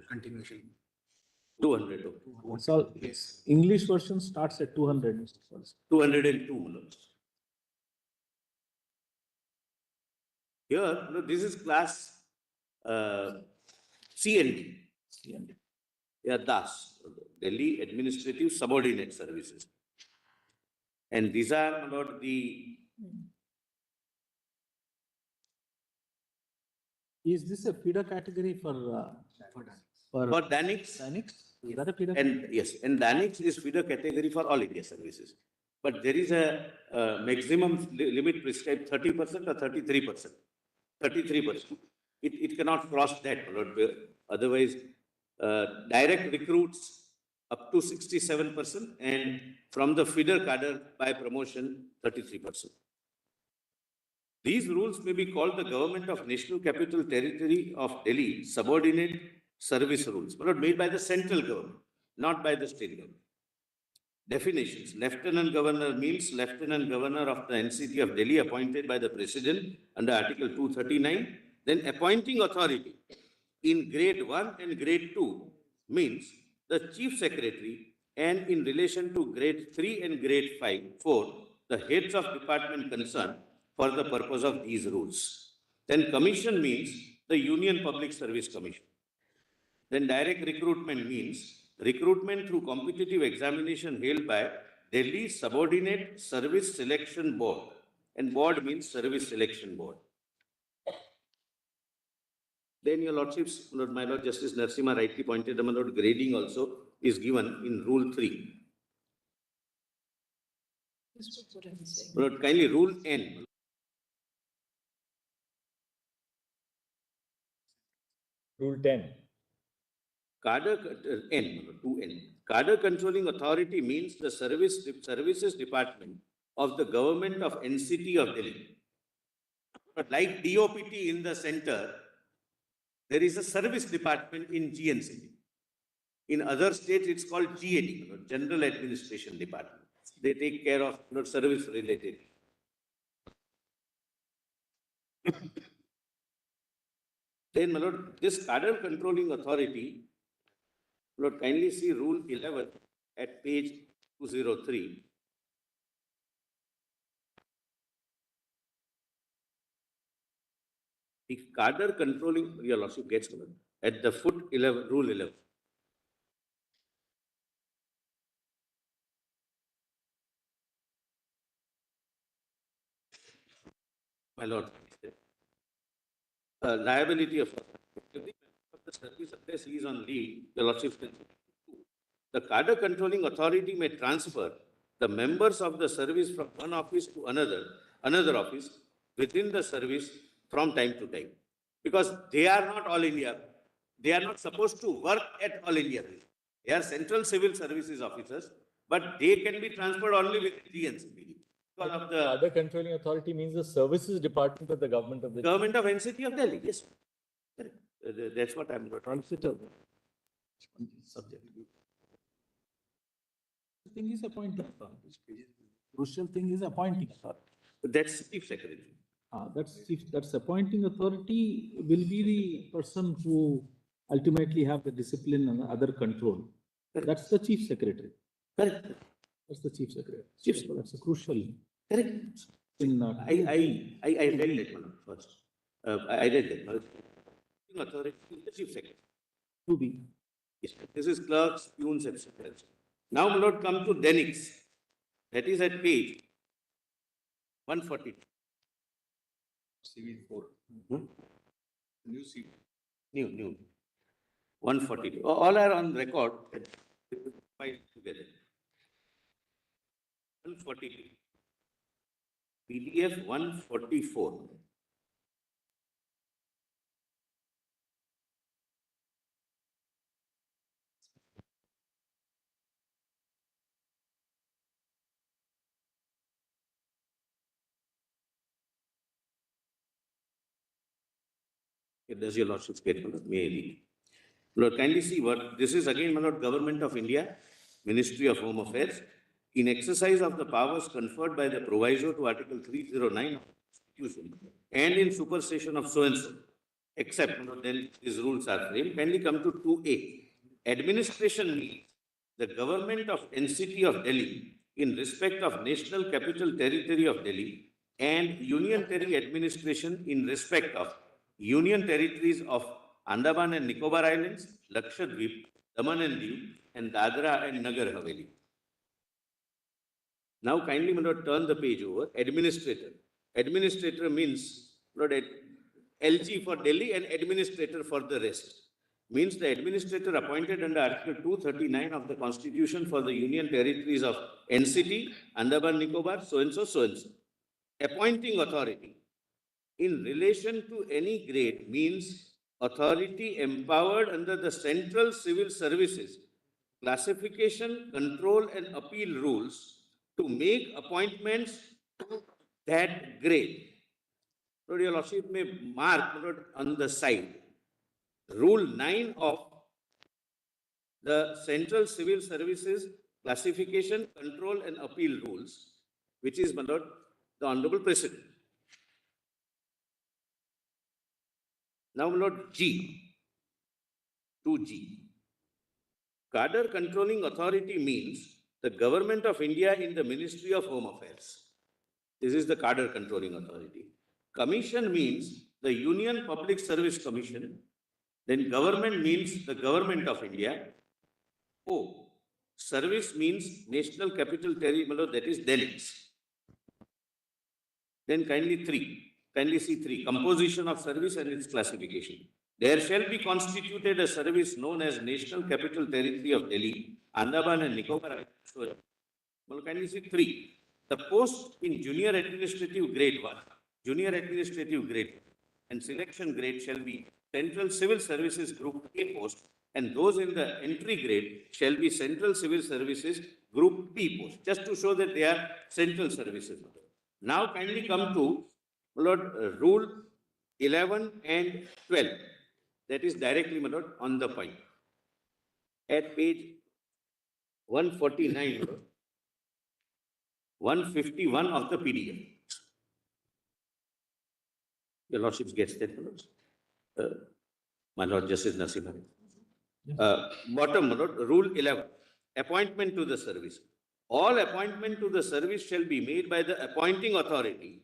S1: continuation. 200. Okay.
S7: It's all, yes. English version starts at 200. Mr. First.
S1: 202, my lord. Here, no, this is class CND.
S7: CND.
S1: Yeah, DAS, Delhi Administrative Subordinate Services. And these are, my lord, the
S7: Is this a feeder category for
S1: For Danix,
S7: Danix? Is that a feeder?
S1: and yes, and Danix is feeder category for all India services. But there is a maximum limit prescribed 30% or 33%. 33%. It cannot cross that. Otherwise, direct recruits up to 67% and from the feeder cadre by promotion 33%. These rules may be called the Government of National Capital Territory of Delhi subordinate service rules, but made by the central government, not by the state government. Definitions. Lieutenant Governor means Lieutenant Governor of the NCT of Delhi appointed by the President under Article 239. Then appointing authority in grade 1 and grade 2 means the Chief Secretary, and in relation to grade 3 and grade 4, the heads of department concerned for the purpose of these rules. Then commission means the Union Public Service Commission. Then direct recruitment means recruitment through competitive examination held by Delhi Subordinate Service Selection Board. And board means Service Selection Board. Then your lordships, my Lord Justice Narasimha rightly pointed out, my Lord, grading also is given in Rule 3.
S6: This was what I was saying.
S1: My Lord, kindly Rule N.
S3: Rule 10.
S1: Cadre N, 2N. Cadre Controlling Authority means the services department of the government of NCT of Delhi. But like DOPT in the center, there is a service department in GNCT. In other states, it's called GAD, General Administration Department. They take care of service related. Then, my Lord, this cadre controlling authority, my Lord, kindly see Rule 11 at page 203. The cadre controlling, your lordship gets at the foot 11, Rule 11. My Lord, liability of every member of the service unless he is on leave, the lordship can. The cadre controlling authority may transfer the members of the service from one office to another office within the service from time to time. Because they are not all India. They are not supposed to work at all India. They are central civil services officers, but they can be transferred only with GNCP. Because of the
S3: Other controlling authority means the services department of the government of the
S1: government of NCT of Delhi, yes. Correct. That's what I'm
S7: Transitor. Thing is appointing authority. Crucial thing is appointing authority.
S1: That's Chief Secretary.
S7: That's appointing authority will be the person who ultimately have the discipline and other control. That's the chief secretary.
S1: Correct.
S7: That's the chief secretary.
S1: Chief
S7: So that's a crucial
S1: Correct.
S7: in.
S1: I read that one first. I read that. Authority is the Chief Secretary.
S7: To be.
S1: Yes. This is clerks, peons, etc. Now, my Lord, come to Denix. That is at page 142.
S5: CV 4. New CV.
S1: New. 142. All are on record. File together. 142. PDF 144. Does your lordship get may I read? Lord, kindly see what this is again, my Lord, Government of India, Ministry of Home Affairs, in exercise of the powers conferred by the proviso to Article 309 of the Constitution and in supersession of so and so, except then these rules are framed. Kindly come to 2A. Administration means the government of NCT of Delhi in respect of National Capital Territory of Delhi and Union Territory Administration in respect of Union Territories of Andaman and Nicobar Islands, Lakshadweep, Daman and Diu, and Dadra and Nagar Haveli. Now kindly, my Lord, turn the page over. Administrator. Administrator means, Lord, LG for Delhi and administrator for the rest. Means the administrator appointed under Article 239 of the Constitution for the Union Territories of NCT, Andaman Nicobar, so and so, so and so. Appointing authority in relation to any grade means authority empowered under the Central Civil Services classification, control and appeal rules to make appointments to that grade. So your lordship may mark on the side Rule 9 of the Central Civil Services Classification, Control and Appeal Rules, which is, my lord, the Honorable President. Now, my lord, G, 2G. Cadre Controlling Authority means the Government of India in the Ministry of Home Affairs. This is the Cadre Controlling Authority. Commission means the Union Public Service Commission. Then government means the Government of India. O, service means National Capital Territory, that is Delhi. Then kindly see 3, composition of service and its classification. There shall be constituted a service known as National Capital Territory of Delhi, Andaman and Nicobar. Well, kindly see 3, the post in Junior Administrative Grade 1, Junior Administrative Grade 1, and selection grade shall be Central Civil Services Group A post, and those in the entry grade shall be Central Civil Services Group B post, just to show that they are central services. Now kindly come to Lord, Rule 11 and 12. That is directly, my lord, on the point. At page 149, 151 of the PDF. Your lordships gets that, my lord Justice Nasim. Bottom, my lord, Rule 11, appointment to the service. All appointment to the service shall be made by the appointing authority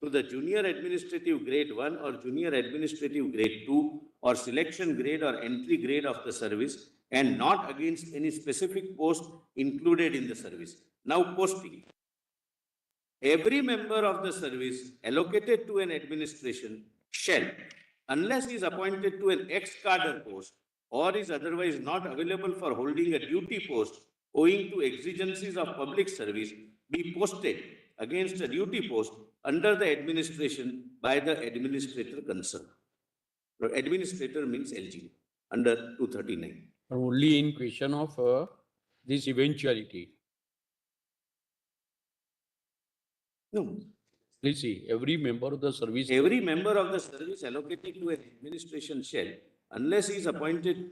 S1: to the Junior Administrative Grade 1 or Junior Administrative Grade 2 or selection grade or entry grade of the service, and not against any specific post included in the service. Now posting. Every member of the service allocated to an administration shall, unless he is appointed to an ex-cadre post or is otherwise not available for holding a duty post owing to exigencies of public service, be posted against a duty post under the administration by the administrator concerned. Administrator means LG under 239.
S4: Only in question of this eventuality.
S1: No.
S4: Please see, every member of the service.
S1: Every member of the service allocated to an administration shall, unless he is appointed,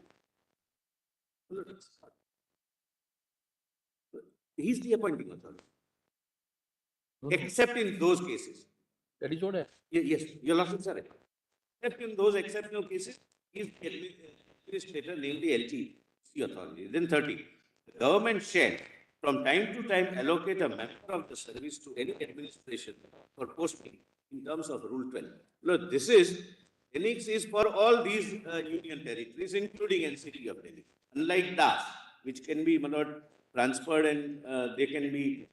S1: he is the appointing authority. Except in those cases.
S4: That is what I.
S1: Yes, your lordships are right. Except in those exceptional cases, he is the administrator, namely LG, the authority. Then 30, the government shall, from time to time, allocate a member of the service to any administration for posting in terms of Rule 12. Look, this is, NX is for all these union territories, including NCT of Delhi. Unlike DAS, which can be transferred and they can be,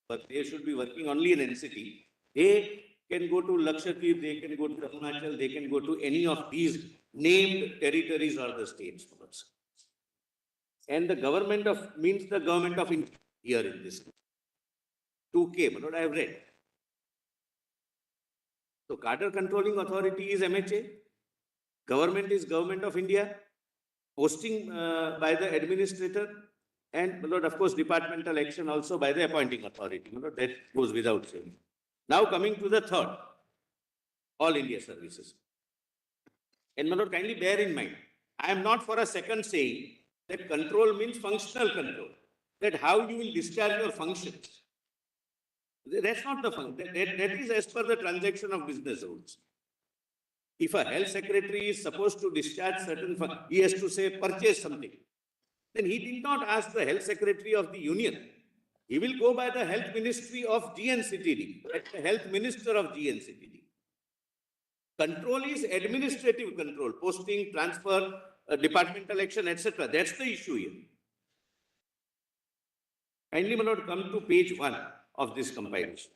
S1: but they should be working only in NCT. They can go to Lakshadweep, they can go to Arunachal, they can go to any of these named territories or the states. And the government of, means the government of India here in this. 2K, I have read. So Cadre Controlling Authority is MHA, government is Government of India, posting by the administrator, and of course departmental action also by the appointing authority. That goes without saying. Now coming to the third, All India Services. And kindly bear in mind, I am not for a second saying that control means functional control, that how you will discharge your functions. That's not the function. That is as per the transaction of business rules. If a health secretary is supposed to discharge certain functions, he has to say purchase something. Then he did not ask the health secretary of the union. He will go by the health ministry of GNCTD, the health minister of GNCTD. Control is administrative control, posting, transfer, departmental action, etc. That's the issue here. Kindly, my lord, come to page 1 of this compilation.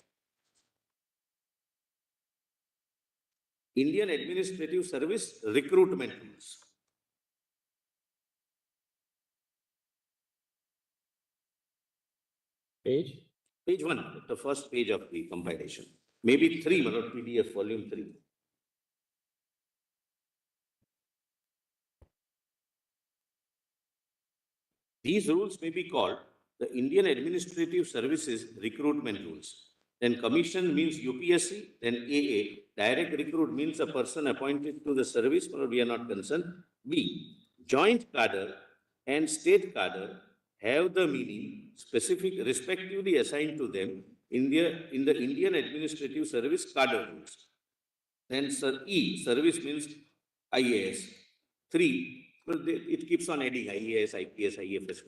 S1: Indian Administrative Service recruitment rules.
S3: Page?
S1: Page 1, the first page of the compilation. Maybe 3, my lord, PDF volume 3. These rules may be called the Indian Administrative Services recruitment rules. Then commission means UPSC, then AA, direct recruit means a person appointed to the service, but we are not concerned. B, joint cadre and state cadre have the meaning specific respectively assigned to them in the Indian Administrative Service cadre rules. Then E, service means IAS. 3, well, it keeps on adding IAS, IPS, IFS,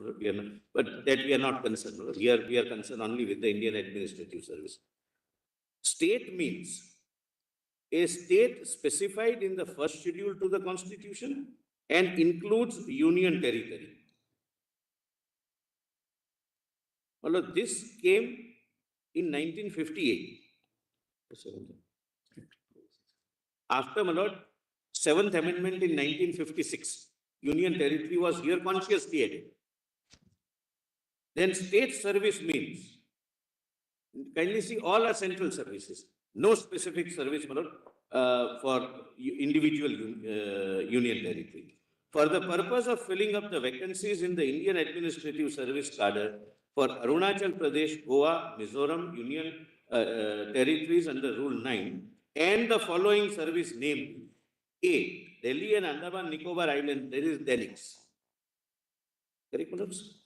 S1: but that we are not concerned. We are concerned only with the Indian Administrative Service. State means a state specified in the first schedule to the Constitution and includes union territory. Well, this came in 1958. After, my lord, 7th Amendment in 1956, Union territory was here consciously added. Then state service means, kindly see, all are central services, no specific service, my lord, for individual union territory. For the purpose of filling up the vacancies in the Indian Administrative Service cadre for Arunachal Pradesh, Goa, Mizoram, Union territories under Rule 9, and the following service named: A, Delhi and Andaman Nicobar Islands, there is DENIX. Correct, madams?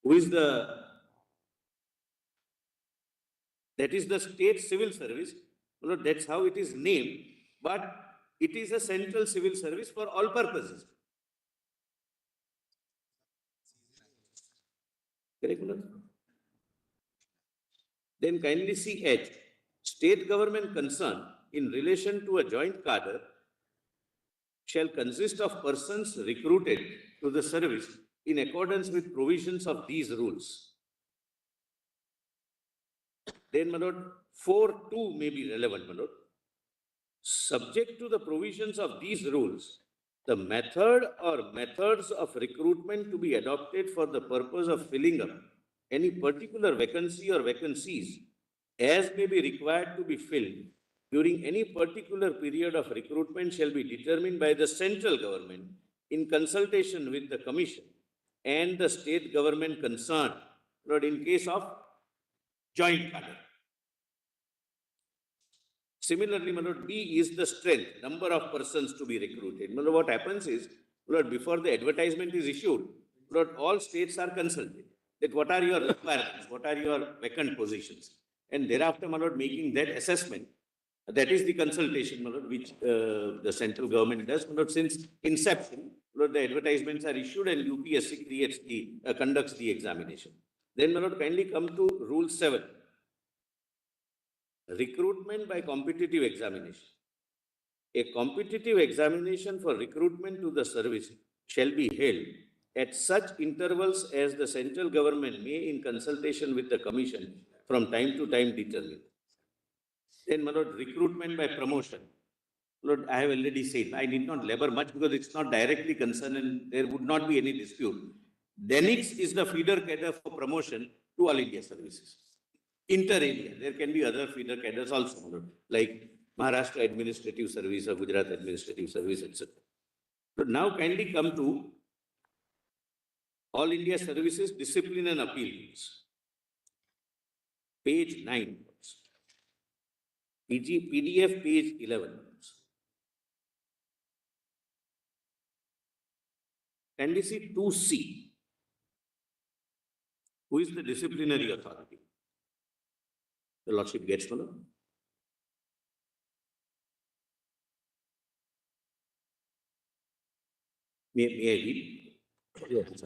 S1: Who is that is the state civil service. That's how it is named, but it is a central civil service for all purposes. Correct, madam? Then kindly see H. State government concerned in relation to a joint cadre shall consist of persons recruited to the service in accordance with provisions of these rules. Then, my lord, 4(2) may be relevant, my lord. Subject to the provisions of these rules, the method or methods of recruitment to be adopted for the purpose of filling up any particular vacancy or vacancies as may be required to be filled during any particular period of recruitment shall be determined by the central government in consultation with the commission and the state government concerned, Lord, in case of joint cadre. Similarly, my lord, B is the strength, number of persons to be recruited. My lord, what happens is, Lord, before the advertisement is issued, Lord, all states are consulted that what are your requirements, what are your vacant positions. And thereafter, my lord, making that assessment, that is the consultation, my lord, which the central government does. My lord, since inception, Lord, the advertisements are issued and UPSC creates conducts the examination. Then, my lord, kindly come to Rule 7. Recruitment by competitive examination. A competitive examination for recruitment to the service shall be held at such intervals as the central government may, in consultation with the commission, from time to time determine. Then, my lord, recruitment by promotion. Lord, I have already said, I need not labor much because it's not directly concerned and there would not be any dispute. DENIX is the feeder cadre for promotion to all India services. Inter-area, there can be other feeder cadres also, like Maharashtra Administrative Service or Gujarat Administrative Service, etc. So now kindly come to All India Services Discipline and Appeal Rules. Page 9. PDF page 11. Kindly see 2C. Who is the disciplinary authority? The Lordship gets one. May I read?
S3: Yes.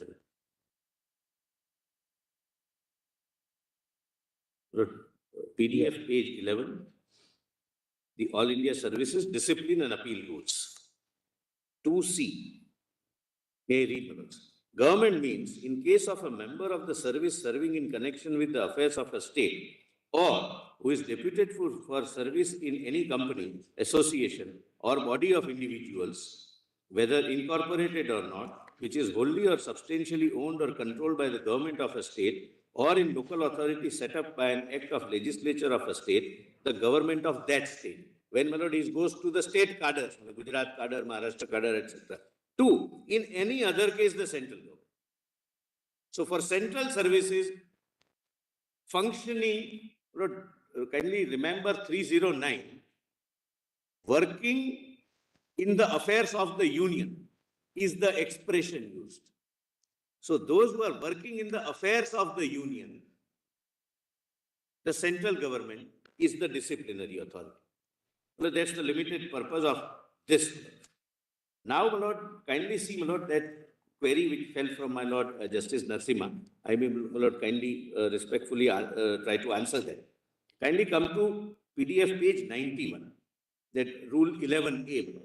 S1: PDF page 11. The All India Services Discipline and Appeal Rules. 2C. May I read, Manoj? Government means in case of a member of the service serving in connection with the affairs of a state or who who is deputed for service in any company, association, or body of individuals, whether incorporated or not, which is wholly or substantially owned or controlled by the government of a state or in local authority set up by an act of legislature of a state, the government of that state. When melodies goes to the state cadres, Gujarat cadre, Maharashtra cadre, etc. Two, in any other case, the central government. So for central services, functioning, kindly remember 309, working in the affairs of the union is the expression used. So those who are working in the affairs of the union, the central government is the disciplinary authority. Well, that's the limited purpose of this. Now, my lord, kindly see, my lord, that query which fell from my lord Justice Narasimha. I may, my lord, kindly respectfully try to answer that. Kindly come to PDF page 91, that rule 11A.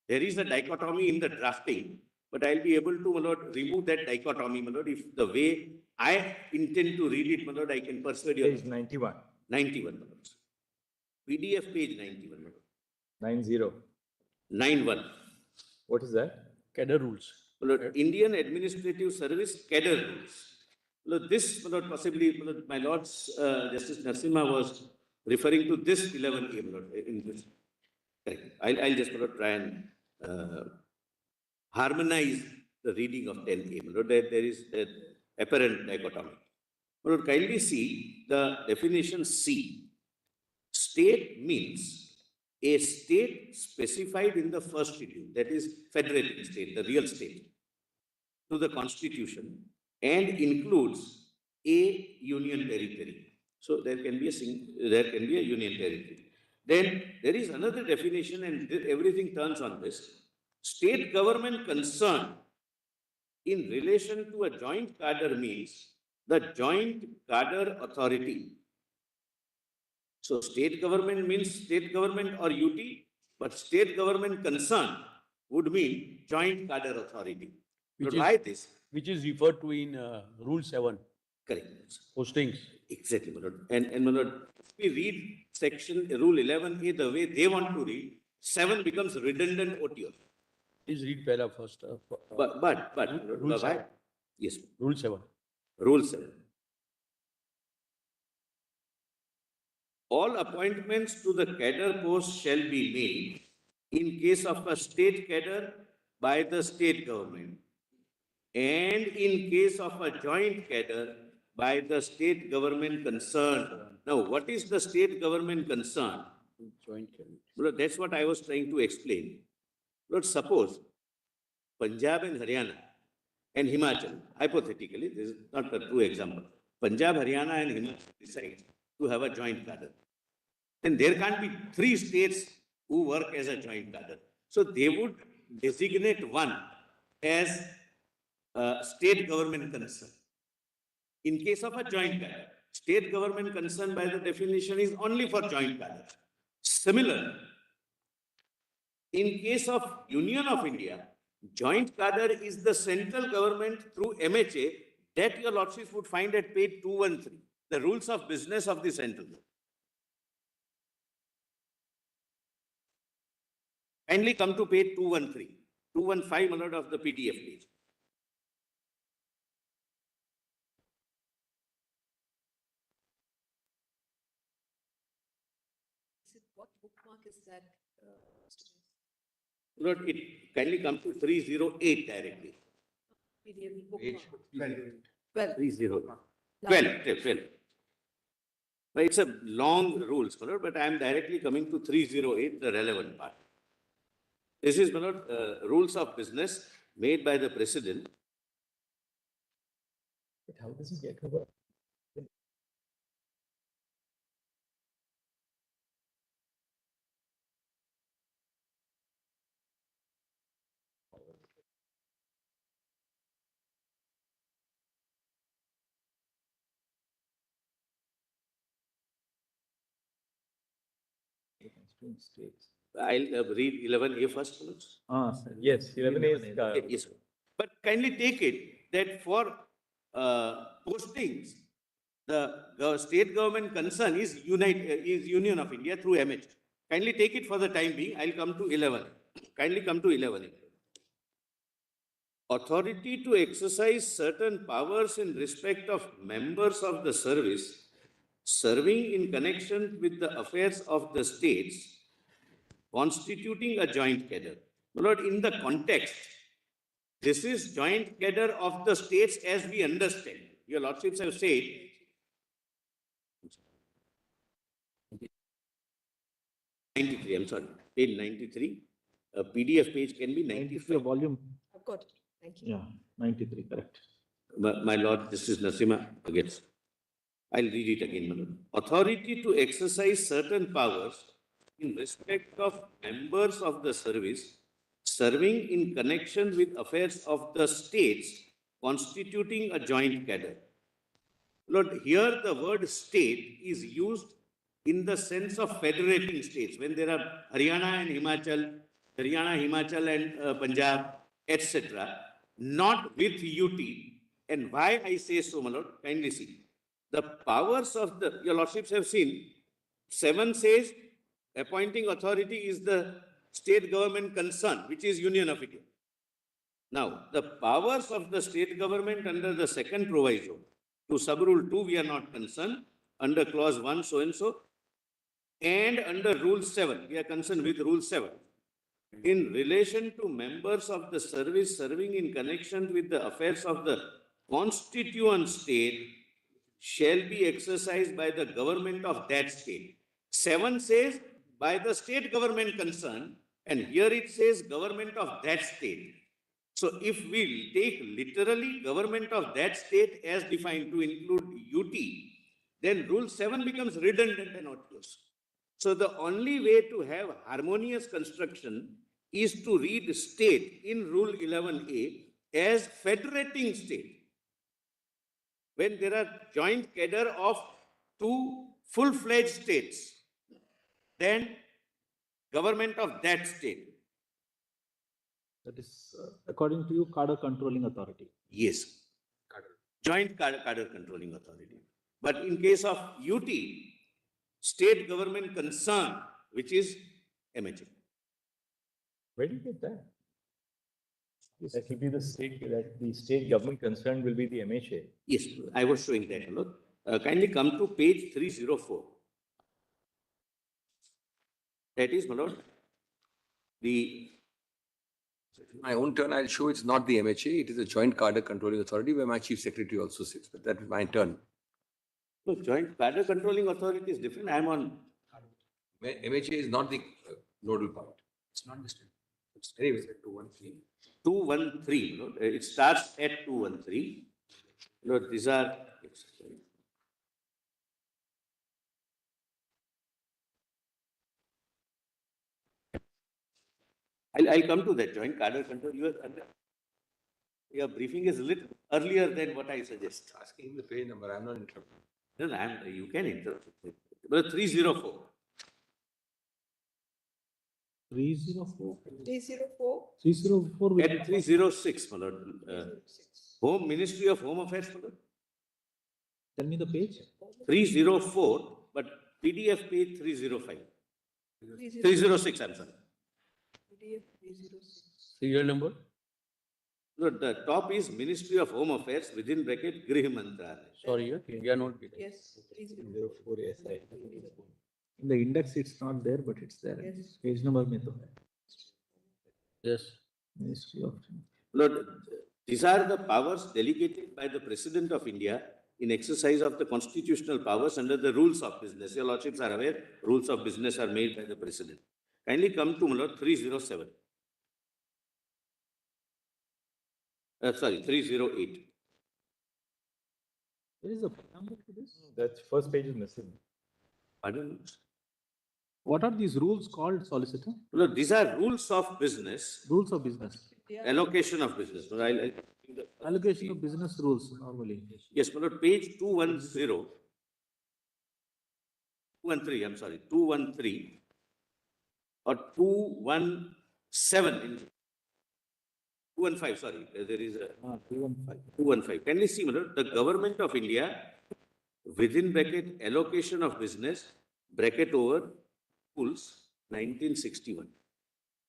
S1: There is a dichotomy in the drafting, but I'll be able to, my lord, remove that dichotomy, my lord, if the way I intend to read it, my lord, I can persuade you.
S3: Page 91.
S1: 91, my lord. PDF page 91, my lord.
S3: 90.
S1: 91.
S3: What is that?
S4: Cadre rules.
S1: My lord, Indian Administrative Service cadre rules. My lord, this, my lord, possibly, my lord's Justice Narasimha was referring to this 11A, my lord, in this. Correct. I'll just, my lord, try and harmonize the reading of 10A. My lord, there is an apparent dichotomy. My lord, kindly see the definition C. State means a state specified in the first schedule, that is federated state, the real state, to the constitution and includes a union territory. So there can be a union territory. Then there is another definition, and everything turns on this. State government concerned in relation to a joint cadre means the joint cadre authority. So state government means state government or UT, but state government concern would mean joint cadre authority.
S4: Which
S1: Why
S4: is-
S1: this?
S4: Which is referred to in Rule 7,
S1: Correct.
S4: postings.
S1: Exactly, my lord. And my lord, if we read section rule 11A the way they want to read, 7 becomes redundant OTO.
S4: Please read para first.
S1: But,
S4: Rule
S1: why?
S4: 7.
S1: Yes,
S4: Rule 7.
S1: rule 7. All appointments to the cadre post shall be made in case of a state cadre by the state government and in case of a joint cadre by the state government concerned. Now, what is the state government concerned?
S4: Joint cabinet.
S1: Well, that's what I was trying to explain. Lord, suppose Punjab and Haryana and Himachal, hypothetically, this is not a true example. Punjab, Haryana and Himachal decide to have a joint cadre. Then there can't be 3 states who work as a joint cadre. So they would designate one as state government concern. In case of a joint cadre, state government concern by the definition is only for joint cadre. Similar, in case of Union of India, joint cadre is the central government through MHA that your lordships would find at page 213, the rules of business of the central government. Kindly come to page 213, 215, my lord, of the PDF page.
S6: What bookmark is that? Mr.
S1: Lord, it kindly come to 308 directly.
S6: PDF bookmark. Well,
S1: 12. But it's a long rules, my lord, but I am directly coming to 308, the relevant part. This is, my lord, rules of business made by the president.
S3: But how does he get over? States.
S1: I'll read 11A first, my lord.
S7: Sir.
S3: Yes, 11A is.
S1: Yes, sir. But kindly take it that for postings, The state government concern is Union of India through MH. Kindly take it for the time being. I'll come to 11. Kindly come to 11. Authority to exercise certain powers in respect of members of the service serving in connection with the affairs of the states constituting a joint cadre. My Lord, in the context, this is joint cadre of the states as we understand. Your lordships have said. I'm sorry, page 93. A PDF page can be 95.
S7: Volume,
S6: I've got it. Thank you.
S7: yeah, 93, correct.
S1: My Lord, this is Nasima again. I'll read it again, my Lord. Authority to exercise certain powers in respect of members of the service serving in connection with affairs of the states constituting a joint cadre. Lord, here the word state is used in the sense of federating states. When there are Haryana and Himachal and Punjab, etc., not with UT. And why I say so, my Lord, kindly see. The powers of your lordships have seen, 7 says appointing authority is the state government concern, which is Union of India. Now, the powers of the state government under the second proviso, to sub-rule 2 we are not concerned, under clause 1 so and so, and under rule 7, we are concerned with rule 7. In relation to members of the service serving in connection with the affairs of the constituent state shall be exercised by the government of that state. 7 says by the state government concerned, and here it says government of that state. So if we take literally government of that state as defined to include UT, then rule 7 becomes redundant and odious. So the only way to have harmonious construction is to read state in rule 11A as federating state. When there are joint cadre of 2 full-fledged states, then government of that state.
S7: That is, according to you, cadre controlling authority.
S1: Yes. Joint cadre controlling authority. But in case of UT, state government concern, which is MHA.
S3: Where do you get that? That will be the state government concerned will be the MHA.
S1: Yes, I was showing that. Look, kindly come to page 304. That is, my lord,
S5: My own turn, I'll show it's not the MHA, it is a joint cadre controlling authority where my chief secretary also sits, but that's my turn.
S1: no, joint cadre controlling authority is different. I am on
S5: MHA is not the nodal part. It's not the state. Anyway, 213.
S1: 213. No? It starts at 213. No, these are. I'll come to that joint cadre control. Your briefing is a little earlier than what I suggest.
S5: Asking the page number, I'm not interrupting.
S1: No, you can interrupt. But 304.
S7: 304.
S6: 304.
S7: 304 will
S1: At 306, my lord. Home Ministry of Home Affairs, my lord.
S7: tell me the page.
S1: 304, but PDF page 305. 306, I'm sorry.
S6: PDF 306.
S4: Serial number?
S1: No, the top is Ministry of Home Affairs within bracket Grih Mantralaya.
S4: Sorry, we are not getting.
S6: Yes, 304.
S7: In the index, it's not there, but it's there.
S6: Yes.
S7: Page number mein to hai.
S4: Yes.
S7: Ministry of.
S1: Lord, these are the powers delegated by the President of India in exercise of the constitutional powers under the rules of business. Your lordships are aware, rules of business are made by the President. Kindly come to, my lord, 307. Sorry, 308.
S7: There is a number to this.
S3: That first page is missing.
S1: Pardon?
S7: What are these rules called, solicitor?
S1: Look, these are rules of business,
S7: Rules of business.
S1: allocation of business. No,
S7: Allocation of business rules normally.
S1: yes, my lord, page 210. 213, I'm sorry, 213 or 217. 215, sorry, there is a 215. Can you see, my lord, the government of India within bracket allocation of business, bracket over schools, 1961.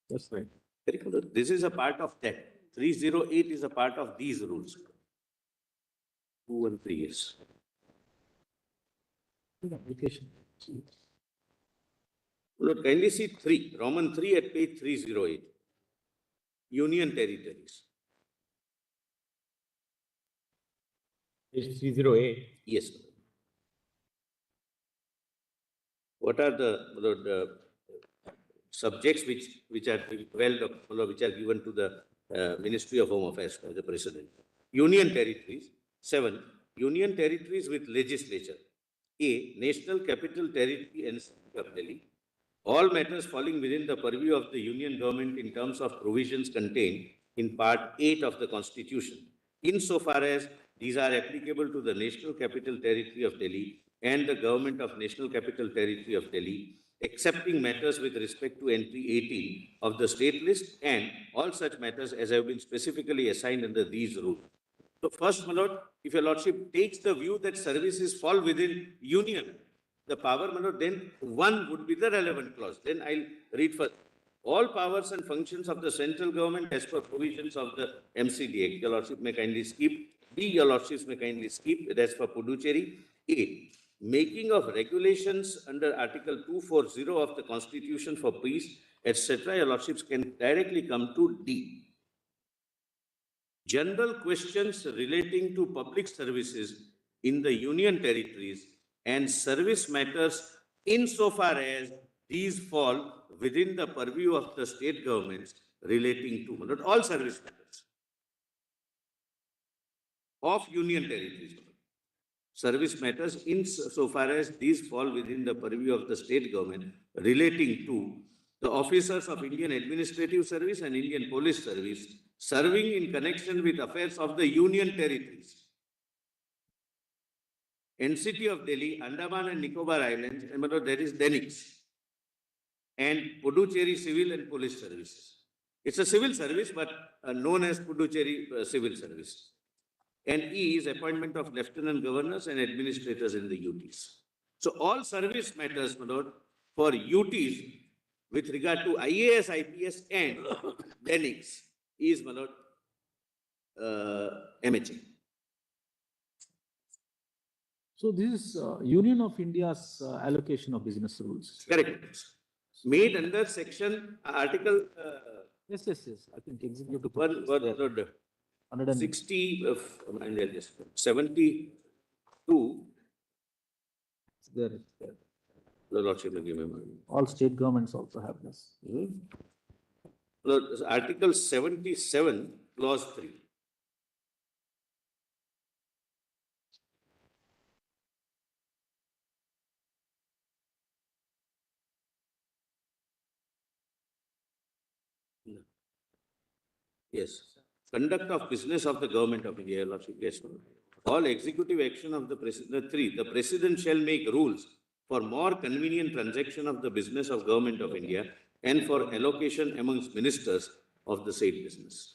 S3: That's right.
S1: Correct, my lord? This is a part of that. 308 is a part of these rules. 2 and 3 years.
S7: Application.
S1: Lord, kindly see 3, Roman 3 at page 308. Union territories.
S3: Page 308.
S1: Yes. What are the subjects which are which are given to the Ministry of Home Affairs by the President? Union territories. 7. Union territories with legislature. A. National Capital Territory and City of Delhi. All matters falling within the purview of the Union government in terms of provisions contained in Part 8 of the Constitution, insofar as these are applicable to the National Capital Territory of Delhi and the Government of National Capital Territory of Delhi, excepting matters with respect to entry 18 of the state list and all such matters as have been specifically assigned under these rules. So first, my lord, if your lordship takes the view that services fall within union, the power, my lord, then 1 would be the relevant clause. Then I'll read first. All powers and functions of the central government as per provisions of the MCD Act. Your lordship may kindly skip. B, your lordships may kindly skip. That's for Puducherry. A, making of regulations under Article 240 of the Constitution for peace, etc. Your lordships can directly come to D. General questions relating to public services in the union territories and service matters insofar as these fall within the purview of the state governments relating to not all service matters of union territories. Service matters insofar as these fall within the purview of the state government relating to the officers of Indian Administrative Service and Indian Police Service serving in connection with affairs of the union territories. NCT of Delhi, Andaman and Nicobar Islands, and there is DENIX, and Puducherry Civil and Police Services. It's a civil service, but known as Puducherry Civil Service. And E is appointment of lieutenant governors and administrators in the UTs. So all service matters, my lord, for UTs with regard to IAS, IPS and DENIX is, my lord, MHA.
S7: So this is Union of India's allocation of business rules.
S1: Correct. Made under section, article
S7: Yes. I think executive.
S1: one,
S7: there.
S1: 60, 72.
S7: There.
S1: The lordship will give me money.
S7: All state governments also have this.
S1: Article 77, clause 3. Yes. Conduct of business of the government of India, Your lordship. Yes. All executive action of the president. 3. The president shall make rules for more convenient transaction of the business of government of India and for allocation amongst ministers of the said business.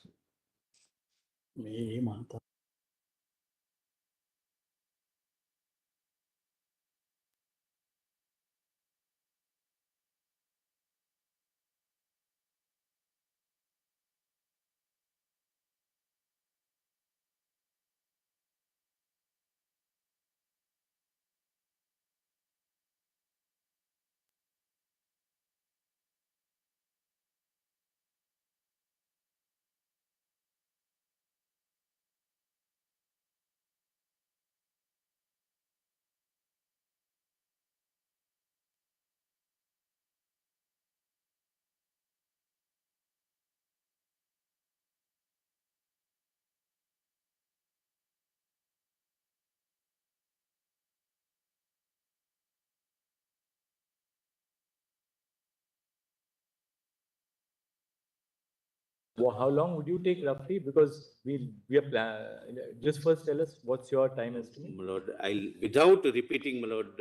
S3: Well, how long would you take roughly? Because we are just first tell us what's your time estimate?
S1: My lord, I'll, without repeating, my lord,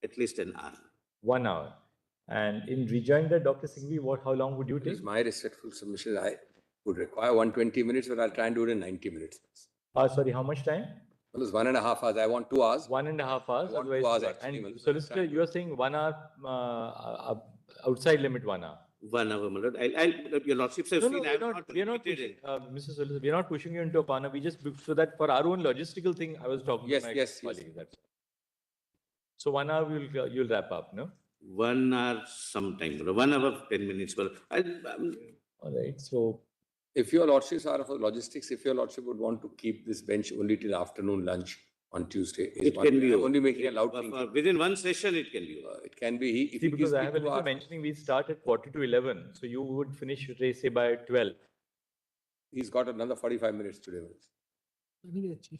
S1: at least an hour.
S3: 1 hour. And in rejoining that, Dr. Singhvi, how long would you
S5: It
S3: take?
S5: is my respectful submission. I would require 120 minutes, but I'll try and do it in 90 minutes.
S3: Sorry, how much time?
S5: It was 1.5 hours. I want 2 hours.
S3: 1.5 hours.
S5: I want 2
S3: Otherwise,
S5: hours
S3: two
S5: actually,
S3: And
S5: Malad.
S3: solicitor, you are saying 1 hour, outside limit 1 hour.
S1: 1 hour, my lord. Your lordships have
S3: No,
S1: seen,
S3: no,
S1: I have not
S3: we are not
S1: repeated
S3: pushing,
S1: it.
S3: Mr. Solicitor, we are not pushing you into a corner. We just, so that for our own logistical thing, I was talking
S5: Yes,
S3: to my
S5: yes,
S3: colleague. That's all. So 1 hour, you'll wrap up, no?
S1: 1 hour sometime, my lord. 1 hour, 10 minutes, my lord.
S3: All right, so
S5: If your lordships are for logistics, if your lordship would want to keep this bench only till afternoon lunch on Tuesday, is
S1: It
S5: one-
S1: can be.
S5: I'm only making a loud
S1: for-
S5: thing.
S1: for Within one session, it can be.
S5: It can be, if
S3: see,
S5: he
S3: because
S5: gives
S3: I
S5: me
S3: have a
S5: 2
S3: little
S5: hours.
S3: mentioning, we start at 40 to 11. So you would finish, say, by 12.
S5: He's got another 45 minutes today.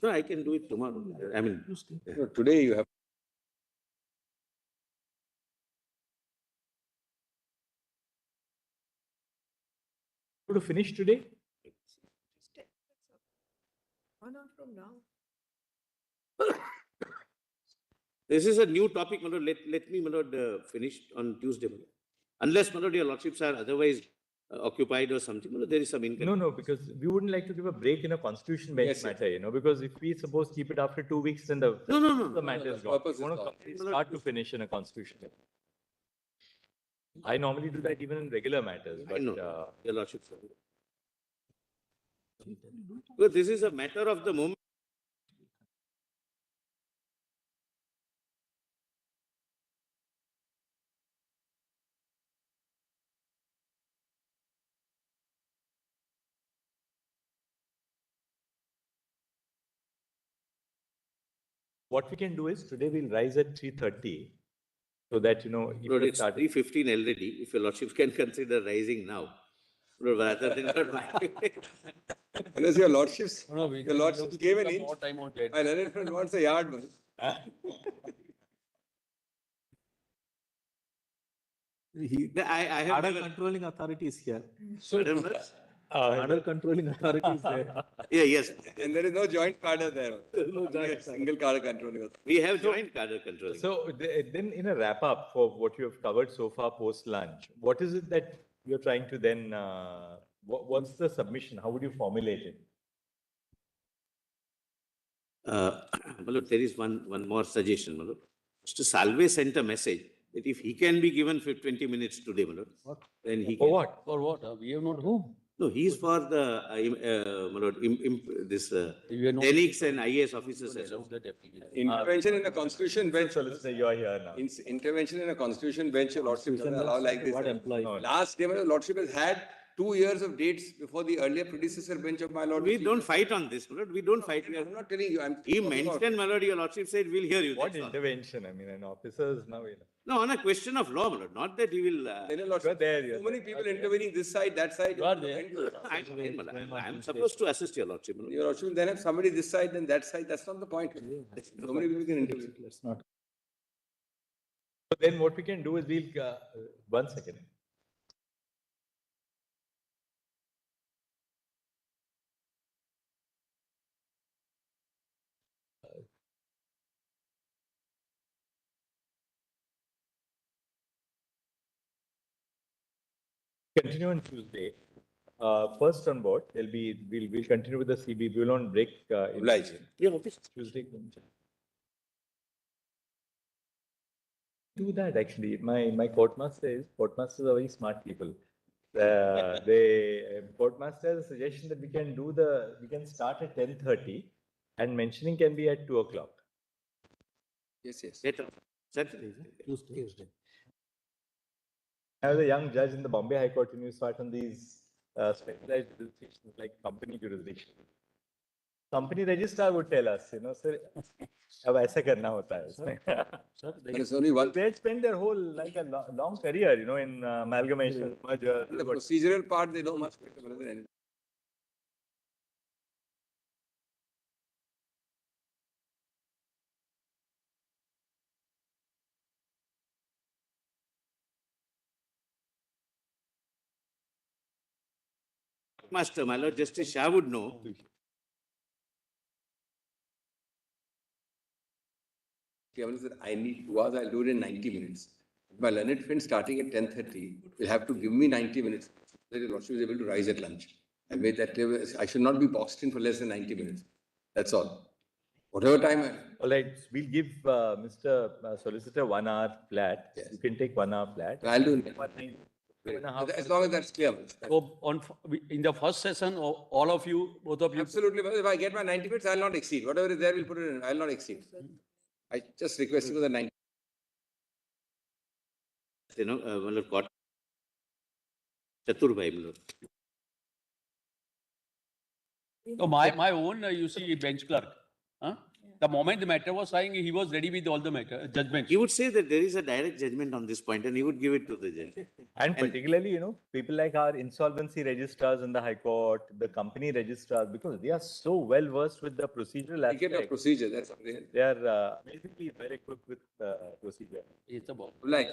S1: No, I can do it tomorrow. I mean,
S5: No, today you have.
S3: To finish today?
S6: 1 hour from now.
S1: this is a new topic, my lord. Let me, my lord, finish on Tuesday, my lord. Unless, my lord, your lordships are otherwise occupied or something, my lord, there is some inconvenience.
S3: No, because we wouldn't like to give a break in a constitution bench
S5: Yes, yes.
S3: matter, because if we suppose keep it after 2 weeks, then the
S1: No.
S3: matter is
S5: the
S3: gone.
S5: purpose
S3: We
S5: is
S3: want to
S5: gone.
S3: complete start to finish in a constitution bench. I normally do that even in regular matters,
S1: I
S3: but
S1: know, your lordships. Well, this is a matter of the moment.
S3: what we can do is today we'll rise at 3:30 so that, if
S1: Lord,
S3: you're
S1: it's
S3: starting.
S1: 3:15 already. If your lordships can consider rising now, Lord, rather than.
S5: Unless your lordships,
S4: No, we
S5: your
S4: can
S5: lordships gave an inch.
S4: more time on that.
S5: My learned friend wants a yard. Man.
S1: I have
S7: Order
S1: never.
S7: controlling authority is here.
S1: Pardon, my lord?
S7: Order controlling authority is there.
S1: Yeah, yes.
S5: And there is no joint cadre there.
S7: No
S5: Only a
S7: joint
S5: single cadre controlling.
S1: We have joint cadre controlling.
S3: So then in a wrap up for what you have covered so far post lunch, what is it that you're trying to then, what's the submission? How would you formulate it?
S1: My lord, there is one more suggestion, my lord. Mr. Salve sent a message that if he can be given for 20 minutes today, my lord, then he
S3: For
S1: can.
S3: what?
S4: For what? We have not home.
S1: No, he's for the, my lord, this,
S4: We are not.
S1: Denics and IAS officers as well.
S4: Allow that application.
S5: Intervention in a constitution bench.
S3: Solicitor, you are here now.
S5: Intervention in a constitution bench, your lordship doesn't allow like this.
S7: What employee?
S3: No,
S5: Last day, my lordship has had 2 years of dates before the earlier predecessor bench of my lord.
S1: We don't fight on this, my lord. We don't fight.
S5: I'm not telling you. I'm
S1: He
S5: talking about-
S1: mentioned, my lord, your lordship said, we'll hear you.
S3: What
S1: That's all.
S3: intervention? I mean, an officer's now,
S1: No, on a question of law, my lord, not that he will.
S5: Then your lordship,
S3: You're there, you're
S5: so many
S3: there.
S5: people intervening this side, that side.
S4: You are there.
S1: I'm fine, my lord. I'm supposed to assist your lordship, my lord.
S5: Your lordship will then have somebody this side, then that side. That's not the point. So many people can intervene.
S7: Let's not.
S3: So then what we can do is we'll, 1 second. Continue on Tuesday. First on board, we'll continue with the CB. We will not break.
S5: Oblige.
S1: Yeah, obviously.
S3: Tuesday. Do that actually. My courtmaster courtmasters are very smart people. Courtmaster has a suggestion that we can start at 10:30 and mentioning can be at 2:00.
S5: Yes, yes.
S1: Later. Certainly.
S7: Tuesday.
S3: I was a young judge in the Bombay High Court and you start on these specialized jurisdictions like company jurisdiction. Company registrar would tell us, sir, अब ऐसा करना होता है उसमें.
S5: There is only one.
S3: They spend their whole like a long career, in amalgamation, merger.
S5: The procedural part, they know much better than anything.
S1: Master, my lord, Justice Shah would know.
S5: I need 2 hours, I'll do it in 90 minutes. My learned friend starting at 10:30 will have to give me 90 minutes. That your lordship is able to rise at lunch. I made that clear. I should not be boxed in for less than 90 minutes. That's all. Whatever time,
S3: All right, we'll give Mr. Solicitor 1 hour flat.
S5: Yes.
S3: You can take 1 hour flat.
S5: I'll do it.
S3: 2.5
S5: As long as that's clear.
S4: So in the first session, all of you, both of you.
S5: Absolutely, but if I get my 90 minutes, I'll not exceed. Whatever is there, we'll put it in. I'll not exceed. I just request you for the 90.
S1: मतलब court चतुर भाई मतलब
S4: So my own, you see, bench clerk. Huh? The moment the matter was signed, he was ready with all the matter, judgments.
S1: he would say that there is a direct judgment on this point and he would give it to the judge.
S3: And particularly, you know, people like our insolvency registrars in the High Court, the company registrars, because they are so well versed with the procedural
S5: I get a
S3: aspects.
S5: procedure, that's something.
S3: They are basically very equipped with procedure.
S4: It's about.
S5: Like,